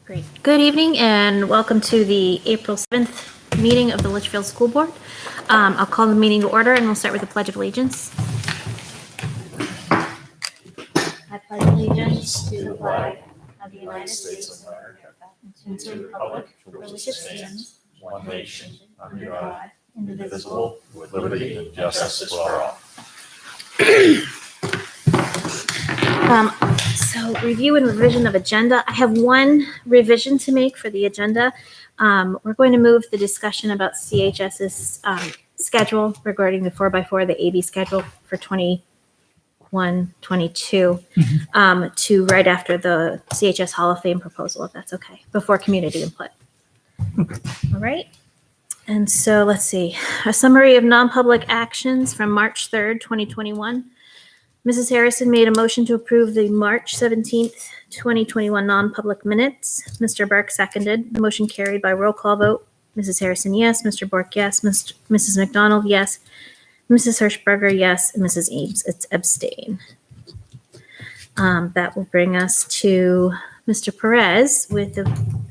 Great. Good evening and welcome to the April 7th meeting of the Litchfield School Board. I'll call the meeting to order and we'll start with the Pledge of Allegiance. I pledge allegiance to the flag of the United States of America and to the republic for which it stands, one nation, under God, indivisible, with liberty and justice for all. So review and revision of agenda. I have one revision to make for the agenda. We're going to move the discussion about CHS's schedule regarding the 4x4, the AB schedule for 21-22 to right after the CHS Hall of Fame proposal, if that's okay, before community input. Okay. All right. And so let's see, a summary of non-public actions from March 3rd, 2021. Mrs. Harrison made a motion to approve the March 17th, 2021 non-public minutes. Mr. Burke seconded. The motion carried by roll call vote. Mrs. Harrison, yes. Mr. Burke, yes. Mrs. McDonald, yes. Mrs. Hirschberger, yes. And Mrs. Eames, it's abstain. That will bring us to Mr. Perez with the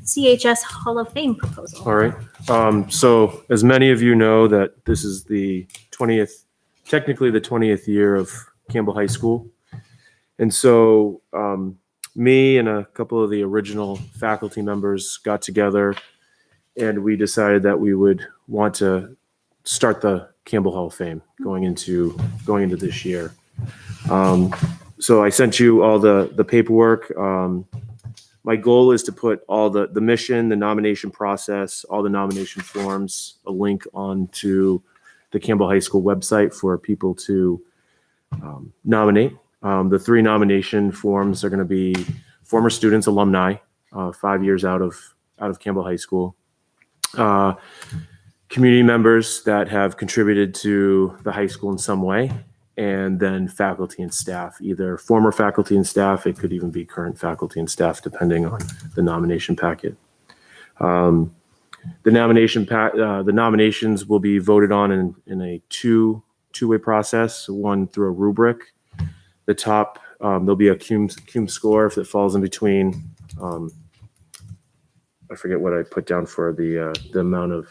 CHS Hall of Fame proposal. All right. So as many of you know that this is the 20th, technically the 20th year of Campbell High School. And so me and a couple of the original faculty members got together and we decided that we would want to start the Campbell Hall of Fame going into this year. So I sent you all the paperwork. My goal is to put all the mission, the nomination process, all the nomination forms, a link onto the Campbell High School website for people to nominate. The three nomination forms are going to be former students, alumni, 5 years out of Campbell High School, community members that have contributed to the high school in some way, and then faculty and staff, either former faculty and staff, it could even be current faculty and staff, depending on the nomination packet. The nominations will be voted on in a two-way process, one through a rubric. The top, there'll be a cum score if it falls in between. I forget what I put down for the amount of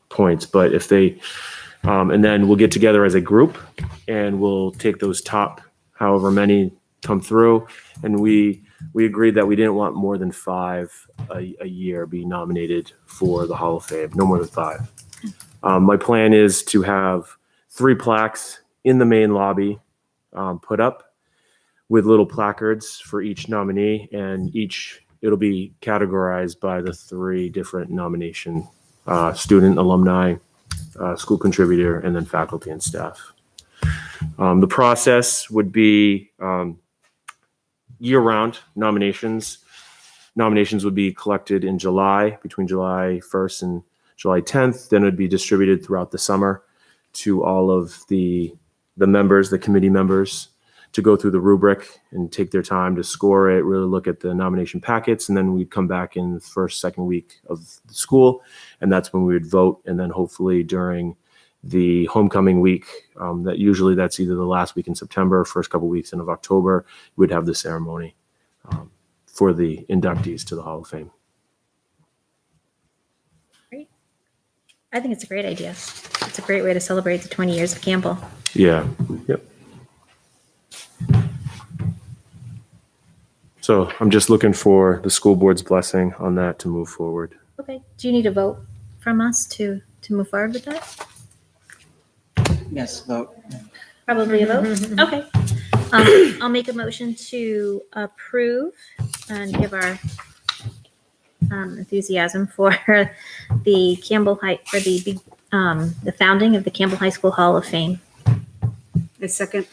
points, but if they, and then we'll get together as a group and we'll take those top, however many come through. And we agreed that we didn't want more than 5 a year be nominated for the Hall of Fame, no more than 5. My plan is to have 3 plaques in the main lobby put up with little placards for each nominee, and it'll be categorized by the 3 different nomination, student, alumni, school contributor, and then faculty and staff. The process would be year-round nominations. Nominations would be collected in July, between July 1st and July 10th. Then it would be distributed throughout the summer to all of the members, the committee members, to go through the rubric and take their time to score it, really look at the nomination packets, and then we'd come back in the first, second week of the school, and that's when we would vote, and then hopefully during the homecoming week, that's either the last week in September, first couple weeks of October, we'd have the ceremony for the inductees to the Hall of Fame. Great. I think it's a great idea. It's a great way to celebrate the 20 years of Campbell. Yeah. Yep. So I'm just looking for the school board's blessing on that to move forward. Okay. Do you need a vote from us to move forward with that? Yes, vote. Probably a vote? Okay. I'll make a motion to approve and give our enthusiasm for the Campbell High, for the founding of the Campbell High School Hall of Fame. A second.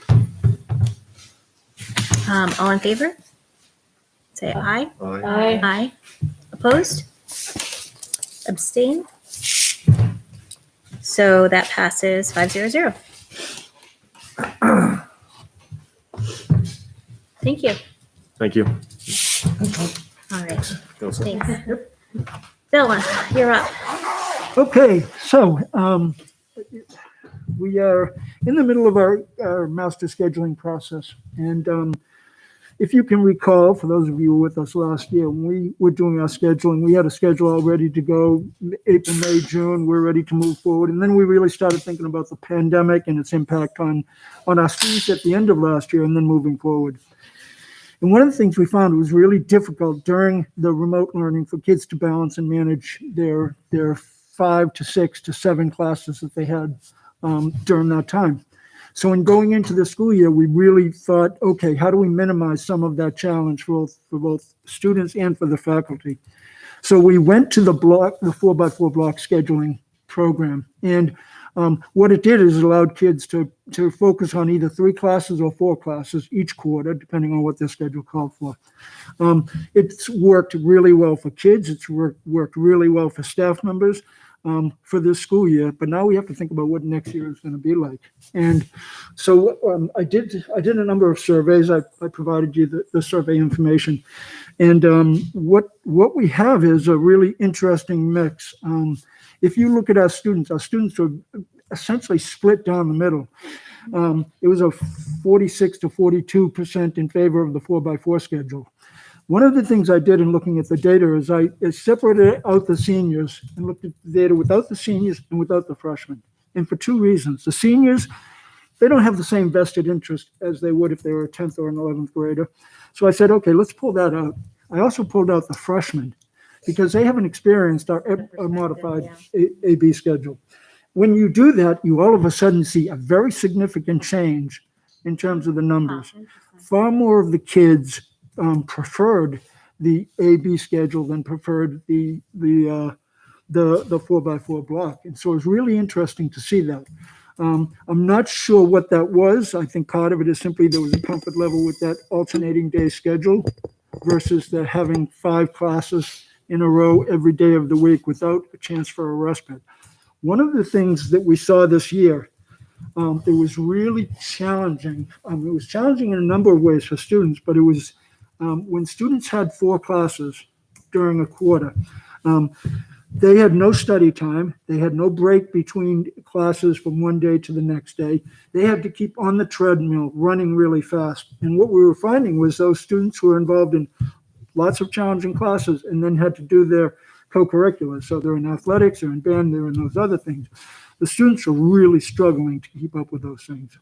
All in favor? Say aye. Aye. Aye. Opposed? Abstain? So that passes 5-0-0. Thank you. Thank you. All right. Go, sir. Thanks. Bill, you're up. Okay, so we are in the middle of our master scheduling process, and if you can recall, for those of you who were with us last year, when we were doing our scheduling, we had a schedule all ready to go, April, May, June, we're ready to move forward. And then we really started thinking about the pandemic and its impact on our students at the end of last year and then moving forward. And one of the things we found was really difficult during the remote learning for kids to balance and manage their 5 to 6 to 7 classes that they had during that time. So in going into the school year, we really thought, okay, how do we minimize some of that challenge for both students and for the faculty? So we went to the 4x4 block scheduling program. And what it did is it allowed kids to focus on either 3 classes or 4 classes each quarter, depending on what their schedule called for. It's worked really well for kids. It's worked really well for staff members for this school year. But now we have to think about what next year is going to be like. And so I did a number of surveys. I provided you the survey information. And what we have is a really interesting mix. If you look at our students are essentially split down the middle. It was a 46 to 42% in favor of the 4x4 schedule. One of the things I did in looking at the data is I separated out the seniors and looked at the data without the seniors and without the freshmen. And for 2 reasons. The seniors, they don't have the same vested interest as they would if they were a 10th or an 11th grader. So I said, okay, let's pull that out. I also pulled out the freshmen because they haven't experienced our modified AB schedule. When you do that, you all of a sudden see a very significant change in terms of the numbers. Far more of the kids preferred the AB schedule than preferred the 4x4 block. And so it was really interesting to see that. I'm not sure what that was. I think part of it is simply there was a comfort level with that alternating day schedule versus the having 5 classes in a row every day of the week without a chance for a respite. One of the things that we saw this year, it was really challenging. It was challenging in a number of ways for students, but it was when students had 4 classes during a quarter, they had no study time. They had no break between classes from one day to the next day. They had to keep on the treadmill running really fast. And what we were finding was those students who were involved in lots of challenging classes and then had to do their co-curricular. So they're in athletics, they're in band, they're in those other things. The students are really struggling to keep up with those things.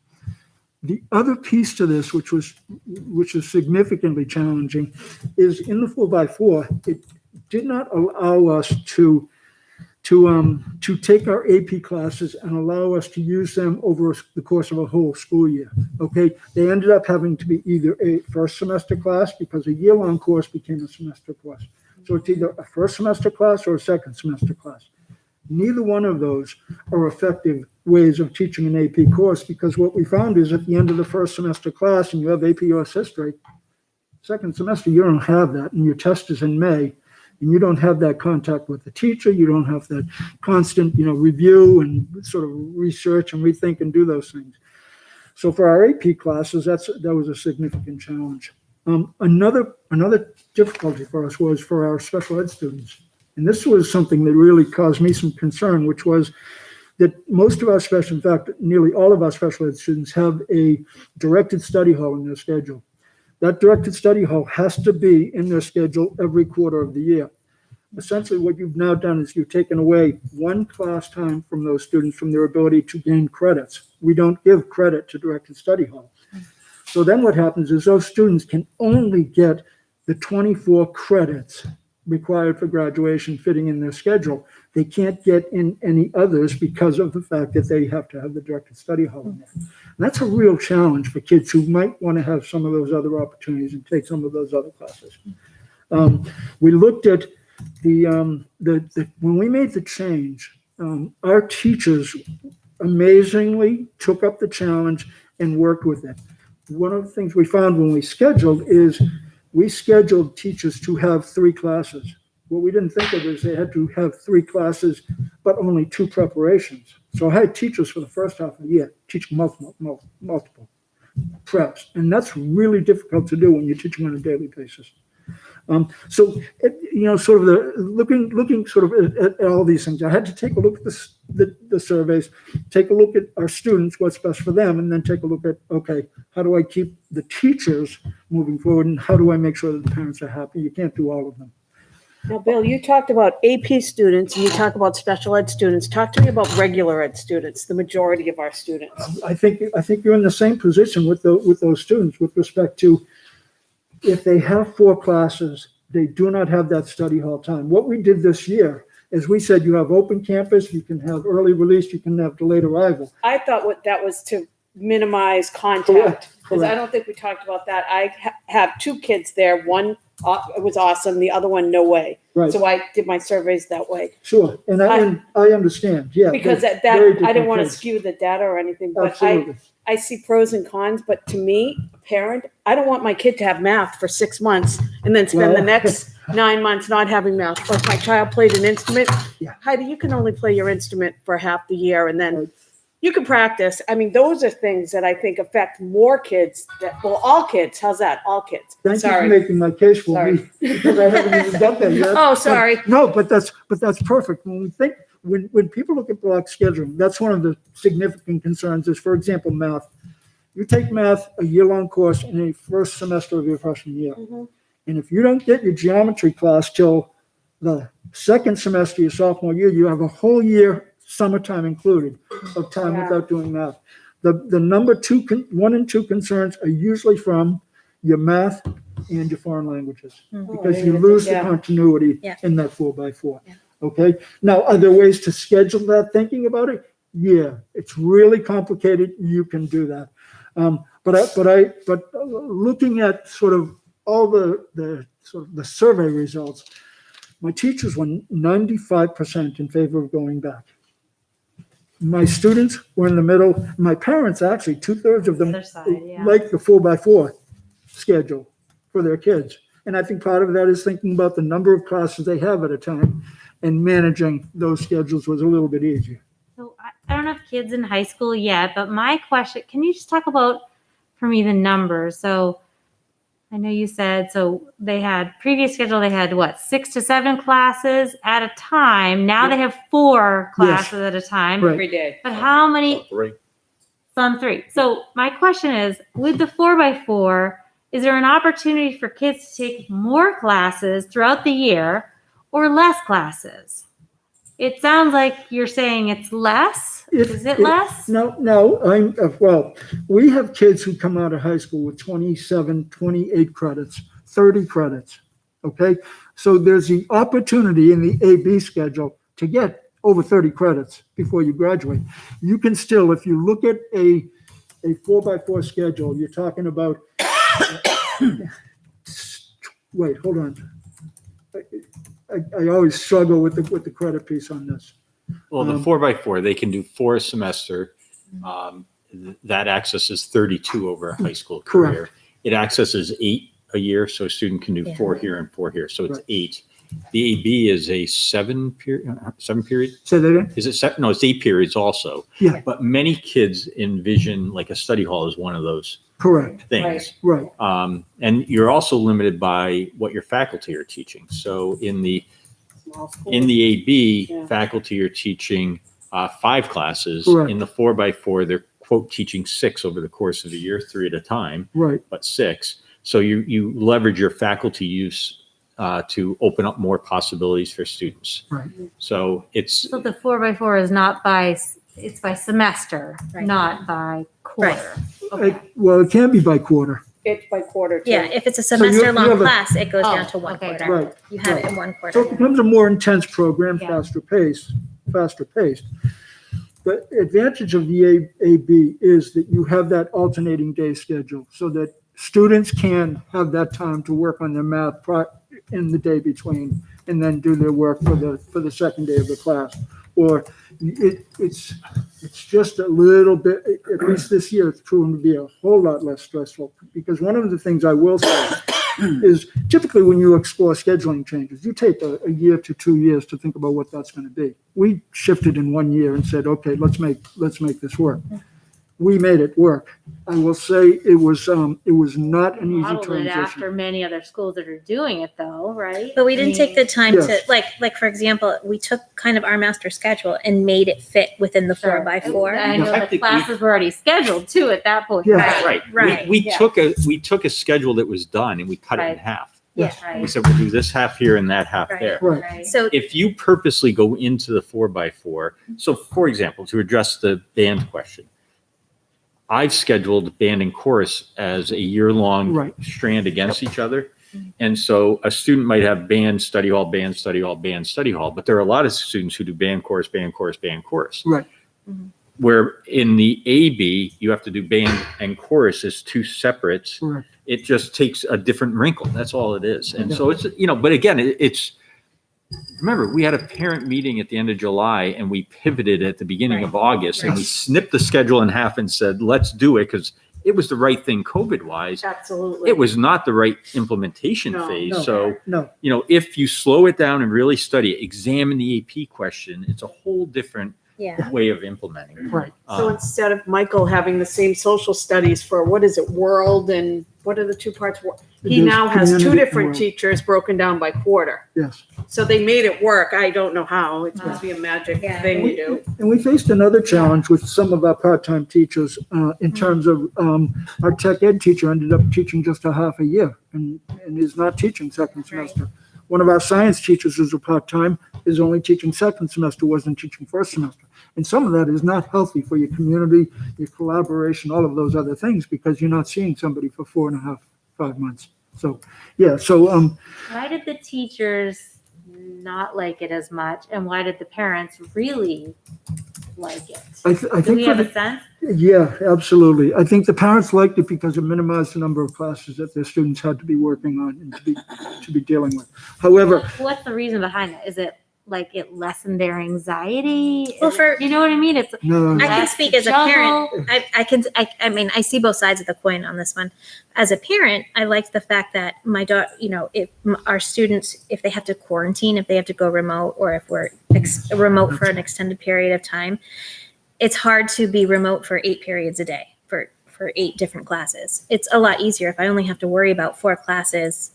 The other piece to this, which is significantly challenging, is in the 4x4, it did not allow us to take our AP classes and allow us to use them over the course of a whole school year. Okay, they ended up having to be either a first semester class because a year-long course became a semester course. So it's either a first semester class or a second semester class. Neither one of those are effective ways of teaching an AP course because what we found is at the end of the first semester class and you have AP US history, second semester you don't have that and your test is in May and you don't have that contact with the teacher, you don't have that constant review and sort of research and rethink and do those things. So for our AP classes, that was a significant challenge. Another difficulty for us was for our special ed students. And this was something that really caused me some concern, which was that most of our in fact, nearly all of our special ed students have a directed study hall in their schedule. That directed study hall has to be in their schedule every quarter of the year. Essentially, what you've now done is you've taken away 1 class time from those students from their ability to gain credits. We don't give credit to directed study hall. So then what happens is those students can only get the 24 credits required for graduation fitting in their schedule. They can't get in any others because of the fact that they have to have the directed study hall in there. And that's a real challenge for kids who might want to have some of those other opportunities and take some of those other classes. We looked at when we made the change, our teachers amazingly took up the challenge and worked with it. One of the things we found when we scheduled is we scheduled teachers to have 3 classes. What we didn't think of is they had to have 3 classes, but only 2 preparations. So I had teachers for the first half of the year teach multiple preps. And that's really difficult to do when you're teaching on a daily basis. So, sort of looking sort of at all these things, I had to take a look at the surveys, take a look at our students, what's best for them, and then take a look at, okay, how do I keep the teachers moving forward, and how do I make sure that the parents are happy? You can't do all of them. Now, Bill, you talked about AP students and you talk about special ed students. Talk to me about regular ed students, the majority of our students. I think you're in the same position with those students with respect to, if they have 4 classes, they do not have that study hall time. What we did this year is we said you have open campus, you can have early release, you can have delayed arrival. I thought that was to minimize contact. Correct, Because I correct. don't think we talked about that. I have 2 kids there. One, it was awesome. The other one, no way. Right, So I did my surveys that way. sure, and I understand, yeah. Because that's that very I didn't different want to case. skew the data or anything, but Absolutely, I see pros and cons, but to me, a parent, I don't want my kid to have math for 6 months and then spend the Well- next 9 months not having math. Or if my child played an instrument, Yeah. Heidi, you can only play your instrument for half the year and then Right. you can practice. I mean, those are things that I think affect more kids all kids. How's that? All kids. thank you for Sorry. making my case for Sorry. me, because I haven't even done that yet. Oh, sorry. No, but that's perfect. When people look at block scheduling, that's one of the significant concerns is, for example, math. You take math, a year-long course in the first semester of your freshman year. Mhm. And if you don't get your geometry class till the second semester of your sophomore year, you have a whole year, summertime included, of time Yeah. without doing math. The number 1 and 2 concerns are usually from your math and your foreign languages, because you lose the Yeah. continuity Yeah. in that 4x4. Yeah. Okay? Now, are there ways to schedule that, thinking about it? Yeah, it's really complicated. You can do that. But looking at sort of all the sort of the survey results, my teachers were 95% in favor of going back. My students were in the middle. My parents, actually, 2/3 of them Other side, yeah. like the 4x4 schedule for their kids. And I think part of that is thinking about the number of classes they have at a time, and managing those schedules was a little bit easier. So I don't have kids in high school yet, but my question, can you just talk about for me the numbers? So I know you said, so they had previous schedule, they had what, 6 to 7 classes at a time. Now they have 4 classes at a time. Right. Every day. But how many? 3. Some 3. So my question is, with the 4x4, is there an opportunity for kids to take more classes throughout the year or less classes? It sounds like you're saying it's less. Is it less? No, well, we have kids who come out of high school with 27, 28 credits, 30 credits, okay? So there's the opportunity in the AB schedule to get over 30 credits before you graduate. You can still, if you look at a 4x4 schedule, you're talking about, wait, hold on. I always struggle with the credit piece on this. Well, the 4x4, they can do 4 a semester. That accesses 32 over a high school Correct. career. It accesses 8 a year, so a student can do Yeah. 4 here and 4 here, so it's Right. 8. The AB is a 7 period. Say that again? Is it 7? No, it's 8 periods also. Yeah. But many kids envision like a study hall as one of those Correct, things. right, And you're also limited by what your faculty are teaching. So in the Small school. AB, Yeah. faculty are teaching 5 classes. Correct. In the 4x4, they're quote teaching 6 over the course of the year, 3 at a time, right. but 6. So you leverage your faculty use to open up more possibilities for students. Right. So it's So the 4x4 is not it's by semester, Right. not by quarter. Okay. Well, it can be by quarter, It's by quarter too. Yeah, if it's a you semester-long have a- class, it goes Oh, down to 1 okay, quarter. right. You have it in 1 So quarter. it becomes a more intense program, Yeah. faster paced. The advantage of the AB is that you have that alternating day schedule, so that students can have that time to work on their math in the day between, and then do their work for the second day of the class. Or it's just a little bit, at least this year, it's proven to be a whole lot less stressful. Because one of the things I will say is typically when you explore scheduling changes, you take a year to 2 years to think about what that's going to be. We shifted in 1 year and said, okay, let's make this work. we made it work. I will say it was not an easy Modeled it transition. after many other schools that are doing it though, right? But we didn't take the time to, Yes. like, for example, we took kind of our master schedule and made it fit within the 4x4. I know I the think classes were already scheduled too at that point. Yeah. Right. Right, We yeah. took a schedule that was done and we cut it in Right. half. Yes. We Right. said, we'll do this half here and that half Right. there. Right. Right. So, If you purposely go into the 4x4, so for example, to address the band question, I've scheduled band and chorus as a year-long Right. strand against each other. And so a student might have band, study hall, band, study hall, band, study hall, but there are a lot of students who do band, chorus, band, chorus, band, chorus. Right. Where in the AB, you have to do band and chorus as two separates. Correct. It just takes a different wrinkle. That's all it is. And so it's, but again, it's, remember, we had a parent meeting at the end of July and we pivoted at the beginning of August and we snipped the schedule in half and said, let's do it because it was the right thing COVID wise. Absolutely. It was not the right implementation No, phase. no. So, No, if you slow it down and really study it, examine the AP question, it's a whole different yeah. way of implementing. right. So instead of Michael having the same social studies for, what is it, world and what are the two parts? He It is now has two community different world. teachers broken down by quarter. Yes. So they made it work. I don't know how. It must be a magic Yeah. thing to do. And we faced another challenge with some of our part-time teachers in terms of our tech ed teacher ended up teaching just a half a year and is not teaching second semester. One of our science teachers who's a part-time is only teaching second semester, wasn't teaching first semester. And some of that is not healthy for your community, your collaboration, all of those other things, because you're not seeing somebody for 4.5, 5 months. So, yeah, so, Why did the teachers not like it as much, and why did the parents really like it? I Do think we for have a the, sense? yeah, absolutely. I think the parents liked it because it minimized the number of classes that their students had to be working on and to be dealing with. However, What's the reason behind that? Is it like it lessened their anxiety? Well, Is it- you know what I mean? It's no, I can less speak to as a parent. juggle. I mean, I see both sides of the coin on this one. As a parent, I like the fact that my daughter, if our students, if they have to quarantine, if they have to go remote, or if we're remote for an extended period of time, it's hard to be remote for 8 periods a day for 8 different classes. It's a lot easier if I only have to worry about 4 classes,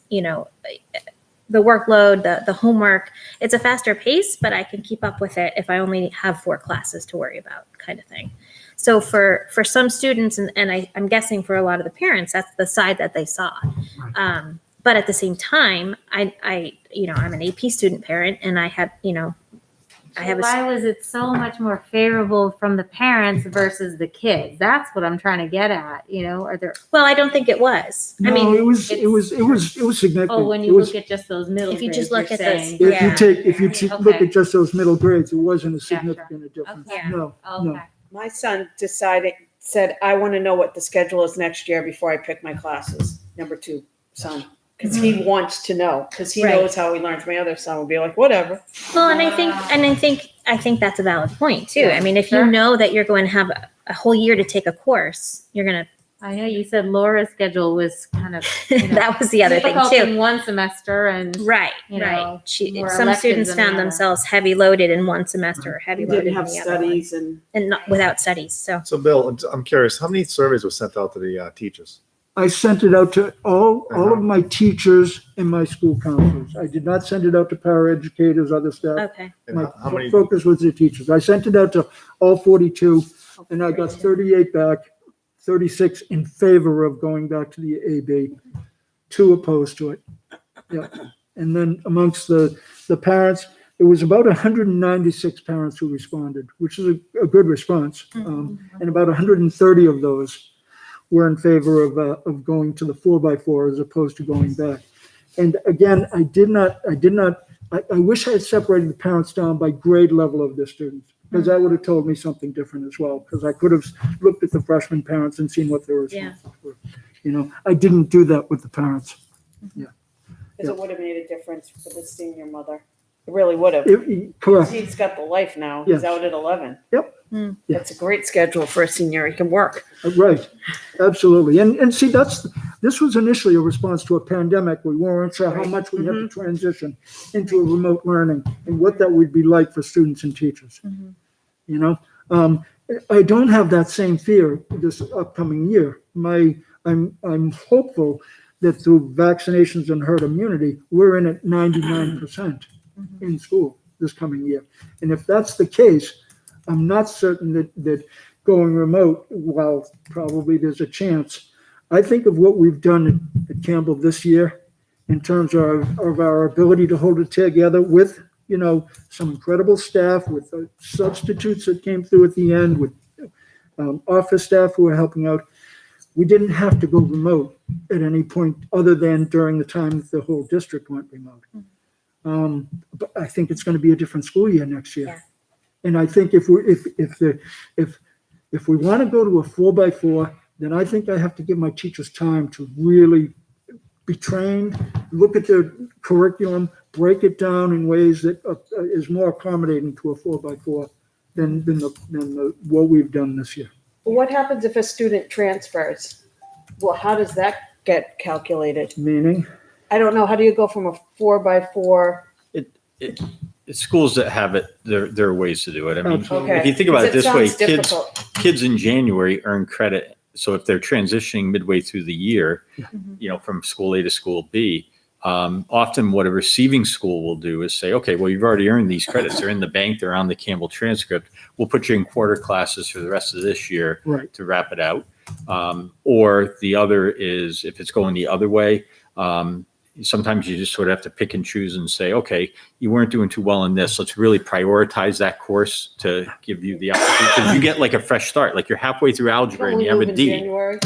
the workload, the homework. It's a faster pace, but I can keep up with it if I only have 4 classes to worry about, kind of thing. So for some students, and I'm guessing for a lot of the parents, that's the side that they saw. But at the same time, I'm an AP student parent, and I have Why was it so much more favorable from the parents versus the kids? That's what I'm trying to get at. Are there? well, I don't think it was. I no, mean, it was significant. Oh, when It you was- look at just those middle If you grades, just look you're at those- saying. Yeah. if you look Okay. at just those middle grades, it wasn't a Gotcha. significant difference. Okay. No, Okay. no. My son said, I want to know what the schedule is next year before I pick my classes. Number 2 son, because he wants to know, because he Right. knows how he learns. My other son would be like, whatever. well, and I think that's a valid point too. I mean, if Sure. you know that you're going to have a whole year to take a course, you're gonna. I know you said Laura's schedule was kind of That was the other thing difficult too. in one semester, and Right, you right. know, more Some electives students than the found other. themselves heavy loaded in one semester or He heavy loaded didn't in have the other one, studies and and not without studies. So So Bill, I'm curious, how many surveys were sent out to the teachers? I sent it out to all of my teachers and my school counselors. I did not send it out to paraeducators, other staff. okay, And My how many, focus was the teachers. I sent it out to all 42, and I got 38 back, 36 in favor of going back to the AB, 2 opposed to it. Yeah. And then amongst the parents, it was about 196 parents who responded, which is a good response. And about 130 of those were in favor of going to the 4x4 as opposed to going back. And again, I wish I had separated the parents down by grade level of the students, because that would have told me something different as well, because I could have looked at the freshman parents and seen what their responses were. I didn't do that with the parents. because it would have made a difference for the senior mother. It really would have. Correct. He's got the life now. Yes. He's out at 11. Yep. Hmm. That's a great schedule for a senior. He can work. Right, absolutely. And see, this was initially a response to a pandemic. We weren't sure how much we had to transition into a remote learning and what that would be like for students and teachers. Mhm. I don't have that same fear this upcoming year. I'm hopeful that through vaccinations and herd immunity, we're in at 99% in school this coming year. And if that's the case, I'm not certain that going remote, while probably there's a chance, I think of what we've done at Campbell this year in terms of our ability to hold it together with, some incredible staff, with the substitutes that came through at the end, with office staff who are helping out. We didn't have to go remote at any point other than during the time that the whole district went remote. But I think it's going to be a different school year next year. Yeah. And I think if we want to go to a 4x4, then I think I have to give my teachers time to really be trained, look at their curriculum, break it down in ways that is more accommodating to a 4x4 than what we've done this year. What happens if a student transfers? Well, how does that get calculated? Meaning, I don't know. How do you go from a 4x4? Schools that have it, there are ways to do it. I mean, Absolutely. if you think about it this way, sounds difficult. kids in January earn credit. So if they're transitioning midway through the year, from school A to school B, often what a receiving school will do is say, okay, well, you've already earned these credits. They're in the bank. They're on the Campbell transcript. We'll put you in quarter classes for the rest of this year Right. to wrap it out. Or the other is, if it's going the other way, sometimes you just sort of have to pick and choose and say, okay, you weren't doing too well in this. Let's really prioritize that course to give you the opportunity. Because you get like a fresh start. Like you're halfway through algebra and Only you have move a in D. January?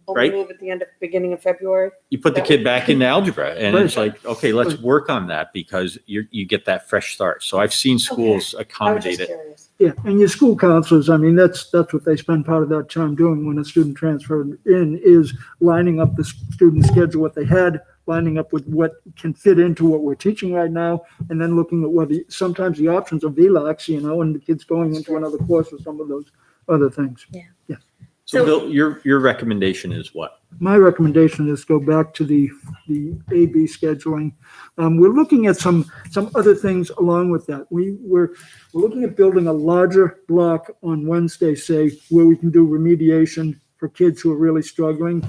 Only right? move at the beginning of February? You put the kid back into algebra and Right. it's like, okay, let's work on that because you get that fresh start. So I've seen schools I was accommodate just it. curious. Yeah, and your school counselors, I mean, that's what they spend part of that time doing when a student transferred in, is lining up the student schedule, what they had, lining up with what can fit into what we're teaching right now, and then looking at whether sometimes the options are VLAX, and the kids going into another course or some of those other things. So Bill, your recommendation is what? My recommendation is go back to the AB scheduling. We're looking at some other things along with that. We're looking at building a larger block on Wednesday, say, where we can do remediation for kids who are really struggling,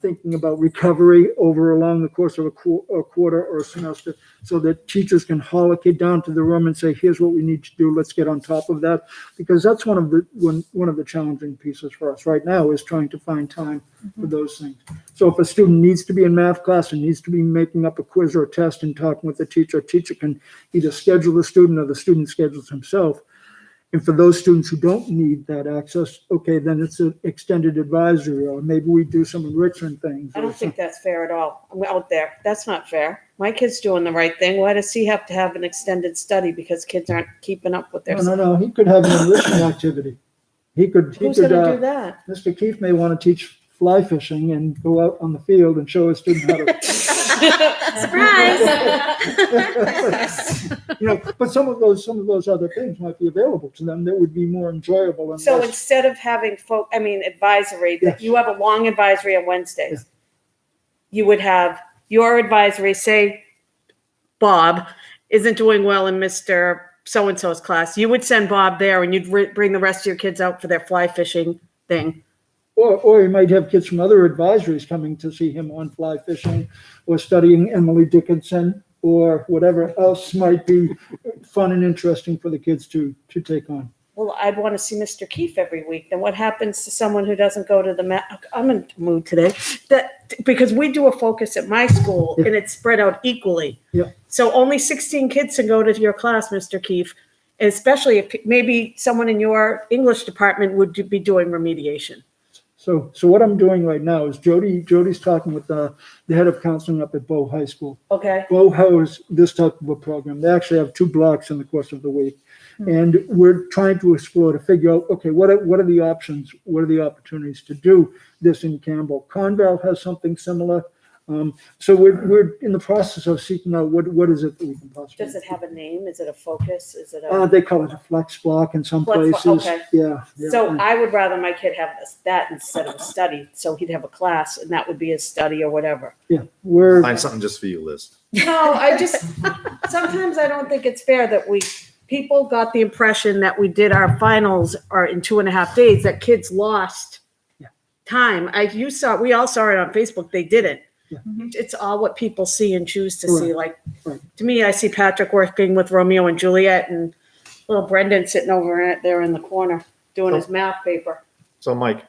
thinking about recovery along the course of a quarter or a semester, so that teachers can haul a kid down to the room and say, here's what we need to do, let's get on top of that. Because that's one of the challenging pieces for us right now, is trying to find time for those things. So if a student needs to be in math class and needs to be making up a quiz or a test and talking with the teacher can either schedule the student or the student schedules himself. And for those students who don't need that access, okay, then it's an extended advisory, or maybe we do some enrichment things. I don't think that's fair at all. I'm out there. That's not fair. My kid's doing the right thing. Why does he have to have an extended study because kids aren't keeping up with their? No, he could have an enrichment activity. He could, Who's going to do that? Mr. Keefe may want to teach fly fishing and go out on the field and show a student how to. Surprise! But some of those other things might be available to them that would be more enjoyable. And So less- instead of having advisory, Yes. you have a long advisory on Wednesdays. You would have your advisory, say Bob isn't doing well in Mr. So-and-so's class. You would send Bob there and you'd bring the rest of your kids out for their fly fishing thing. Or you might have kids from other advisories coming to see him on fly fishing or studying Emily Dickinson or whatever else might be fun and interesting for the kids to take on. Well, I'd want to see Mr. Keefe every week. Then what happens to someone who doesn't go to the I'm in the mood today. Because we do a focus at my school and it's spread out equally. Yeah. So only 16 kids can go to your class, Mr. Keefe, especially if maybe someone in your English department would be doing remediation. So what I'm doing right now is Jody's talking with the head of counseling up at Bow High School. Okay. Bow has this type of a program. They actually have 2 blocks in the course of the week. And we're trying to explore to figure out, okay, what are the options? What are the opportunities to do this in Campbell? Conval has something similar. So we're in the process of seeking out what is it that we can possibly. Does it have a name? Is it a focus? Is it a? They call it a flex block in some Flex places. block, okay. Yeah. So I would rather my kid have that instead of a study. So he'd have a class and that would be his study or whatever. Yeah, we're. Find something just for you, Liz. No, sometimes I don't think it's fair that we people got the impression that we did our finals are in 2.5 days, that kids lost Yeah. time. We all saw it on Facebook. They didn't. Yeah. It's all what people see and choose to Correct. see. Like, Right. to me, I see Patrick working with Romeo and Juliet and little Brendan sitting over there in the corner doing his math paper. So Mike,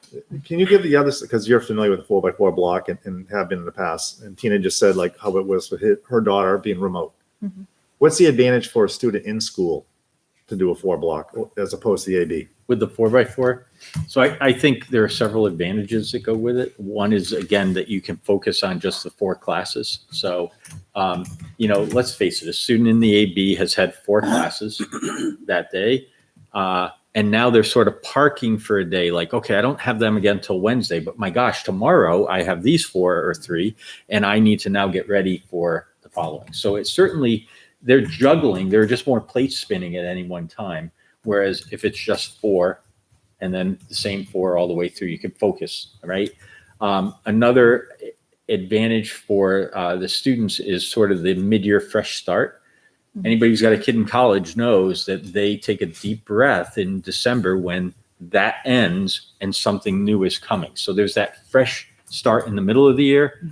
can you give the others, because you're familiar with the 4x4 block and have been in the past, and Tina just said like how it was with her daughter being remote. Mhm. What's the advantage for a student in school to do a 4 block as opposed to the AB? With the 4x4. So I think there are several advantages that go with it. One is, again, that you can focus on just the 4 classes. So, let's face it, a student in the AB has had 4 classes that day. And now they're sort of parking for a day, like, okay, I don't have them again till Wednesday, but my gosh, tomorrow I have these 4 or 3, and I need to now get ready for the following. So it's certainly, they're juggling, there are just more plates spinning at any one time. Whereas if it's just 4 and then the same 4 all the way through, you can focus, right? Another advantage for the students is sort of the mid-year fresh start. Anybody who's got a kid in college knows that they take a deep breath in December when that ends and something new is coming. So there's that fresh start in the middle of the year.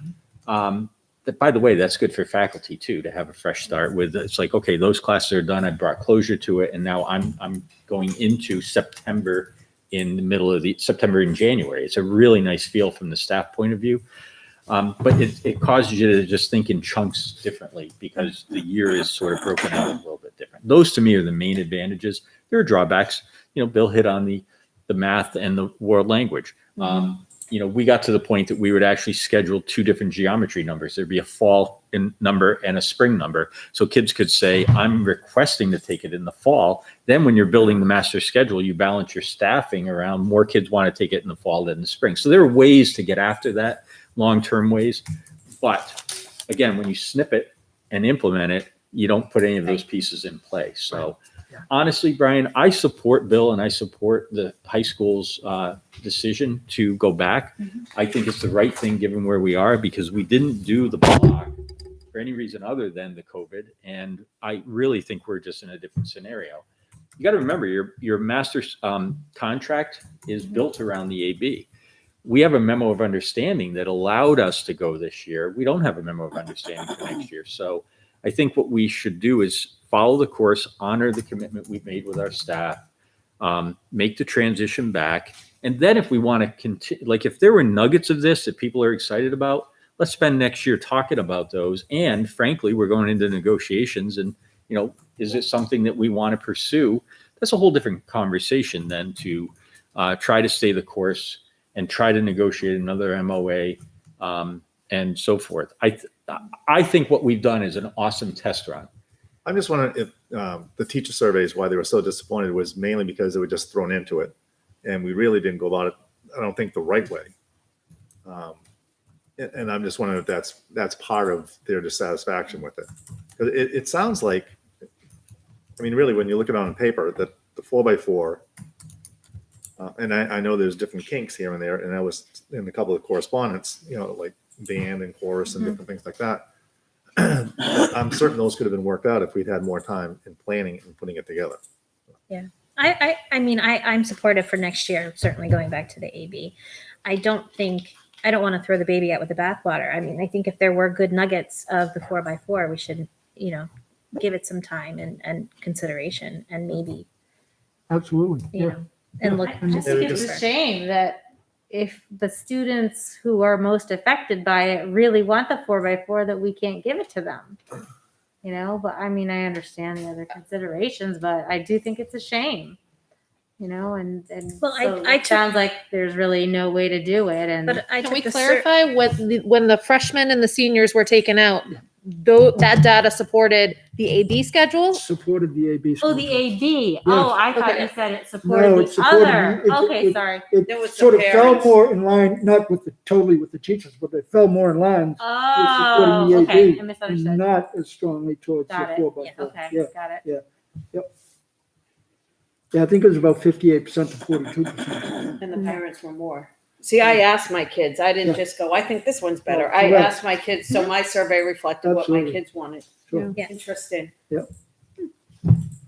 That, by the way, that's good for faculty too, to have a fresh start with. It's like, okay, those classes are done. I brought closure to it. And now I'm going into September in the middle of September and January. It's a really nice feel from the staff point of view. But it causes you to just think in chunks differently because the year is sort of broken out a little bit different. Those to me are the main advantages. There are drawbacks. Bill hit on the math and the world language. We got to the point that we would actually schedule 2 different geometry numbers. There'd be a fall number and a spring number. So kids could say, I'm requesting to take it in the fall. Then when you're building the master schedule, you balance your staffing around more kids want to take it in the fall than the spring. So there are ways to get after that, long-term ways. But again, when you snip it and implement it, you don't put any of those pieces in play. So honestly, Brian, I support Bill and I support the high school's decision to go back. I think it's the right thing given where we are because we didn't do the block for any reason other than the COVID. And I really think we're just in a different scenario. You got to remember your master's contract is built around the AB. We have a memo of understanding that allowed us to go this year. We don't have a memo of understanding for next year. So I think what we should do is follow the course, honor the commitment we've made with our staff, make the transition back. And then if we want to continue, like if there were nuggets of this that people are excited about, let's spend next year talking about those. And frankly, we're going into negotiations and, is it something that we want to pursue? That's a whole different conversation than to try to stay the course and try to negotiate another MOA and so forth. I think what we've done is an awesome test run. I'm just wondering if the teacher surveys, why they were so disappointed was mainly because they were just thrown into it. And we really didn't go about it, I don't think, the right way. And I'm just wondering if that's part of their dissatisfaction with it. Because it sounds like, really, when you look at it on paper, that the 4x4, and I know there's different kinks here and there, and I was in a couple of correspondence, like band and chorus and different things like that. I'm certain those could have been worked out if we'd had more time in planning and putting it together. I'm supportive for next year, certainly going back to the AB. I don't want to throw the baby out with the bathwater. I think if there were good nuggets of the 4x4, we should, give it some time and consideration and maybe, Absolutely. Yeah. and look. I just think it's a shame that if the students who are most affected by it really want the 4x4, that we can't give it to them. But I understand the other considerations, but I do think it's a shame. And Well, so I it sounds like there's really no way to do it. And But I Can we took the clarify when the freshmen and the seniors were taken out, that data supported the AB schedule? Supported the AB. oh, the AB. Yes. Oh, I thought Okay. you said it supported No, the it supported other. the- Okay, sorry. There was It the sort of fell parents. more in line, not with totally with the teachers, but it fell more in line Oh, supporting the okay. AB I and misunderstood. not as strongly towards the Got it. 4x4. Okay, Yeah. got it. Yeah, I think it was about 58% to 42%. And the parents were more. See, I asked my kids. I didn't Yeah. just go, I think this one's better. Oh, I correct. asked my kids, so my survey reflected what my Absolutely. kids wanted. Sure. Yeah. Interesting.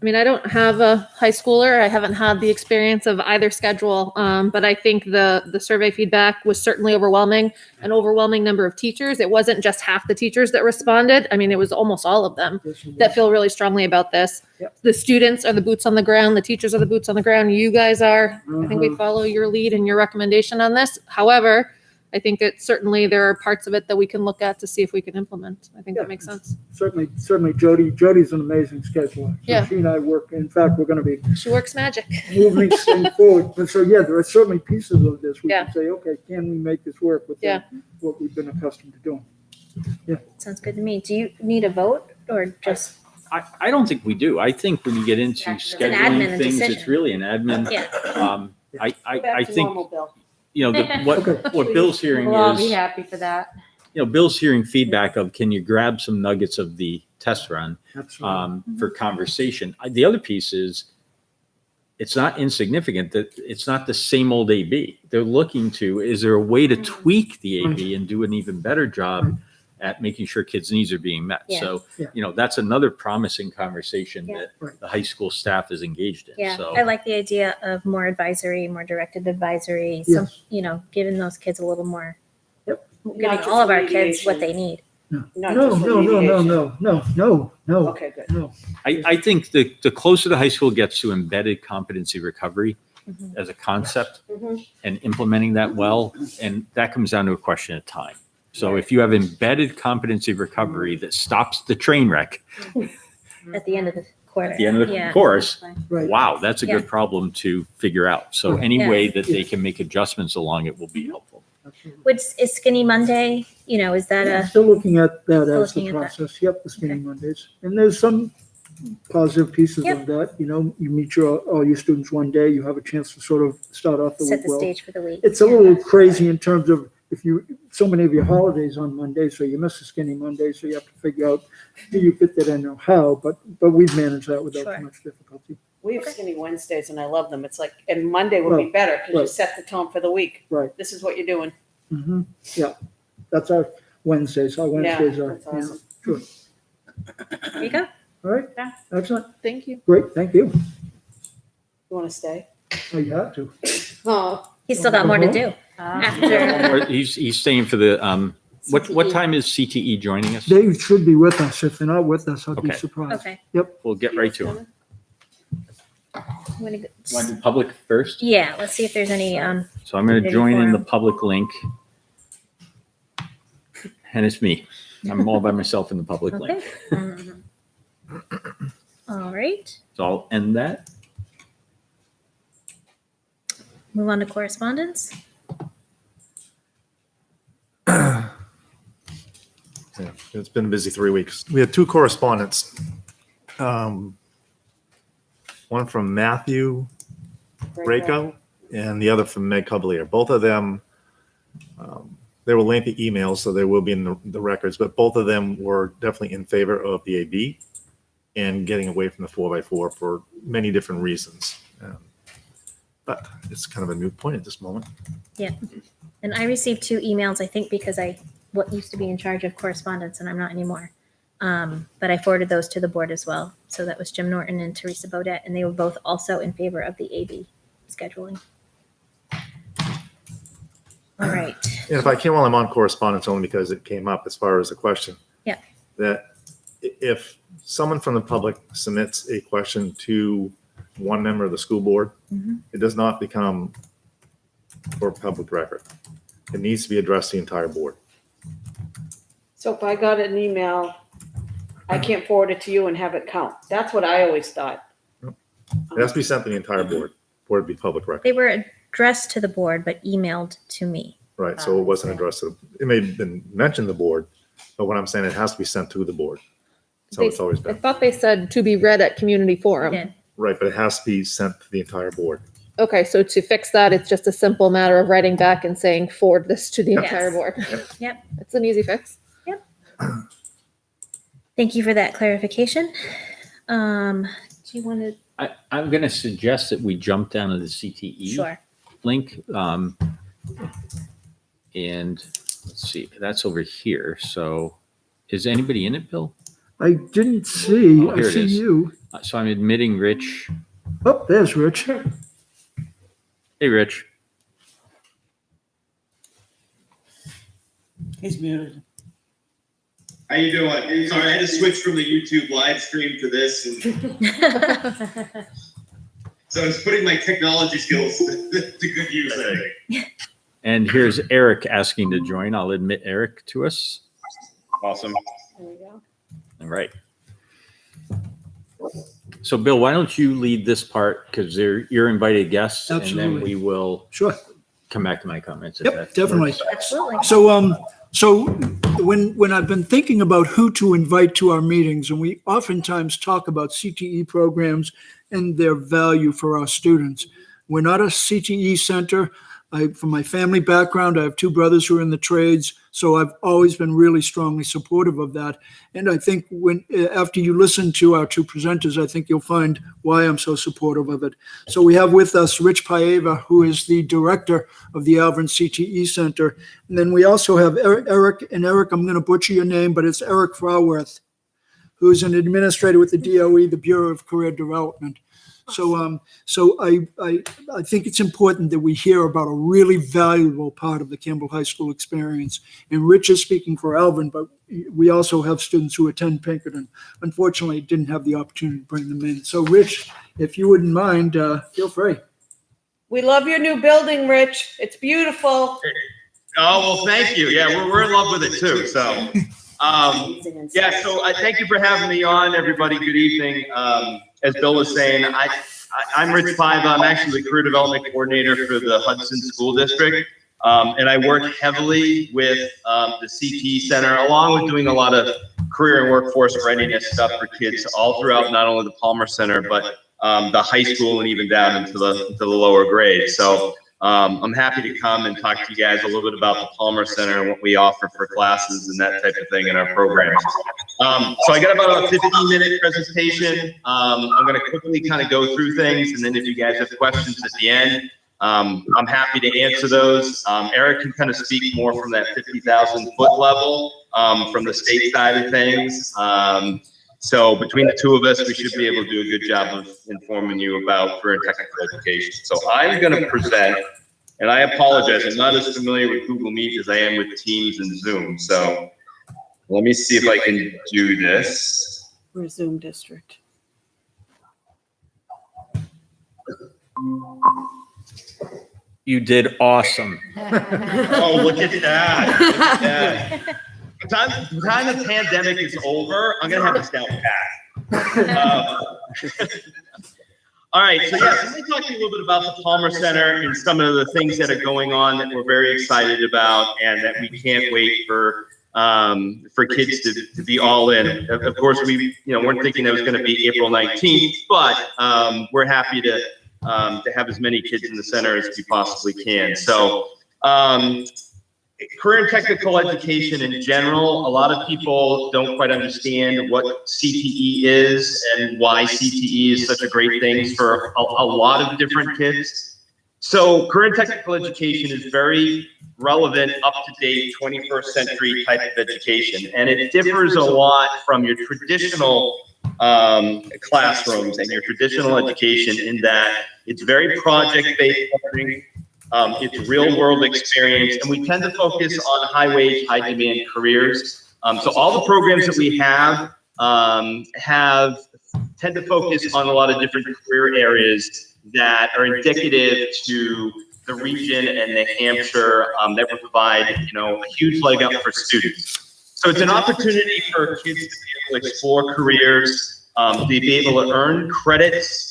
I mean, I don't have a high schooler. I haven't had the experience of either schedule, but I think the survey feedback was certainly overwhelming. An overwhelming number of teachers. It wasn't just half the teachers that responded. I mean, it was almost all of them that feel really strongly about this. Yep. The students are the boots on the ground. The teachers are the boots on the ground. You guys are. I think we Mhm. follow your lead and your recommendation on this. However, I think that certainly there are parts of it that we can look at to see if we can implement. I think Yeah. that makes sense. Certainly Jody's an amazing scheduler. So Yeah. She and I work, in fact, we're gonna be She works magic. moving this thing forward. But so, yeah, there are certainly pieces of this. We Yeah. can say, okay, can we make this work with Yeah. what we've been accustomed to doing? Sounds good to me. Do you need a vote or just? I don't think we do. I think when you get into It's an scheduling admin things, decision. it's really an admin. Yeah. I Back to think, normal, Bill. what Bill's hearing We'll all be is, happy for that. Bill's hearing feedback of, can you grab some nuggets of the test run Absolutely. for conversation? The other piece is, it's not insignificant that it's not the same old AB. They're looking to, is there a way to tweak the AB and do an even better job at making sure kids' needs are being met? Yeah. So, Yeah. that's another promising conversation Yeah. that Right. the high school staff is engaged in. Yeah, So I like the idea of more advisory, more directed advisory, some, giving those kids a little more. Yep. Giving Not just all of our kids what remediation. they need. No, Not no, just no, no, remediation. no. Okay, good. No. I think the closer the high school gets to embedded competency recovery Mhm. as a concept Mhm. and implementing that well, and that comes down to a question of time. So if you have embedded competency recovery that stops the train wreck At the end of the quarter. at the end of the Yeah. course, Right. wow, that's a Yeah. good problem to figure out. So any Yeah. way that they can make adjustments along it will be helpful. Absolutely. Is Skinny Monday, is that I'm a, still looking at that Still as the looking at that. process. Yep, the spinning Mondays. And there's some positive pieces Yep. of that. You meet all your students one day, you have a chance to sort of start off the set week the well. stage for the week? It's a little crazy in terms of so many of your holidays on Monday, so you miss a skinny Monday, so you have to figure out, do you fit that in or how? But we've managed that without Sure. too much difficulty. We have skinny Wednesdays and I love them. It's like, and Monday would be Right. better because you Right. set the tone for the week. Right. This is what you're doing. Mm-hmm. Yeah, that's our Wednesdays. Our Wednesdays are. That's awesome. Sure. There you go. All right. Yeah. Excellent. Thank you. Great. Thank you. You want to stay? Oh, you have to. Oh, He's still got more to do after. Or he's staying for the, what CTE. time is CTE joining us? They should be with us. If they're not with us, I'd be Okay. surprised. Okay. We'll get right to him. I'm gonna go- Want to do public first? Yeah, let's see if there's any, So I'm going to Ready join for in the him? public link. And it's me. I'm all by myself in the public okay. link. All right, So I'll end that. move on to correspondence. Yeah, it's been a busy 3 weeks. We had two correspondents. One from Matthew Braco and the other from Meg Cavalier. Both of them, they were lengthy emails, so they will be in the records, but both of them were definitely in favor of the AB and getting away from the 4x4 for many different reasons. But it's kind of a moot point at this moment. And I received 2 emails, I think because what used to be in charge of correspondence and I'm not anymore. But I forwarded those to the board as well. So that was Jim Norton and Teresa Bodette, and they were both also in favor of the AB scheduling. All right. And if I can, while I'm on correspondence, only because it came up as far as a question. Yeah. That if someone from the public submits a question to one member of the school board, Mhm. it does not become for public record. It needs to be addressed to the entire board. so if I got an email, I can't forward it to you and have it count. That's what I always thought. It has to be sent to the entire board for it to be public record. They were addressed to the board, but emailed to me. Right, so it wasn't addressed to, it may have been mentioned to the board, but what I'm saying, it has to be sent to the board. That's how it's always I been. thought they said to be read at community forum. Yeah. Right, but it has to be sent to the entire board. Okay, so to fix that, it's just a simple matter of writing back and saying forward this to the Yes. entire board. Yep. It's an easy fix. Thank you for that clarification. Do you want to? I'm going to suggest that we jump down to the CTE Sure. link. And let's see, that's over here. So is anybody in it, Bill? I didn't see, Oh, I here it see is. you. So I'm admitting Rich. Oh, there's Rich. Hey, Rich. He's muted. How you doing? Sorry, I had to switch from the YouTube live stream to this, and so I was putting my technology skills to good use, I think. And here's Eric asking to join. I'll admit Eric to us. Awesome. There we go. All right. So Bill, why don't you lead this part because you're invited guests, and then Absolutely. we will Sure. come back to my comments. if Yep, that definitely. works. Absolutely. So when I've been thinking about who to invite to our meetings, and we oftentimes talk about CTE programs and their value for our students. We're not a CTE center. From my family background, I have two brothers who are in the trades, so I've always been really strongly supportive of that. And I think after you listen to our two presenters, I think you'll find why I'm so supportive of it. So we have with us Rich Paeva, who is the director of the Alvin CTE Center. And then we also have Eric, and Eric, I'm going to butcher your name, but it's Eric Frauworth, who's an administrator with the DOE, the Bureau of Career Development. So I think it's important that we hear about a really valuable part of the Campbell High School experience. And Rich is speaking for Alvin, but we also have students who attend Pinkerton. Unfortunately, didn't have the opportunity to bring them in. So Rich, if you wouldn't mind, feel free. We love your new building, Rich. It's beautiful. Oh, well, thank you. Yeah, we're in love with it too. So, yeah, so thank you for having me on, everybody. Good evening. As Bill was saying, I'm Rich Paeva. I'm actually the career development coordinator for the Hudson School District. And I work heavily with the CTE Center, along with doing a lot of career and workforce readiness stuff for kids all throughout not only the Palmer Center, but the high school and even down into the lower grades. So I'm happy to come and talk to you guys a little bit about the Palmer Center and what we offer for classes and that type of thing in our programs. So I got about a 15-minute presentation. I'm going to quickly kind of go through things, and then if you guys have questions at the end, I'm happy to answer those. Eric can kind of speak more from that 50,000-foot level from the state side of things. So between the two of us, we should be able to do a good job of informing you about career and technical education. So I'm going to present, and I apologize, I'm not as familiar with Google Meet as I am with Teams and Zoom. So let me see if I can do this. We're Zoom district. You did awesome. Oh, look at that. Look at that. By the time the pandemic is over, I'm going to have this down pat. All right, so yeah, let me talk to you a little bit about the Palmer Center and some of the things that are going on that we're very excited about and that we can't wait for kids to be all in. Of course, we weren't thinking it was going to be April 19th, but we're happy to have as many kids in the center as we possibly can. So career and technical education in general, a lot of people don't quite understand what CTE is and why CTE is such a great thing for a lot of different kids. So career and technical education is very relevant, up-to-date 21st century type of education. And it differs a lot from your traditional classrooms and your traditional education in that it's very project-based learning. It's real world experience, and we tend to focus on high wage, high demand careers. So all the programs that we have tend to focus on a lot of different career areas that are indicative to the region and New Hampshire that will provide, a huge leg up for students. So it's an opportunity for kids to be able to explore careers, to be able to earn credits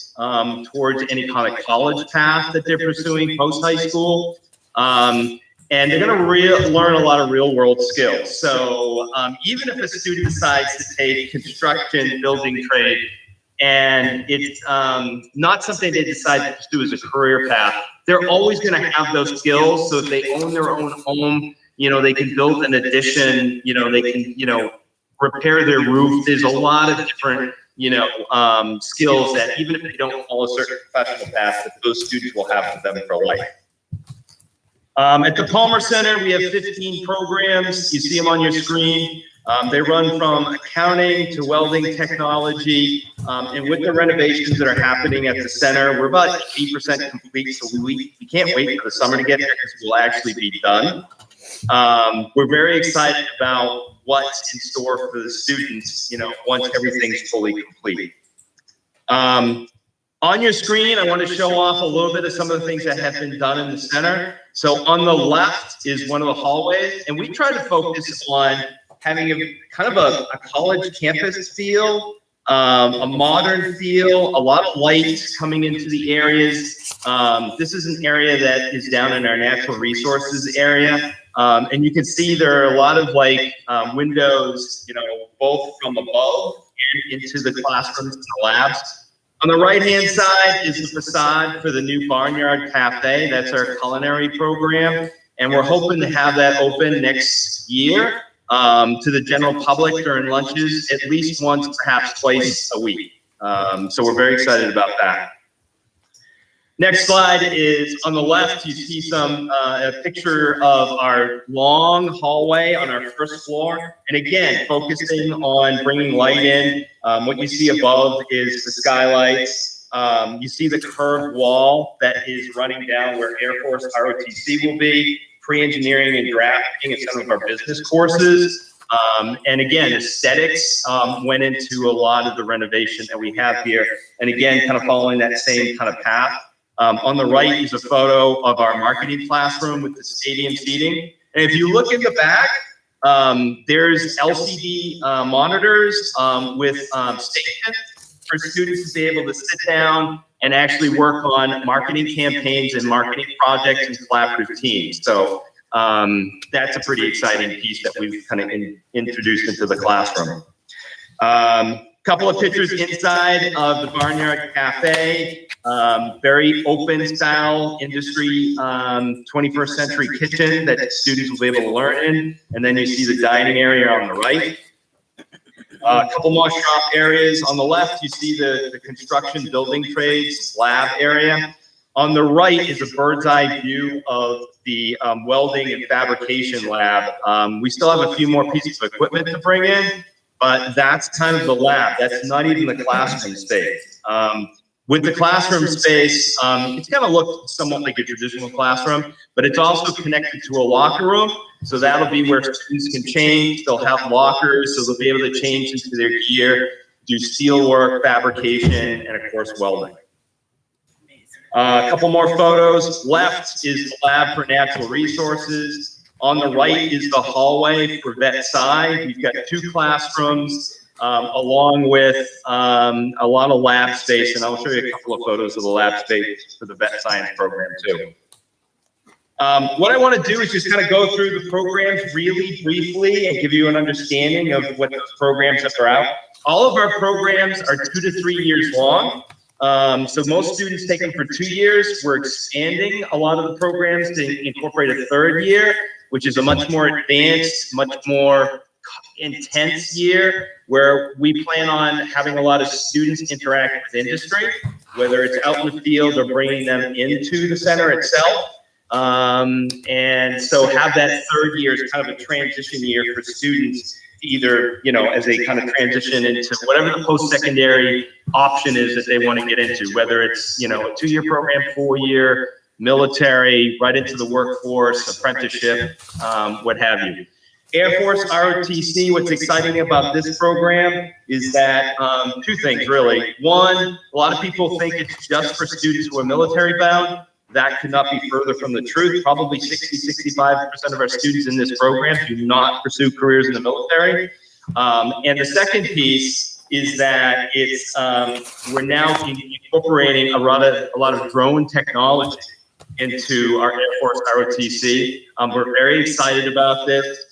towards any kind of college path that they're pursuing post high school. And they're going to learn a lot of real world skills. So even if a student decides to take construction, building trade, and it's not something they decide to pursue as a career path, they're always going to have those skills. So if they own their own home, they can build an addition, they can, repair their roof. There's a lot of different skills that even if they don't follow certain professional paths, that those students will have with them for life. At the Palmer Center, we have 15 programs. You see them on your screen. They run from accounting to welding technology, and with the renovations that are happening at the center, we're about 8% complete, so we can't wait for the summer to get there because we'll actually be done. We're very excited about what's in store for the students, once everything's fully complete. On your screen, I want to show off a little bit of some of the things that have been done in the center. So on the left is one of the hallways, and we try to focus on having a kind of a college campus feel, a modern feel, a lot of light coming into the areas. This is an area that is down in our natural resources area. And you can see there are a lot of windows, both from above and into the classrooms and the labs. On the right-hand side is the facade for the new Barnyard Cafe. That's our culinary program. And we're hoping to have that open next year to the general public during lunches, at least once, perhaps twice a week. So we're very excited about that. Next slide is on the left, you see a picture of our long hallway on our first floor. And again, focusing on bringing light in. What you see above is the skylights. You see the curved wall that is running down where Air Force ROTC will be, pre-engineering and drafting and some of our business courses. And again, aesthetics went into a lot of the renovation that we have here. And again, kind of following that same kind of path. On the right is a photo of our marketing classroom with the stadium seating. And if you look in the back, there's LCD monitors with statements for students to be able to sit down and actually work on marketing campaigns and marketing projects and collaborative teams. So that's a pretty exciting piece that we've kind of introduced into the classroom. Couple of pictures inside of the Barnyard Cafe. Very open style industry, 21st century kitchen that students will be able to learn in. And then you see the dining area on the right. A couple more shop areas. On the left, you see the construction building trades lab area. On the right is a bird's eye view of the welding and fabrication lab. We still have a few more pieces of equipment to bring in, but that's kind of the lab. That's not even the classroom space. With the classroom space, it's going to look somewhat like a traditional classroom, but it's also connected to a locker room. So that'll be where students can change. They'll have lockers, so they'll be able to change into their gear, do steel work, fabrication, and of course, welding. A couple more photos. Left is the lab for natural resources. On the right is the hallway for vet sci. We've got 2 classrooms. Along with a lot of lab space, and I'll show you a couple of photos of the lab space for the vet science program too. What I want to do is just kind of go through the programs really briefly and give you an understanding of what those programs are out. All of our programs are 2 to 3 years long. So most students take them for 2 years. We're expanding a lot of the programs to incorporate a 3rd year, which is a much more advanced, much more intense year where we plan on having a lot of students interact with industry, whether it's out in the field or bringing them into the center itself. And so have that 3rd year as kind of a transition year for students, either, as they kind of transition into whatever the post-secondary option is that they want to get into, whether it's, a 2-year program, 4-year, military, right into the workforce, apprenticeship, what have you. Air Force ROTC, what's exciting about this program is that 2 things really. One, a lot of people think it's just for students who are military bound. That could not be further from the truth. Probably 65% of our students in this program do not pursue careers in the military. And the second piece is that it's we're now incorporating a lot of drone technology into our Air Force ROTC. We're very excited about this.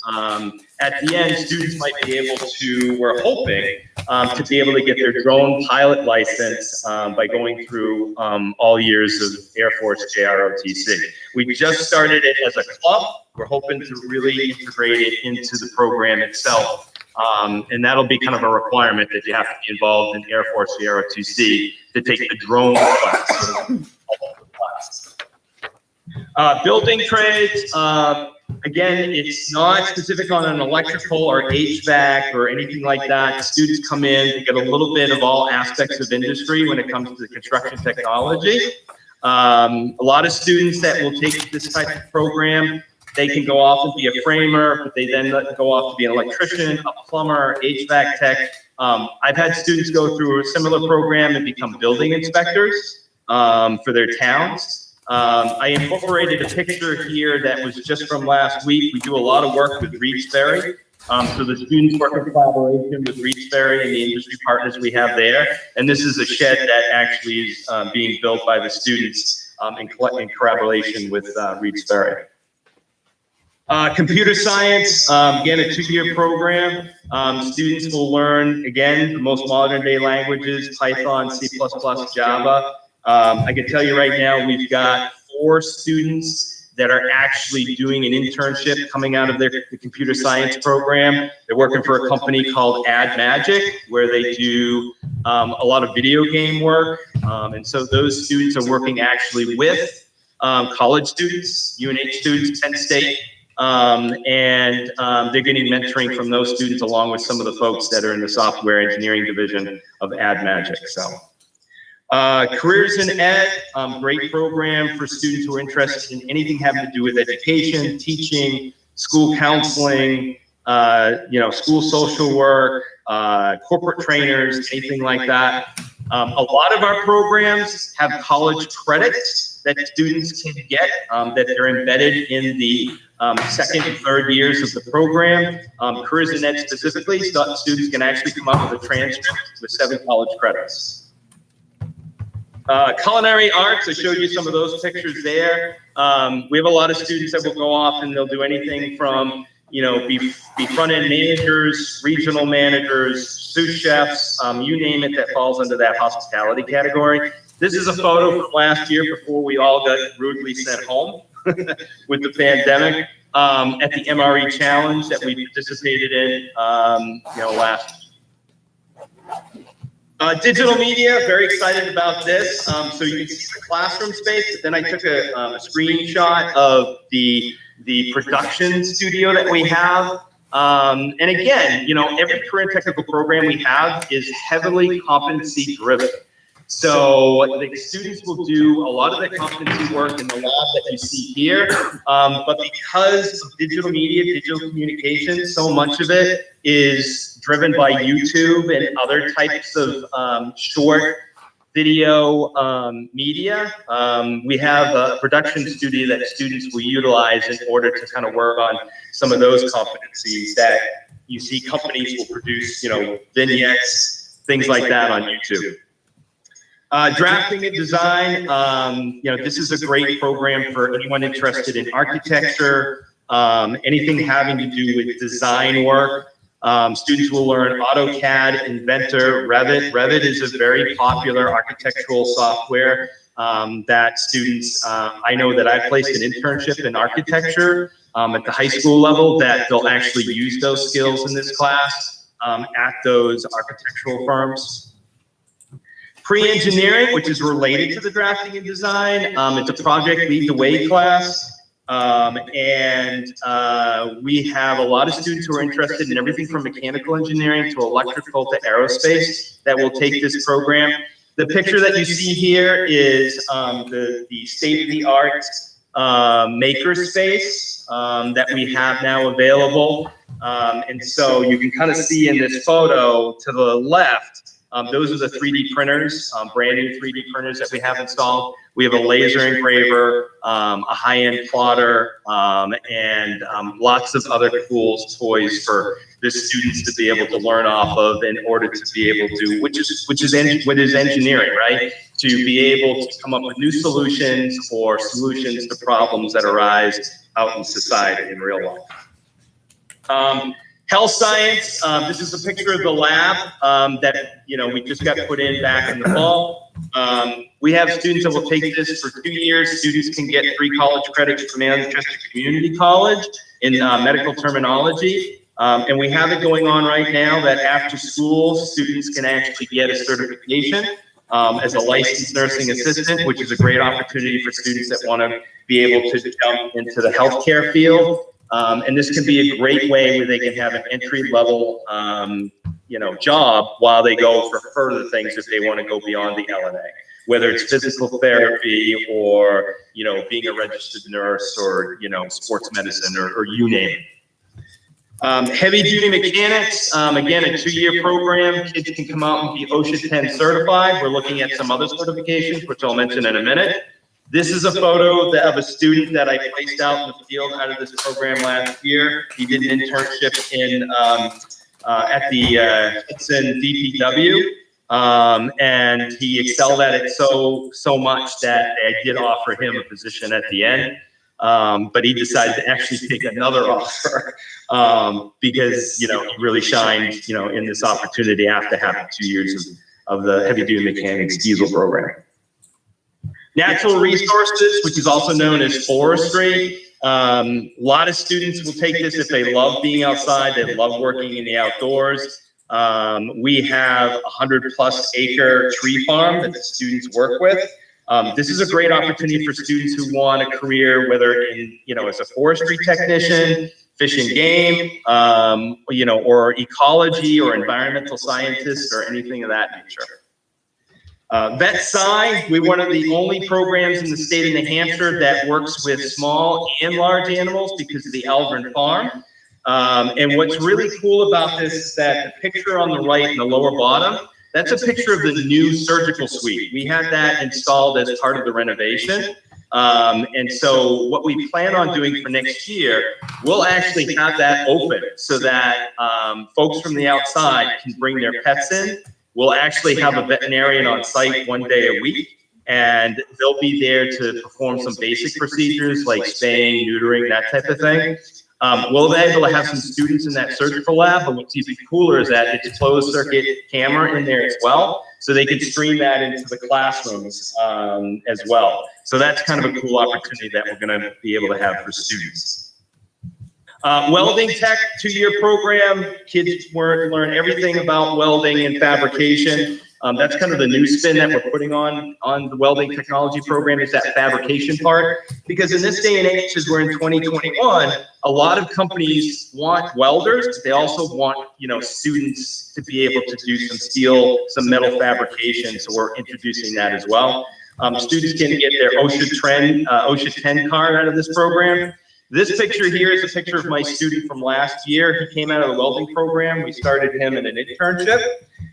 At the end, students might be able to, we're hoping, to be able to get their drone pilot license by going through all years of Air Force JROTC. We just started it as a club. We're hoping to really integrate it into the program itself. And that'll be kind of a requirement that you have to be involved in Air Force JROTC to take the drone class. Building trades, again, it's not specific on an electrical or HVAC or anything like that. Students come in to get a little bit of all aspects of industry when it comes to construction technology. A lot of students that will take this type of program, they can go off and be a framer, but they then go off to be an electrician, a plumber, HVAC tech. I've had students go through a similar program and become building inspectors for their towns. I incorporated a picture here that was just from last week. We do a lot of work with Reedsbury. So the students work in collaboration with Reedsbury and the industry partners we have there. And this is a shed that actually is being built by the students in collaboration with Reedsbury. Computer science, again, a 2-year program. Students will learn, again, the most modern day languages, Python, C++, Java. I can tell you right now, we've got 4 students that are actually doing an internship coming out of the computer science program. They're working for a company called Ad Magic, where they do a lot of video game work. And so those students are working actually with college students, UNH students, Penn State, and they're getting mentoring from those students along with some of the folks that are in the software engineering division of Ad Magic. So. Careers in Ed, great program for students who are interested in anything having to do with education, teaching, school counseling, school social work, corporate trainers, anything like that. A lot of our programs have college credits that students can get that are embedded in the second and third years of the program. Careers in Ed specifically, students can actually come up with a transcript with 7 college credits. Culinary arts, I showed you some of those pictures there. We have a lot of students that will go off and they'll do anything from, be front-end managers, regional managers, sous chefs, you name it, that falls under that hospitality category. This is a photo from last year before we all got rudely sent home with the pandemic at the MRE Challenge that we participated in, last. Digital media, very excited about this. So you can see the classroom space, but then I took a screenshot of the production studio that we have. And again, every career and technical program we have is heavily competency driven. So the students will do a lot of the competency work in the lab that you see here, but because of digital media, digital communication, so much of it is driven by YouTube and other types of short video media. We have a production studio that students will utilize in order to kind of work on some of those competencies that you see companies will produce, vignettes, things like that on YouTube. Drafting and design, this is a great program for anyone interested in architecture, anything having to do with design work. Students will learn AutoCAD, Inventor, Revit. Revit is a very popular architectural software that students, I know that I placed an internship in architecture at the high school level that they'll actually use those skills in this class at those architectural firms. PreEngineering, which is related to the drafting and design. It's a project lead the way class. We have a lot of students who are interested in everything from mechanical engineering to electrical to aerospace that will take this program. The picture that you see here is the state-of-the-art makerspace that we have now available. And so you can kind of see in this photo to the left, those are the 3D printers, brand new 3D printers that we have installed. We have a laser engraver, a high-end plotter, and lots of other cool toys for the students to be able to learn off of in order to be able to, what is engineering, right? To be able to come up with new solutions or solutions to problems that arise out in society in real life. Health science, this is a picture of the lab that, we just got put in back in the fall. We have students that will take this for 2 years. Students can get 3 college credits from Manchester Community College in medical terminology. And we have it going on right now that after school, students can actually get a certification as a licensed nursing assistant, which is a great opportunity for students that want to be able to jump into the healthcare field. And this can be a great way where they can have an entry level, job while they go for further things if they want to go beyond the LNA, whether it's physical therapy or, being a registered nurse or, sports medicine or you name it. Heavy duty mechanics, again, a 2-year program. Kids can come out and be OSHA 10 certified. We're looking at some other certifications, which I'll mention in a minute. This is a photo of a student that I placed out in the field out of this program last year. He did an internship it's in DPW. And he excelled at it so much that I did offer him a position at the end. But he decided to actually take another offer because, he really shined, in this opportunity after having 2 years of the heavy duty mechanics diesel program. Natural resources, which is also known as forestry. A lot of students will take this if they love being outside, they love working in the outdoors. We have 100+ acre tree farm that the students work with. This is a great opportunity for students who want a career, whether in, as a forestry technician, fish and game, or ecology or environmental scientist or anything of that nature. Vet Sci, we're one of the only programs in the state of New Hampshire that works with small and large animals because of the Alvern Farm. And what's really cool about this is that the picture on the right in the lower bottom, that's a picture of the new surgical suite. We had that installed as part of the renovation. And so what we plan on doing for next year, we'll actually have that open so that folks from the outside can bring their pets in. We'll actually have a veterinarian on site 1 day a week, and they'll be there to perform some basic procedures like spaying, neutering, that type of thing. We'll be able to have some students in that surgical lab, but what's even cooler is that it's a closed circuit camera in there as well, so they can stream that into the classrooms as well. So that's kind of a cool opportunity that we're going to be able to have for students. Welding Tech 2-year program. Kids learn everything about welding and fabrication. That's kind of the new spin that we're putting on the Welding Technology program, is that fabrication part. Because in this day and age, as we're in 2021, a lot of companies want welders. They also want, students to be able to do some steel, some metal fabrication. So we're introducing that as well. Students can get their OSHA 10 card out of this program. This picture here is a picture of my student from last year. He came out of the welding program. We started him in an internship,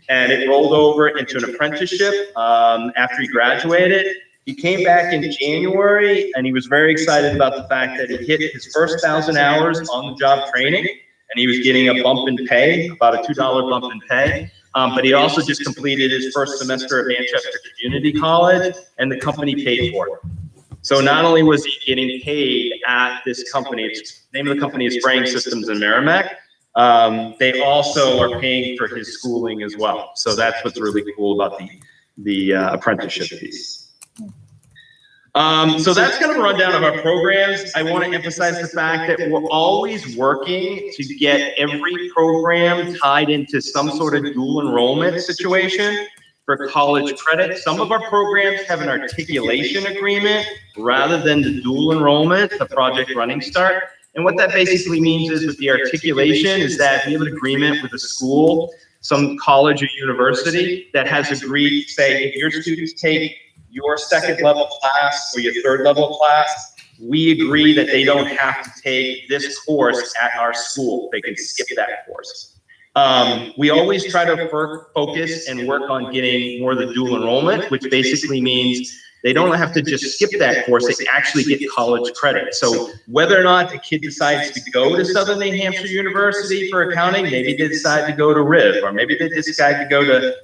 and it rolled over into an apprenticeship after he graduated. He came back in January, and he was very excited about the fact that he hit his first 1,000 hours on the job training, and he was getting a bump in pay, about a $2 bump in pay. But he also just completed his first semester at Manchester Community College, and the company paid for it. So not only was he getting paid at this company, the name of the company is Spraying Systems in Merrimack, they also are paying for his schooling as well. So that's what's really cool about the apprenticeship piece. So that's kind of a rundown of our programs. I want to emphasize the fact that we're always working to get every program tied into some sort of dual enrollment situation for college credit. Some of our programs have an articulation agreement rather than the dual enrollment, the Project Running Start. And what that basically means is with the articulation is that we have an agreement with a school, some college or university that has agreed, say, if your students take your 2nd level class or your 3rd level class, we agree that they don't have to take this course at our school. They can skip that course. We always try to focus and work on getting more of the dual enrollment, which basically means they don't have to just skip that course, they actually get college credit. So whether or not the kid decides to go to Southern New Hampshire University for accounting, maybe they decide to go to RIV, or maybe they decide to go to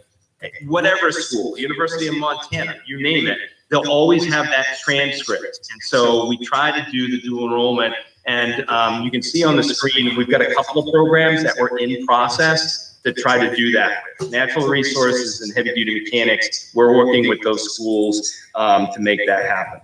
whatever school, University of Montana, you name it, they'll always have that transcript. And so we try to do the dual enrollment. And you can see on the screen, we've got a couple of programs that we're in process to try to do that with. Natural resources and heavy duty mechanics, we're working with those schools to make that happen.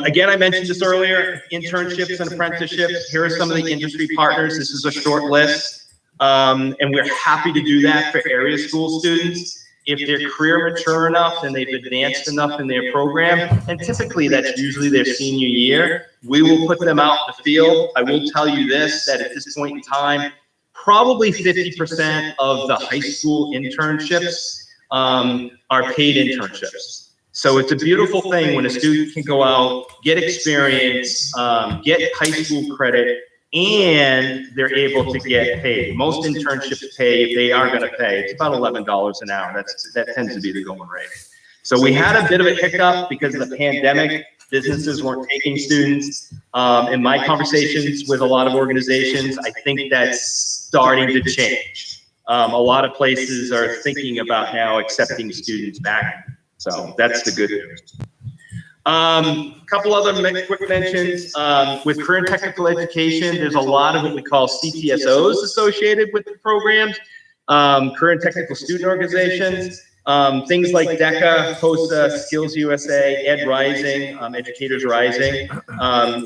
Again, I mentioned this earlier, internships and apprenticeships. Here are some of the industry partners. This is a short list. And we're happy to do that for area school students. if they're career mature enough and they've advanced enough in their program, and typically that's usually their senior year, we will put them out in the field. I will tell you this, that at this point in time, probably 50% of the high school internships are paid internships. So it's a beautiful thing when a student can go out, get experience, get high school credit, and they're able to get paid. Most internships pay, if they are going to pay, it's about $11 an hour. That tends to be the going rate. So we had a bit of a hiccup because of the pandemic. Businesses weren't taking students. In my conversations with a lot of organizations, I think that's starting to change. A lot of places are thinking about now accepting students back. So that's the good news. Couple other quick mentions. With career and technical education, there's a lot of what we call CTSOs associated with the programs. Career and technical student organizations, things like DECA, HOSA, Skills USA, Ed Rising, Educators Rising.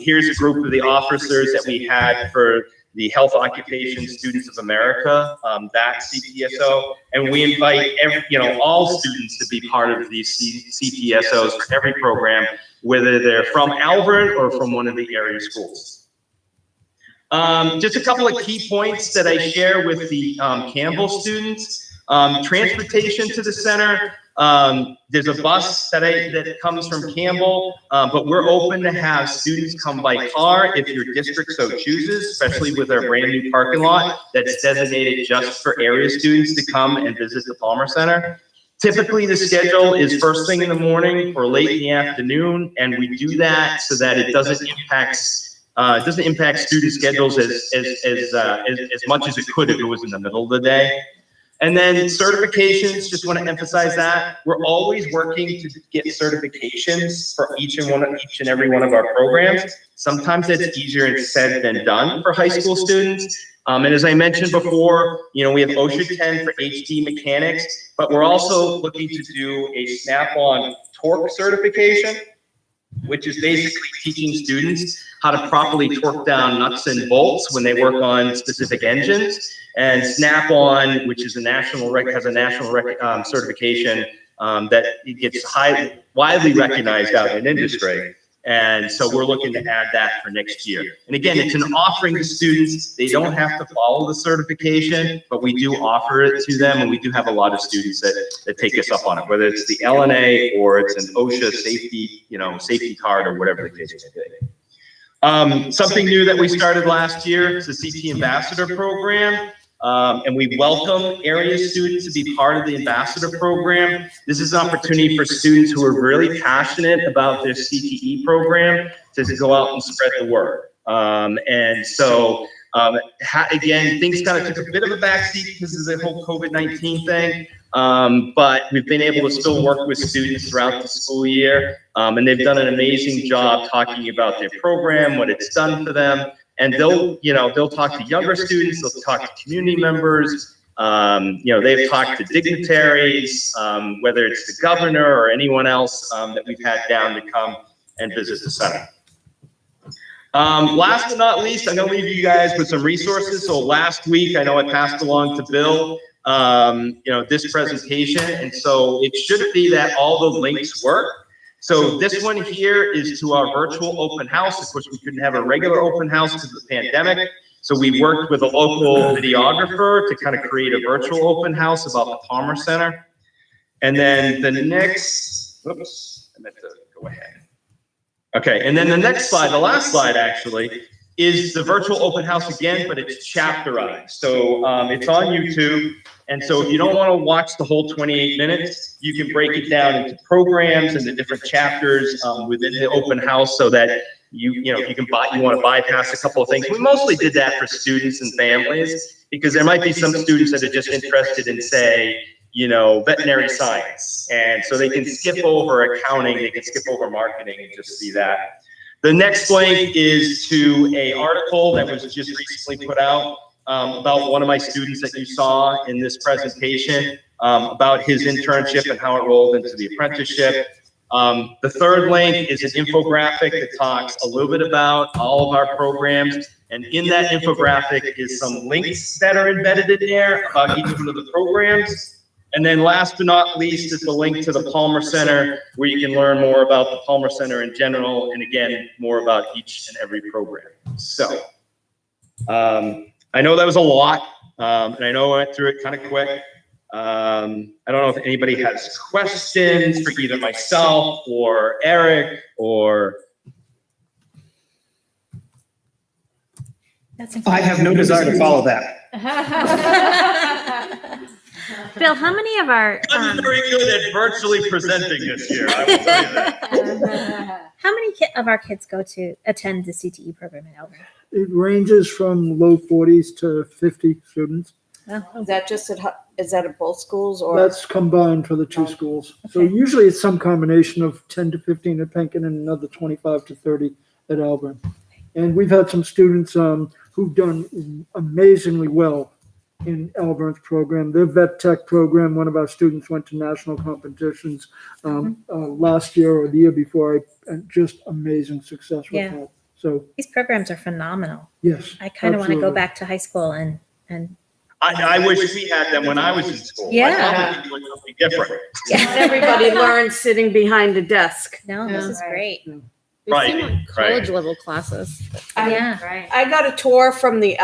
Here's a group of the officers that we had for the Health Occupation Students of America, that CTSO, and we invite all students to be part of these CTSOs for every program, whether they're from Alvern or from one of the area schools. Just a couple of key points that I share with the Campbell students. Transportation to the center. There's a bus that comes from Campbell, but we're open to have students come by car if your district so chooses, especially with our brand new parking lot that's designated just for area students to come and visit the Palmer Center. Typically the schedule is first thing in the morning or late in the afternoon, and we do that so that it doesn't impact student schedules as much as it could if it was in the middle of the day. And then certifications, just want to emphasize that we're always working to get certifications for each and every one of our programs. Sometimes it's easier said than done for high school students. And as I mentioned before, we have OSHA 10 for HD mechanics, but we're also looking to do a Snap-on torque certification, which is basically teaching students how to properly torque down nuts and bolts when they work on specific engines. And Snap-on, which is has a national certification that gets widely recognized out in industry. And so we're looking to add that for next year. And again, it's an offering to students. They don't have to follow the certification, but we do offer it to them. And we do have a lot of students that take us up on it, whether it's the LNA or it's an OSHA safety card or whatever the case may be. Something new that we started last year is the CTE Ambassador program. And we welcome area students to be part of the ambassador program. This is an opportunity for students who are really passionate about their CTE program to go out and spread the word. And so, again, things kind of took a bit of a backseat because of the whole COVID-19 thing. But we've been able to still work with students throughout the school year. And they've done an amazing job talking about their program, what it's done for them. And they'll talk to younger students, they'll talk to community members, they've talked to dignitaries, whether it's the governor or anyone else that we've had down to come and visit the center. Last but not least, I'm going to leave you guys with some resources. So last week, I know I passed along to Bill, this presentation, and so it should be that all the links work. So this one here is to our virtual open house. Of course, we couldn't have a regular open house because of the pandemic. So we worked with a local videographer to kind of create a virtual open house about the Palmer Center. And then the next, oops, I meant to go ahead. Okay, and then the next slide, the last slide actually, is the virtual open house again, but it's chapterized. So it's on YouTube. And so if you don't want to watch the whole 28 minutes, you can break it down into programs and the different chapters within the open house so that you want to bypass a couple of things. We mostly did that for students and families because there might be some students that are just interested in, say, veterinary science. And so they can skip over accounting, they can skip over marketing and just see that. The next link is to an article that was just recently put out about one of my students that you saw in this presentation, about his internship and how it rolled into the apprenticeship. The third link is an infographic that talks a little bit about all of our programs. And in that infographic is some links that are embedded in there about each one of the programs. And then last but not least is the link to the Palmer Center, where you can learn more about the Palmer Center in general, and again, more about each and every program. So, I know that was a lot, and I know I went through it kind of quick. I don't know if anybody has questions for either myself or Eric or. I have no desire to follow that. Bill, how many of our I'm very good at virtually presenting this year, I will tell you that. how many of our kids attend the CTE program in Elburn? It ranges from low 40s to 50 students. Is that just is that at both schools or? That's combined for the two schools. So Okay. usually it's some combination of 10 to 15 at Penkin and another 25 to 30 at Auburn. And we've had some students who've done amazingly well in Alburn's program. Their vet tech program, one of our students went to national competitions last year or the year before. And just amazing success with Yeah. that. So These programs are phenomenal. yes. I kind of want to go absolutely. back to high school and I wish we had them when I was in school. Yeah. I thought we doing something different. Everybody learns sitting behind a desk. no, this Yeah. is great. They Right, seem like right. college level classes. Yeah. Right. I got a tour from the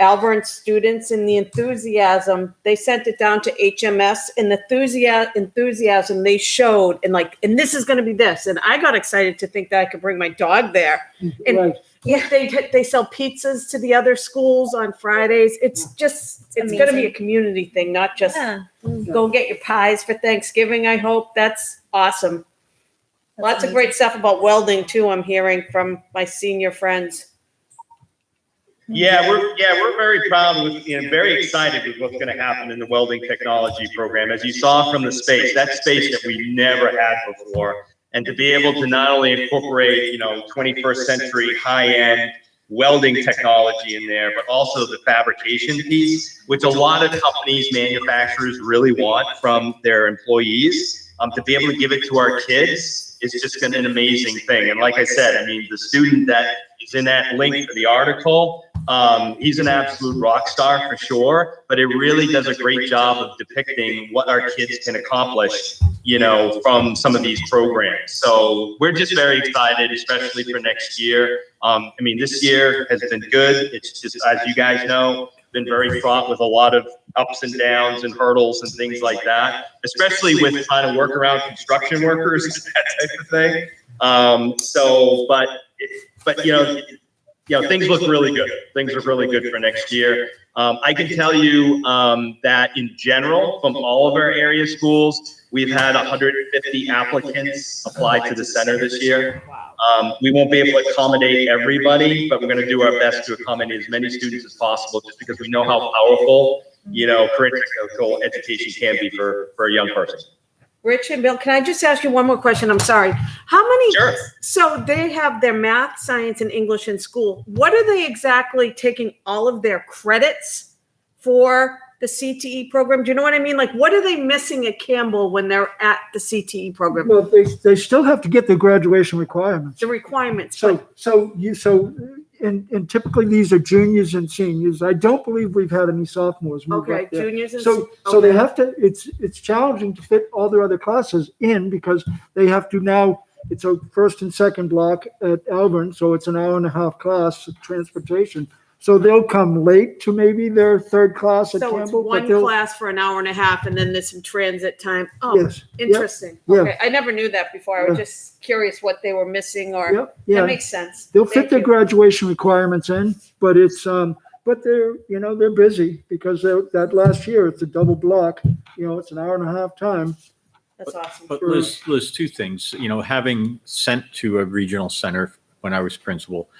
Alburn students, and the enthusiasm, they sent it down to HMS, and the enthusiasm they showed, and this is going to be this. And I got excited to think that I could bring my dog there. And Right. yeah, they sell pizzas to the other schools on Fridays. It's going to be a amazing. community thing, not just Yeah. go get your pies for Thanksgiving, I hope. That's awesome. That's Lots of amazing. great stuff about welding too, I'm hearing from my senior friends. Yeah, we're very proud with, very excited with what's going to happen in the Welding Technology program. As you saw from the space, that space that we never had before, and to be able to not only incorporate, 21st century high-end welding technology in there, but also the fabrication piece, which a lot of companies, manufacturers really want from their employees. To be able to give it to our kids is just an amazing thing. And like I said, I mean, the student that is in that link for the article, he's an absolute rock star for sure, but it really does a great job of depicting what our kids can accomplish, from some of these programs. So we're just very excited, especially for next year. This year has been good. It's just, as you guys know, been very fraught with a lot of ups and downs and hurdles and things like that, especially with trying to work around construction workers, that type of thing. But things look really good. Things are really good for next year. I can tell you that in general, from all of our area schools, we've had 150 applicants apply to the center this year. We won't be able to accommodate everybody, but we're going to do our best to accommodate as many students as possible, just because we know how powerful, career technical education can be for a young person. Rich and Bill, can I just ask you one more question? I'm sorry. How many? Sure. So they have their math, science, and English in school. What are they exactly taking all of their credits for the CTE program? Do you know what I mean? Like, what are they missing at Campbell when they're at the CTE program? Well, they still have to get the graduation requirements. The requirements. And typically these are juniors and seniors. I don't believe we've had any sophomores move Okay, up there. juniors and. So okay. they have to, it's challenging to fit all their other classes in, because they have to now, it's a first and second block at Auburn, so it's an hour and a half class of transportation. So they'll come late to maybe their third class at So it's Campbell, but one they'll, class for an hour and a half, and then there's some transit time. Oh, yes. Yep, interesting. yeah. Okay, I never knew that before. I was Yeah. just curious what they were missing, or Yep, that yeah. makes sense. They'll fit Thank their you. graduation requirements in, but it's, but they're busy, because that last year, it's a double block, it's an hour and a half time. That's awesome. But Liz, two things, having sent to a regional center when I was principal,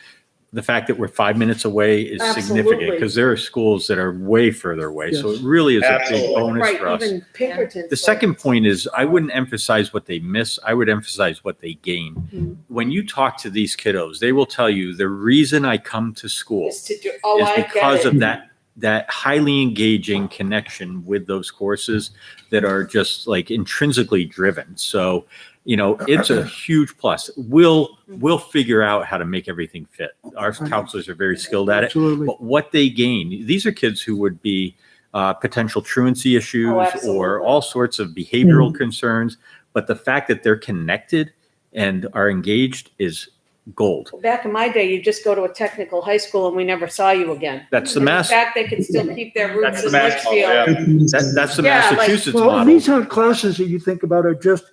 the fact that we're 5 minutes away is significant, Absolutely. because there are schools that are way further away. So Yes. it really is a big Absolutely. bonus Right, for us. even Pinkerton. The second point is, I wouldn't emphasize what they miss. I would emphasize what they gain. Mhm. When you talk to these kiddos, they will tell you the reason I come to school is to do. is I because get of it. that highly engaging connection with those courses that are just like intrinsically driven. So, it's a huge plus. We'll figure out how to make everything fit. Our counselors are very skilled at it. Absolutely. But what they gain, these are kids who would be potential truancy issues or absolutely. all sorts of behavioral concerns. But the fact that they're connected and are engaged is gold. Back in my day, you just go to a technical high school and we never saw you again. That's the And Mass. In fact, they can still keep their roots That's in the Mass model, Litchfield. yeah. That's the Yeah, like- Massachusetts Well, model. these aren't classes that you think about are just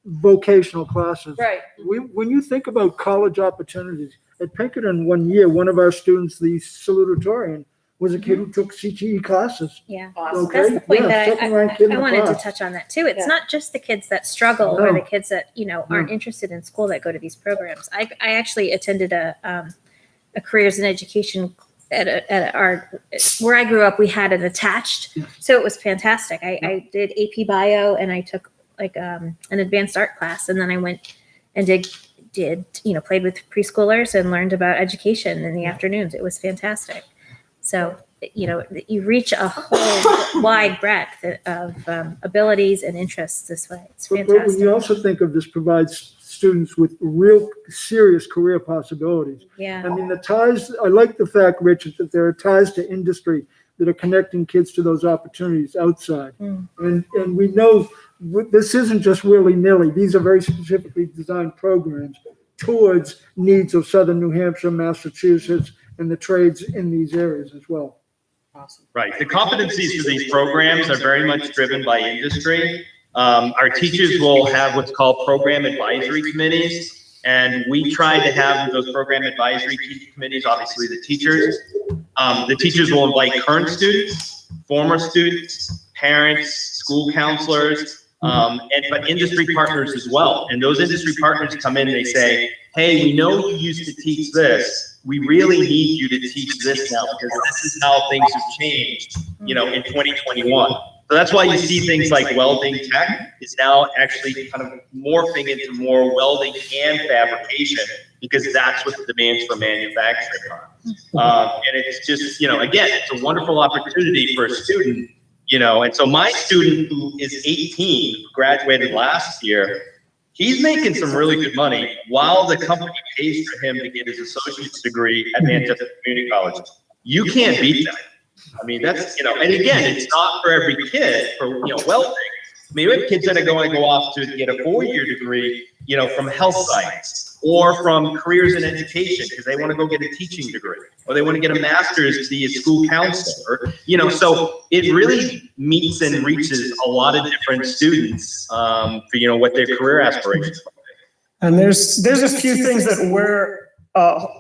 vocational classes. Right. When you think about college opportunities, at Pinkerton one year, one of our students, the salutatorian, was a kid who took CTE classes. Yeah. Awesome. Okay? That's the point Yeah, that second-ranked kid in I the wanted to class. touch on that too. It's Yeah. not just the kids that struggle or No. the kids that, aren't interested in school that go to these programs. I actually attended a careers in education at our, where I grew up, we had it attached. So it was fantastic. I did AP bio and I took like an advanced art class, and then I went and did played with preschoolers and learned about education in the afternoons. It was fantastic. So, you reach a whole wide breadth of abilities and interests this way. It's But when you fantastic. also think of this provides students with real serious career possibilities. I Yeah. mean, the ties, I like the fact, Richard, that there are ties to industry that are connecting kids to those opportunities outside. Mm. And we know this isn't just willy-nilly. These are very specifically designed programs towards needs of Southern New Hampshire, Massachusetts, and the trades in these areas as well. Awesome. Right. The competencies for these programs are very much driven by industry. Our teachers will have what's called program advisory committees, and we try to have those program advisory committees, obviously the teachers. The teachers will invite current students, former students, parents, school counselors, but industry partners as well. And those industry partners come in and they say, hey, we know you used to teach this. We really need you to teach this now because this is how things have changed, in 2021. So that's why you see things like welding tech is now actually kind of morphing into more welding and fabrication because that's what the demands for manufacturing are. And it's just, again, it's a wonderful opportunity for a student, and so my student who is 18, who graduated last year, he's making some really good money while the company pays for him to get his associate's degree at Manchester Community College. You can't beat that. I mean, that's, and again, it's not for every kid for, welding. I mean, we have kids that are going to go off to get a 4-year degree, from health science or from careers in education because they want to go get a teaching degree or they want to get a master's to be a school counselor, so it really meets and reaches a lot of different students for, what their career aspirations are. And there's a few things that we're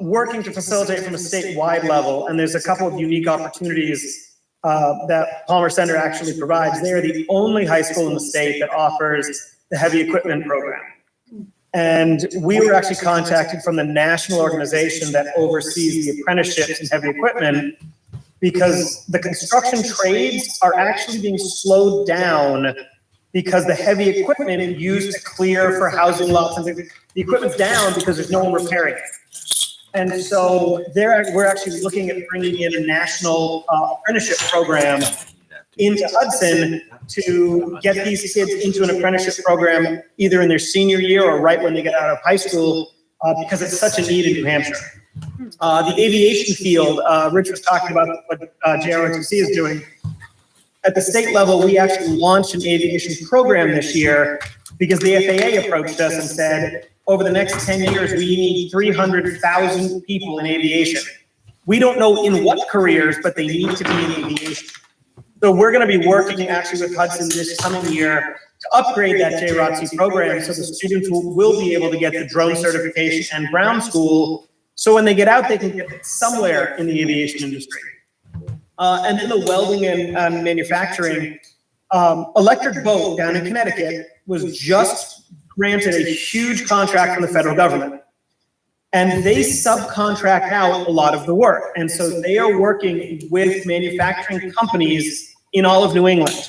working to facilitate from a statewide level, and there's a couple of unique opportunities that Palmer Center actually provides. They are the only high school in the state that offers the heavy equipment program. And we were actually contacted from the national organization that oversees the apprenticeships in heavy equipment because the construction trades are actually being slowed down because the heavy equipment used to clear for housing lots and the equipment's down because there's no one repairing it. And so we're actually looking at bringing in a national apprenticeship program into Hudson to get these kids into an apprenticeship program either in their senior year or right when they get out of high school because it's such a need in New Hampshire. The aviation field, Rich was talking about what JROTC is doing. At the state level, we actually launched an aviation program this year because the FAA approached us and said, over the next 10 years, we need 300,000 people in aviation. We don't know in what careers, but they need to be in aviation. So we're going to be working actually with Hudson this coming year to upgrade that JROTC program so the students will be able to get the drone certification and ground school. So when they get out, they can get somewhere in the aviation industry. And then the welding and manufacturing, Electric Boat down in Connecticut was just granted a huge contract from the federal government. And they subcontract out a lot of the work. And so they are working with manufacturing companies in all of New England.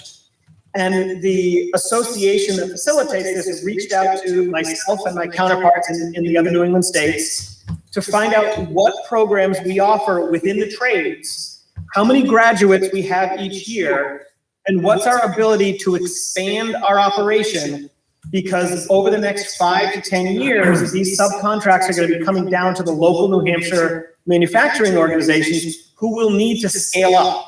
And the association that facilitates this has reached out to myself and my counterparts in the other New England states to find out what programs we offer within the trades, how many graduates we have each year, and what's our ability to expand our operation. Because over the next 5 to 10 years, these subcontracts are going to be coming down to the local New Hampshire manufacturing organizations who will need to scale up.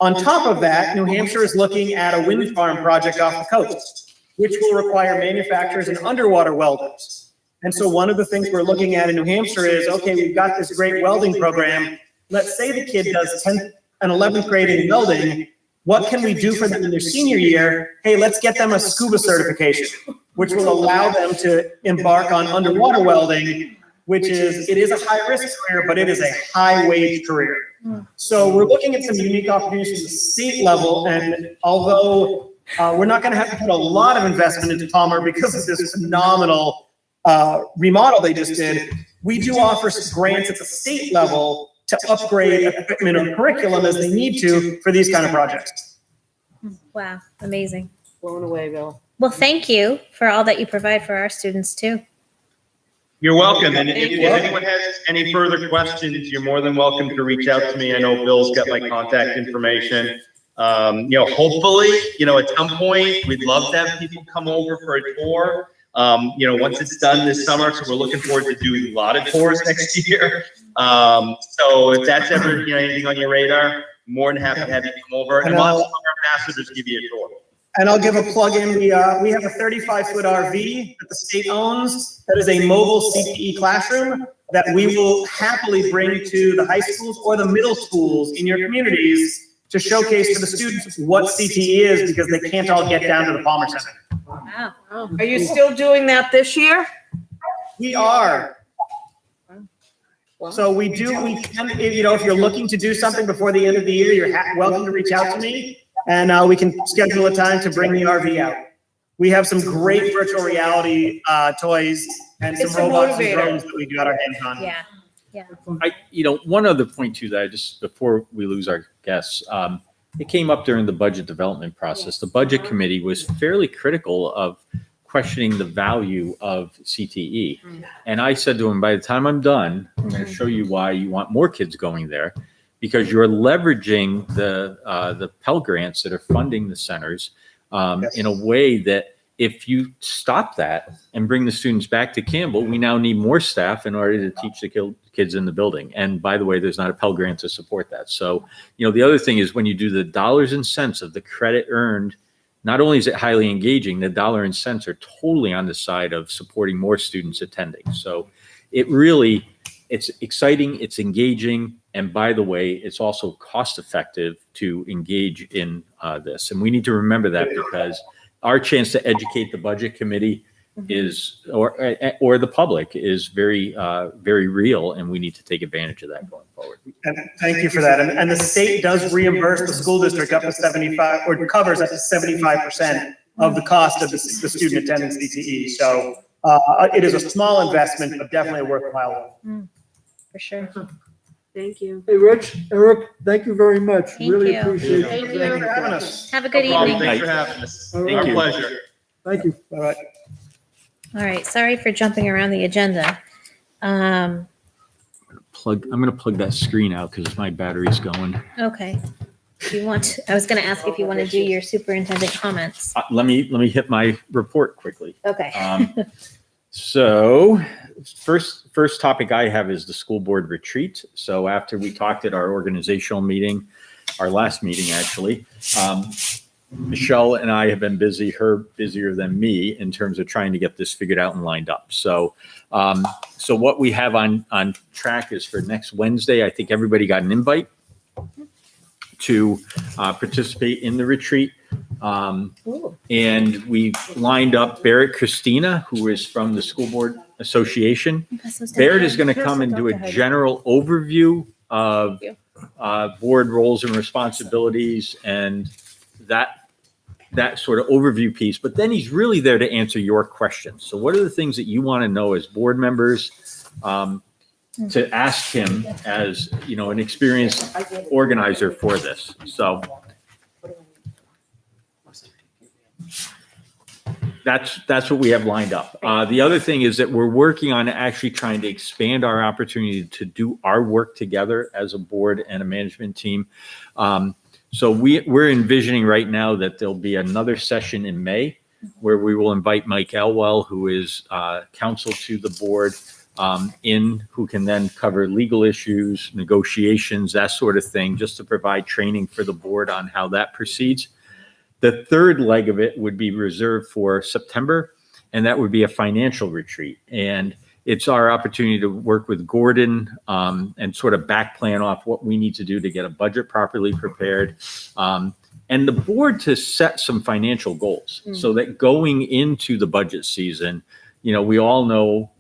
On top of that, New Hampshire is looking at a wind farm project off the coast, which will require manufacturers and underwater welders. And so one of the things we're looking at in New Hampshire is, okay, we've got this great welding program. Let's say the kid does 10th and 11th grade in welding. What can we do for them in their senior year? Hey, let's get them a scuba certification, which will allow them to embark on underwater welding, which is, it is a high risk career, but it is a high wage career. So we're looking at some unique opportunities at the state level. And although we're not going to have to put a lot of investment into Palmer because of this phenomenal remodel they just did, we do offer grants at the state level to upgrade equipment or curriculum as they need to for these kind of projects. Wow, amazing. Blown away, Bill. Well, thank you for all that you provide for our students too. You're welcome. And if anyone has any further questions, you're more than welcome to reach out to me. I know Bill's got my contact information. Hopefully, at some point, we'd love to have people come over for a tour. Once it's done this summer, so we're looking forward to doing a lot of tours next year. So if that's ever, anything on your radar, more than happy to have you come over. And we'll have some of our ambassadors give you a tour. And I'll give a plug in. We have a 35-foot RV that the state owns that is a mobile CTE classroom that we will happily bring to the high schools or the middle schools in your communities to showcase to the students what CTE is, because they can't all get down to the Palmer Center. Wow. Are you still doing that this year? We are. So we can, if you're looking to do something before the end of the year, you're welcome to reach out to me. And we can schedule a time to bring the RV out. We have some great virtual reality toys and It's some a robots and motivator. drones that we got our hands on. Yeah. One other point too that before we lose our guests, it came up during the budget development process. The budget committee was fairly critical of questioning the value of CTE. And I said to him, by the time I'm done, I'm going to show you why you want more kids going there, because you're leveraging the Pell Grants that are funding the centers in a way that if you stop that and bring the students back to Campbell, we now need more staff in order to teach the kids in the building. And by the way, there's not a Pell Grant to support that. So, the other thing is when you do the dollars and cents of the credit earned, not only is it highly engaging, the dollar and cents are totally on the side of supporting more students attending. So it's exciting, it's engaging, and by the way, it's also cost effective to engage in this. And we need to remember that, because our chance to educate the budget committee is, or the public, is very, very real, and we need to take advantage of that going forward. And thank you for that. And the state does reimburse the school district up to 75, or covers up to 75% of the cost of the student attending CTE. So it is a small investment, but definitely a worthwhile one. For sure. Thank you. Hey, Rich, Eric, thank you very much. Thank Really you. appreciate it. Thank you for having us. Have a good No problem. evening. Thanks for having us. All Our right. pleasure. Thank you. All right. All right. Sorry for jumping around the agenda. I'm going to plug that screen out because my battery's going. Okay. I was going to ask if you want to do your superintendent comments. Let me hit my report quickly. Okay. So first topic I have is the school board retreat. So after we talked at our organizational meeting, our last meeting actually, Michelle and I have been busy, her busier than me in terms of trying to get this figured out and lined up. So what we have on track is for next Wednesday. I think everybody got an invite to participate in the retreat. And we lined up Barrett Christina, who is from the School Board Association. Barrett is going to come and do a general overview of board roles and responsibilities and that sort of overview piece. But then he's really there to answer your questions. So what are the things that you want to know as board members to ask him as, an experienced organizer for this? So that's what we have lined up. The other thing is that we're working on actually trying to expand our opportunity to do our work together as a board and a management team. So we're envisioning right now that there'll be another session in May where we will invite Mike Elwell, who is counsel to the board, who can then cover legal issues, negotiations, that sort of thing, just to provide training for the board on how that proceeds. The third leg of it would be reserved for September, and that would be a financial retreat. And it's our opportunity to work with Gordon and sort of back plan off what we need to do to get a budget properly prepared. And the board to set some financial goals so that going into the budget season, we all know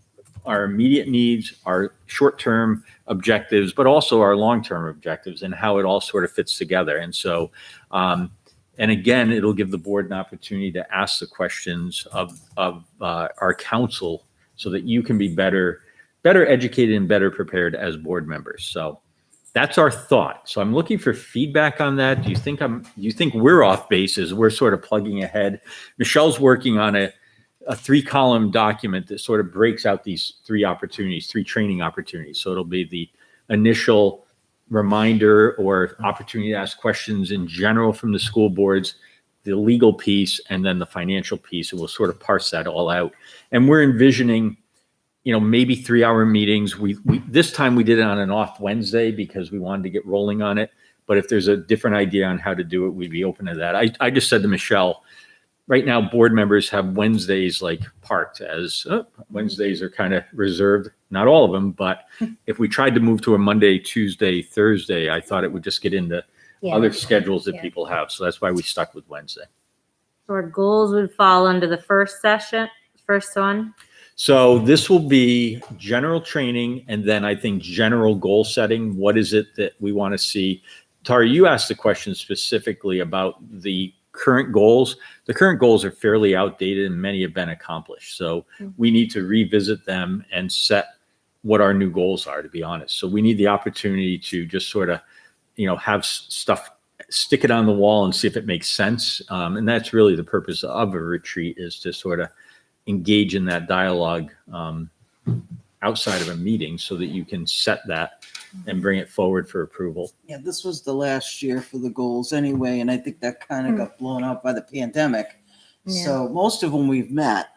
our immediate needs, our short-term objectives, but also our long-term objectives and how it all sort of fits together. And so, and again, it'll give the board an opportunity to ask the questions of our council so that you can be better educated and better prepared as board members. So that's our thought. So I'm looking for feedback on that. Do you think we're off base as we're sort of plugging ahead? Michelle's working on a 3-column document that sort of breaks out these 3 training opportunities. So it'll be the initial reminder or opportunity to ask questions in general from the school boards, the legal piece, and then the financial piece. And we'll sort of parse that all out. And we're envisioning, maybe 3-hour meetings. We this time we did it on an off Wednesday because we wanted to get rolling on it. But if there's a different idea on how to do it, we'd be open to that. I just said to Michelle, right now, board members have Wednesdays like parked as Wednesdays are kind of reserved. Not all of them, but if we tried to move to a Monday, Tuesday, Thursday, I thought it would just get into other schedules that people have. So that's why we stuck with Wednesday. So our goals would fall under the first one. So this will be general training, and then I think general goal setting. What is it that we want to see? Tara, you asked the question specifically about the current goals. The current goals are fairly outdated and many have been accomplished. So we need to revisit them and set what our new goals are, to be honest. So we need the opportunity to just sort of, have stuff, stick it on the wall and see if it makes sense. And that's really the purpose of a retreat, is to sort of engage in that dialogue outside of a meeting so that you can set that and bring it forward for approval. Yeah, this was the last year for the goals anyway, and I think that kind of got blown up by the pandemic. Yeah. So most of them we've met,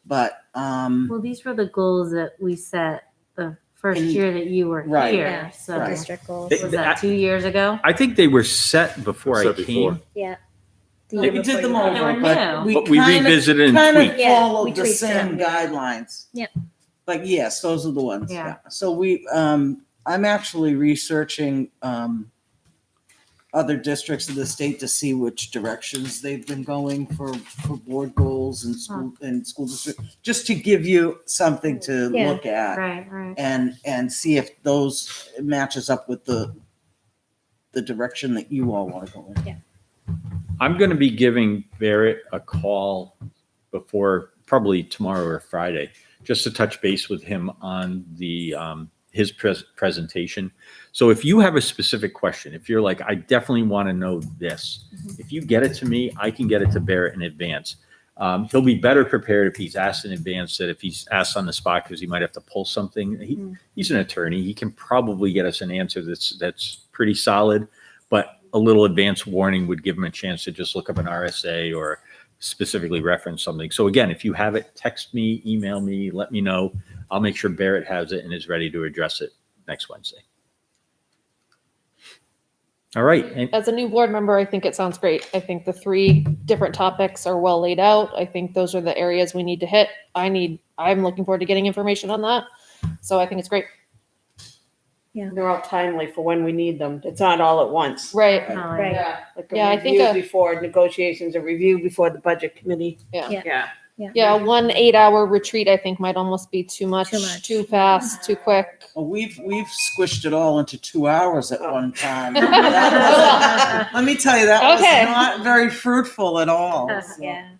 but Well, these were the goals that we set the first In- year that you were Right. here. Yeah, So Right. district goals. They- was that 2 years ago? I think they were set before I Set came, before. Yeah. we did them They were over, new. but but we kind of revisited and kind of tweaked. Yeah, we followed the tweaked same them. guidelines. Yep. But yes, those are the ones. Yeah. So I'm actually researching other districts of the state to see which directions they've been going for board goals and school district, just to give you something to Yeah. look at Right. and see if those matches up with the direction that you all want to go in. I'm going to be giving Barrett a call before probably tomorrow or Friday, just to touch base with him on the his presentation. So if you have a specific question, if you're like, I definitely want to know this, if you get it to me, I can get it to Barrett in advance. He'll be better prepared if he's asked in advance than if he's asked on the spot, because he might have to pull something. He's an attorney. He can probably get us an answer that's pretty solid, but a little advance warning would give him a chance to just look up an RSA or specifically reference something. So again, if you have it, text me, email me, let me know. I'll make sure Barrett has it and is ready to address it next Wednesday. All right. And As a new board member, I think it sounds great. I think the 3 different topics are well laid out. I think those are the areas we need to hit. I'm looking forward to getting information on that. So I think it's great. They're all timely for when we need them. It's not all at once. Right. Right. Like a Yeah, I think review a- before negotiations, a review before the budget committee. Yeah. Yeah. Yeah, 1 8-hour retreat, I think might almost be too much, Too much. too fast, too quick. Well, we've squished it all into 2 hours at one time. Let me tell you, that was Okay. not very fruitful at all. So. Yeah.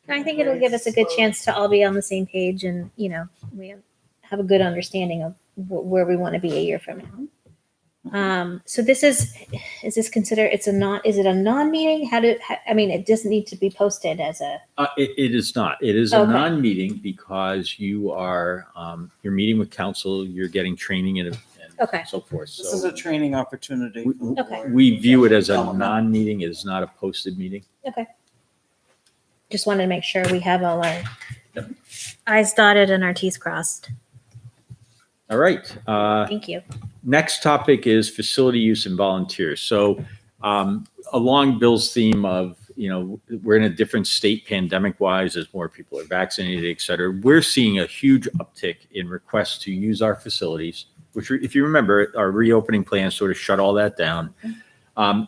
I think it'll give us a good chance to all be on the same page and, we have a good understanding of where we want to be a year from now. So this is this considered, is it a non-meeting? It doesn't need to be posted as a, it is not. It is a Okay. non-meeting because you are you're meeting with council, you're getting training and Okay. so forth. This is So a training opportunity. for the Okay. board. we view it as a Development. non-meeting. It is not a posted meeting. just wanted to make sure we have all our Yep. I's dotted and our T's crossed. All right. Thank you. Next topic is facility use and volunteers. So along Bill's theme of, we're in a different state pandemic wise as more people are vaccinated, et cetera. We're seeing a huge uptick in requests to use our facilities, which if you remember, our reopening plan sort of shut all that down.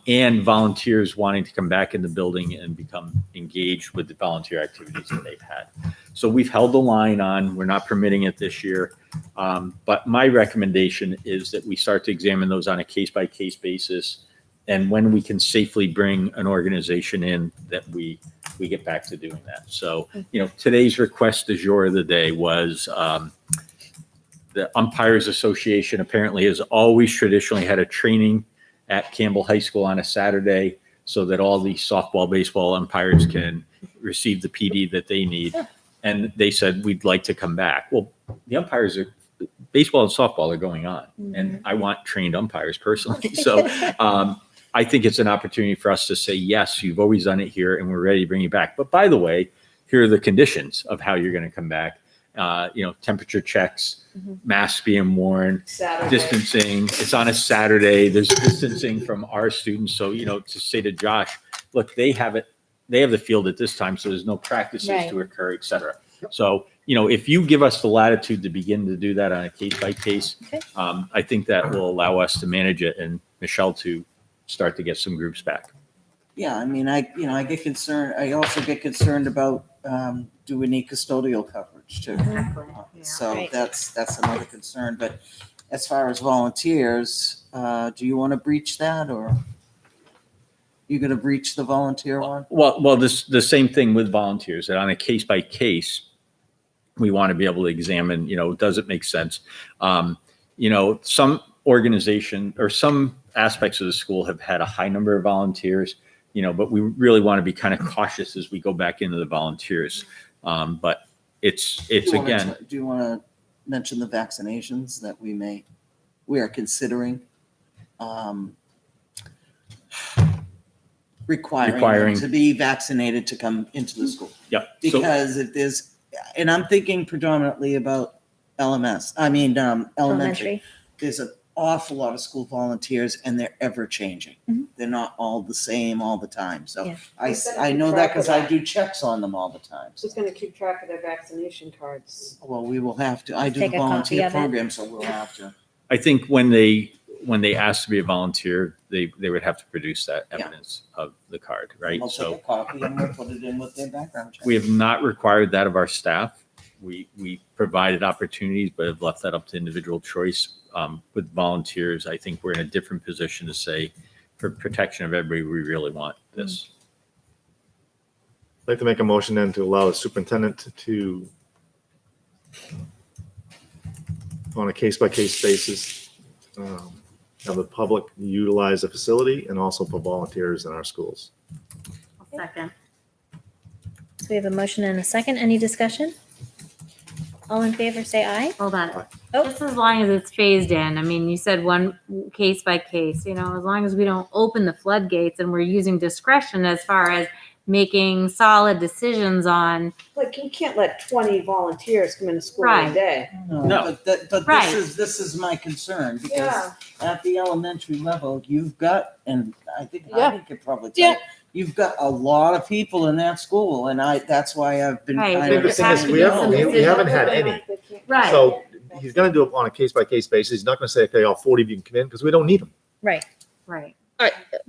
And volunteers wanting to come back in the building and become engaged with the volunteer activities that they've had. So we've held the line on, we're not permitting it this year. But my recommendation is that we start to examine those on a case-by-case basis. And when we can safely bring an organization in, that we get back to doing that. So, today's request du jour of the day was the Umpires Association apparently has always traditionally had a training at Campbell High School on a Saturday so that all the softball, baseball umpires can receive the PD that they need. And they said, we'd like to come back. Well, the umpires baseball and softball are going on, and I want trained umpires personally. So I think it's an opportunity for us to say, yes, you've always done it here and we're ready to bring you back. But by the way, here are the conditions of how you're going to come back. Temperature checks, masks being worn, Saturday. distancing. It's on a Saturday. There's distancing from our students. So, to say to Josh, look, they have the field at this time, so there's no practices to occur, et cetera. So, if you give us the latitude to begin to do that on a case by case, I think that will allow us to manage it and Michelle to start to get some groups back. Yeah, I mean, I get concerned. I also get concerned about, do we need custodial coverage too? So Right. that's another concern. But as far as volunteers, do you want to breach that, or you going to breach the volunteer one? Well, the same thing with volunteers, that on a case by case, we want to be able to examine, does it make sense? Some organization or some aspects of the school have had a high number of volunteers, but we really want to be kind of cautious as we go back into the volunteers. But it's Do again. you want to mention the vaccinations that we are considering? Requiring them to be vaccinated to come into the school. Yep. Because if there's, and I'm thinking predominantly about elementary. There's an awful lot of school volunteers and they're ever changing. They're not all the same all the time. So Yeah. I know that because I do checks on them all the time. Who's going to keep track of their vaccination cards? Well, we will have to. I do Take the a copy volunteer of it. program, so we'll have to. I think when they ask to be a volunteer, they would have to produce that evidence of the card, right? We'll take a copy and we'll put it in with their background check. We have not required that of our staff. We provided opportunities, but have left that up to individual choice. With volunteers, I think we're in a different position to say, for protection of everybody, we really want this. I'd like to make a motion then to allow the superintendent to, on a case-by-case basis, have the public utilize the facility and also for volunteers in our schools. Second. So we have a motion and a second. Any discussion? All in favor, say aye. Hold on. Oh. Just as long as it's phased in. I mean, you said one case by case, as long as we don't open the floodgates and we're using discretion as far as making solid decisions on. Like, you can't let 20 volunteers come into school Right. a day. No. But Right. this is my concern because Yeah. at the elementary level, you've got, and I think Yeah. Heidi could probably tell you, you've got a lot of people in that school, and that's why I've been Right. kind The of. thing is, we haven't had any. Right. So he's going to do it on a case-by-case basis. He's not going to say, okay, all 40 of you can come in because we don't need them. Right. Right.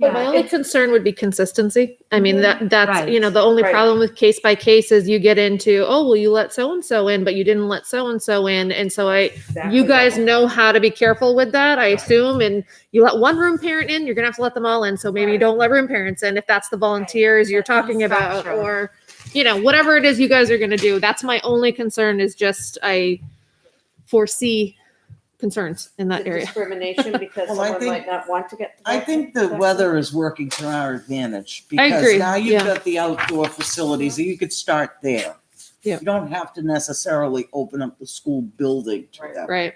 But my only concern would be consistency. I mean, that's, Right. the only Right. problem with case by case is you get into, oh, well, you let so-and-so in, but you didn't let so-and-so in. And so you guys know how to be careful with that, I assume. And you let one room parent in, you're going to have to let them all in. So maybe you don't let room parents in if that's the volunteers you're talking about, Structure. or, whatever it is you guys are going to do. That's my only concern, is just I foresee concerns in that area. Discrimination because Well, I someone think- might not want to get. I think the vaccine. weather is working to our advantage I because agree, now you've yeah. got the outdoor facilities, you could start there. Yeah. You don't have to necessarily open up the school building to Right. them. Right.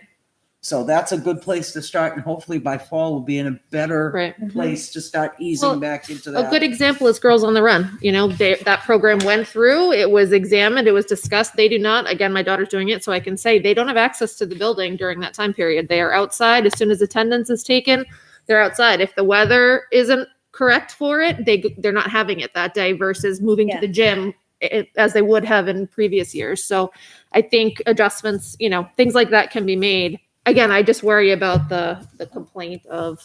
So that's a good place to start, and hopefully by fall we'll be in a better Right. place to start easing Well, back into A that. good example is Girls on the Run. You know, that program went through, it was examined, it was discussed. They do not, again, my daughter's doing it, so I can say they don't have access to the building during that time period. They are outside. As soon as attendance is taken, they're outside. If the weather isn't correct for it, they're not having it that day versus moving Yeah. to the gym as they would have in previous years. So I think adjustments, you know, things like that can be made. Again, I just worry about the complaint of.